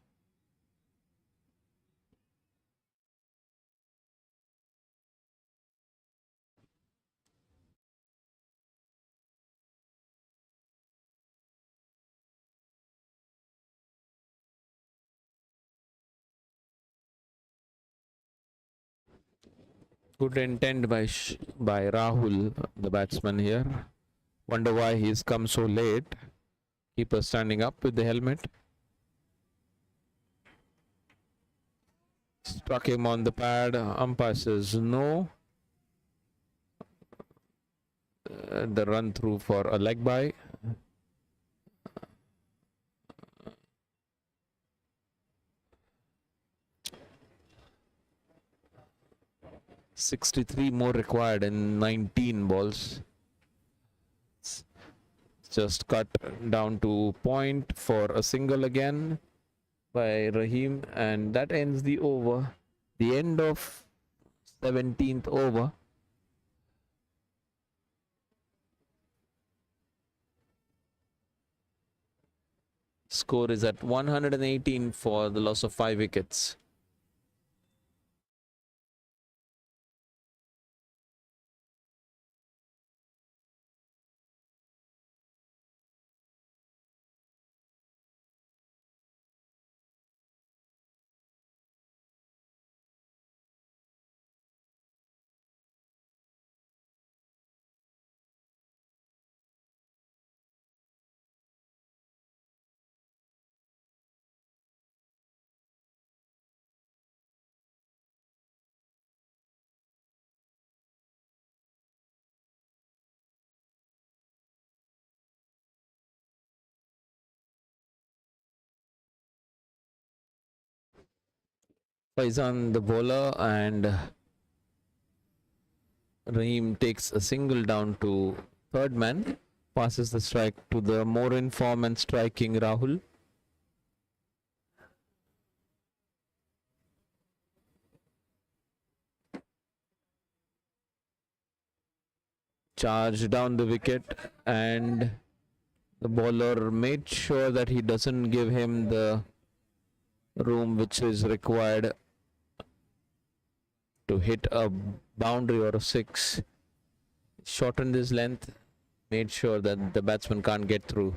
Good intent by Rahul, the batsman here. Wonder why he's come so late. Keeper standing up with the helmet. Struck him on the pad. Umpire says no. The run through for a leg by. $63 more required in 19 balls. Just cut down to point for a single again by Rahim, and that ends the over. The end of 17th over. Score is at 118 for the loss of 5 wickets. Faizan the bowler, and Rahim takes a single down to third man, passes the strike to the more in form and striking Rahul. Charged down the wicket, and the bowler made sure that he doesn't give him the room which is required to hit a boundary or a 6. Shortened his length, made sure that the batsman can't get through.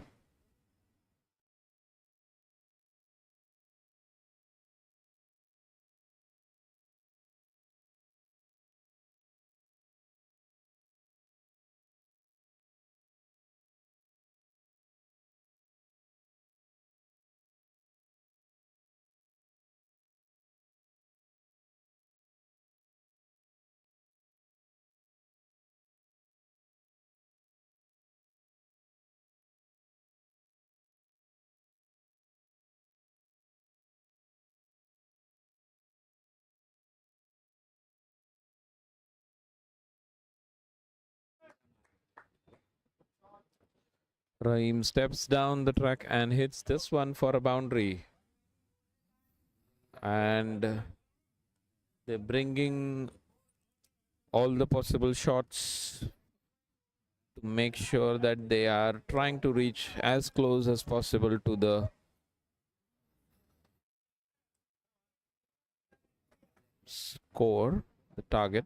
Rahim steps down the track and hits this one for a boundary. And they're bringing all the possible shots to make sure that they are trying to reach as close as possible to the score, the target.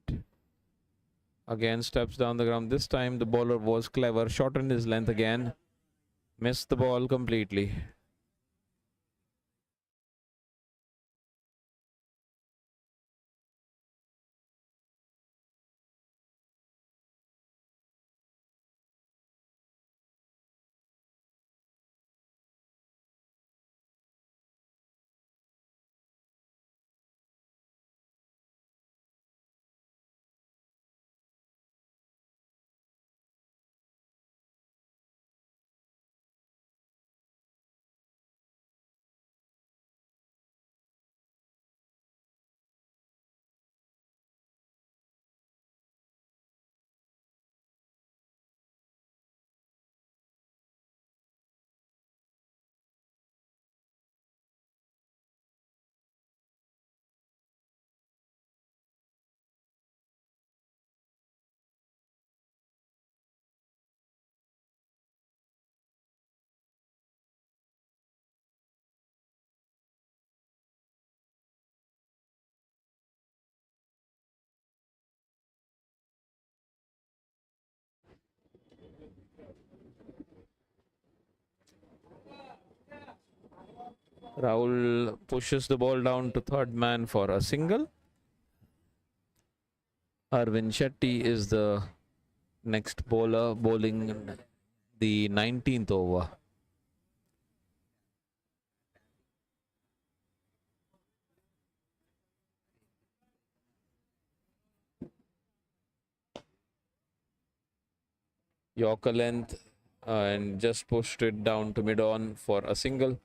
Again steps down the ground. This time the bowler was clever, shortened his length again, missed the ball completely. Rahul pushes the ball down to third man for a single. Arvind Shetty is the next bowler, bowling the 19th over. Yorker length and just pushed it down to mid-on for a single.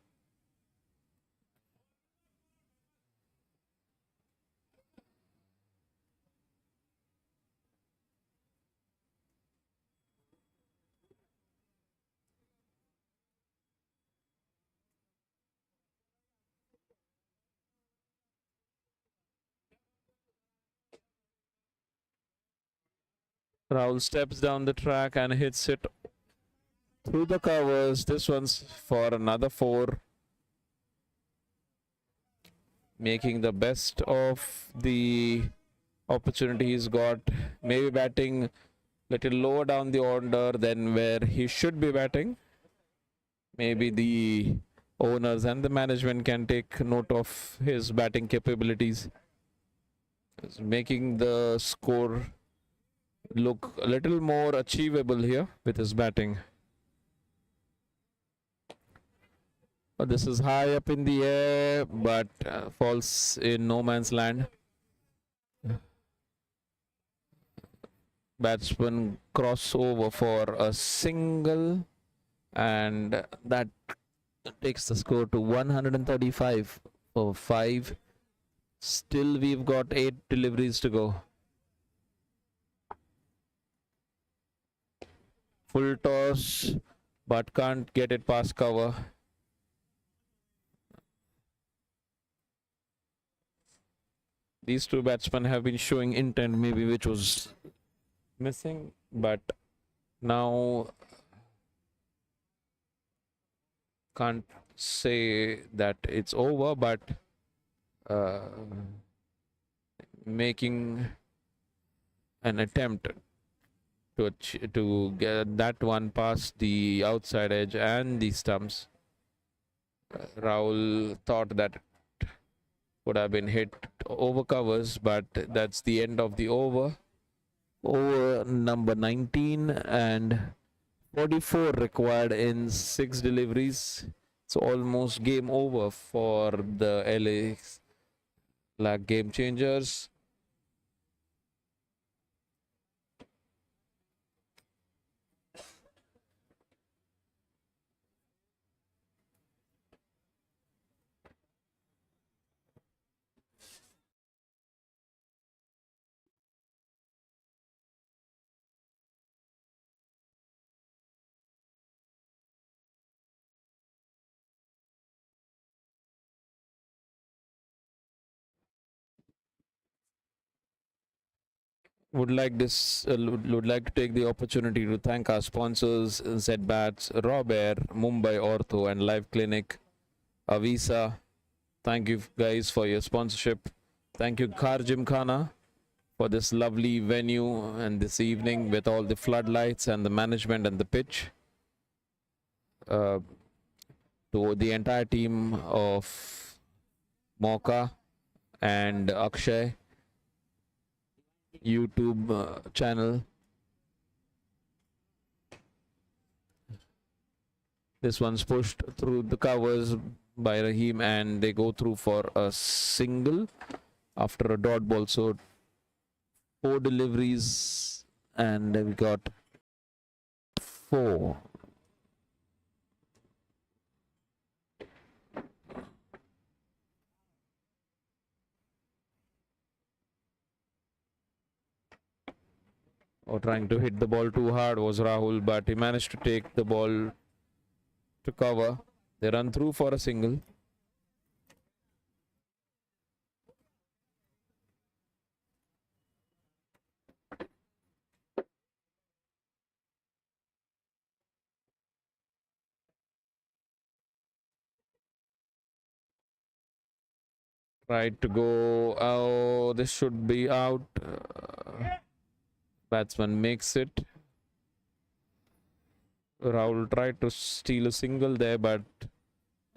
Rahul steps down the track and hits it through the covers. This one's for another 4. Making the best of the opportunity he's got. Maybe batting little lower down the order than where he should be batting. Maybe the owners and the management can take note of his batting capabilities. He's making the score look a little more achievable here with his batting. This is high up in the air, but falls in no man's land. Batsman cross over for a single, and that takes the score to 135 for 5. Still, we've got 8 deliveries to go. Full toss, but can't get it past cover. These two batsmen have been showing intent, maybe which was missing, but now can't say that it's over, but making an attempt to get that one past the outside edge and the stumps. Rahul thought that would have been hit over covers, but that's the end of the over. Over number 19 and 44 required in 6 deliveries. It's almost game over for the LAC Gamechangers. Would like to take the opportunity to thank our sponsors, ZBats, Robert, Mumbai Ortho and Live Clinic, Avisa. Thank you guys for your sponsorship. Thank you Car Gymkhana for this lovely venue and this evening with all the floodlights and the management and the pitch. To the entire team of Mauka and Akshay YouTube channel. This one's pushed through the covers by Rahim and they go through for a single after a dot ball. So 4 deliveries and we got 4. Trying to hit the ball too hard was Rahul, but he managed to take the ball to cover. They run through for a single. Tried to go. Oh, this should be out. Batsman makes it. Rahul tried to steal a single there, but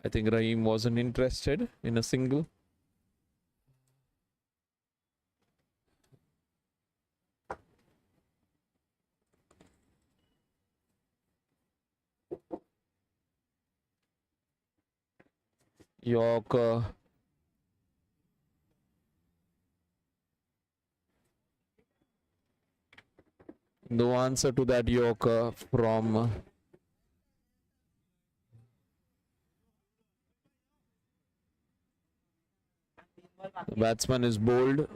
I think Rahim wasn't interested in a single. Yorker. No answer to that Yorker from the batsman is bowled.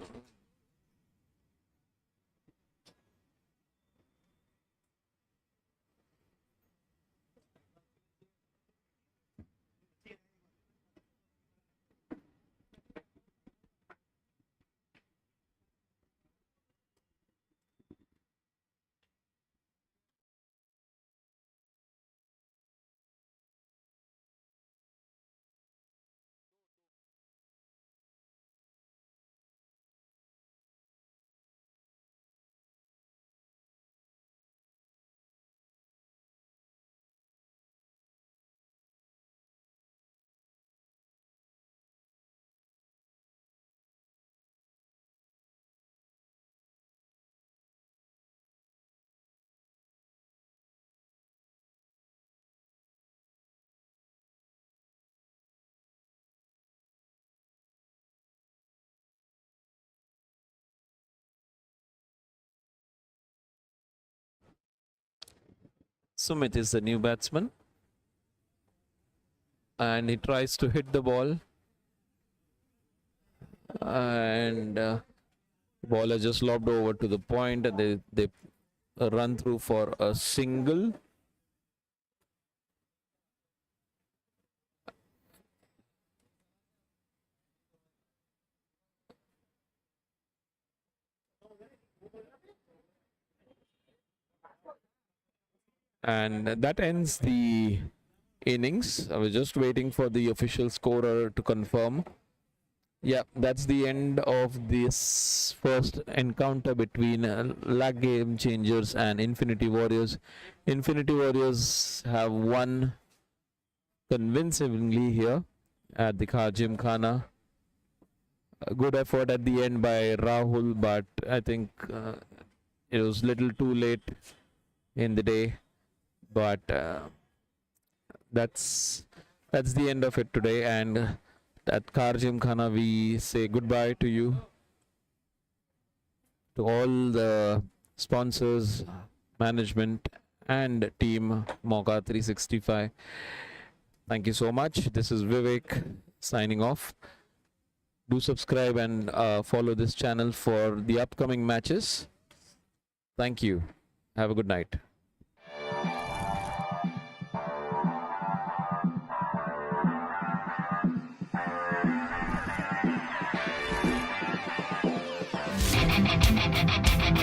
Sumit is the new batsman. And he tries to hit the ball. And ball has just lobbed over to the point and they run through for a single. And that ends the innings. I was just waiting for the official scorer to confirm. Yeah, that's the end of this first encounter between LAC Gamechangers and Infinity Warriors. Infinity Warriors have won convincingly here at the Gamechangers. A good effort at the end by Rahul, but I think it was little too late in the day. But that's the end of it today, and at Gamechangers we say goodbye to you, to all the sponsors, management and team Mauka 365. Thank you so much. This is Vivek signing off. Do subscribe and follow this channel for the upcoming matches. Thank you. Have a good night.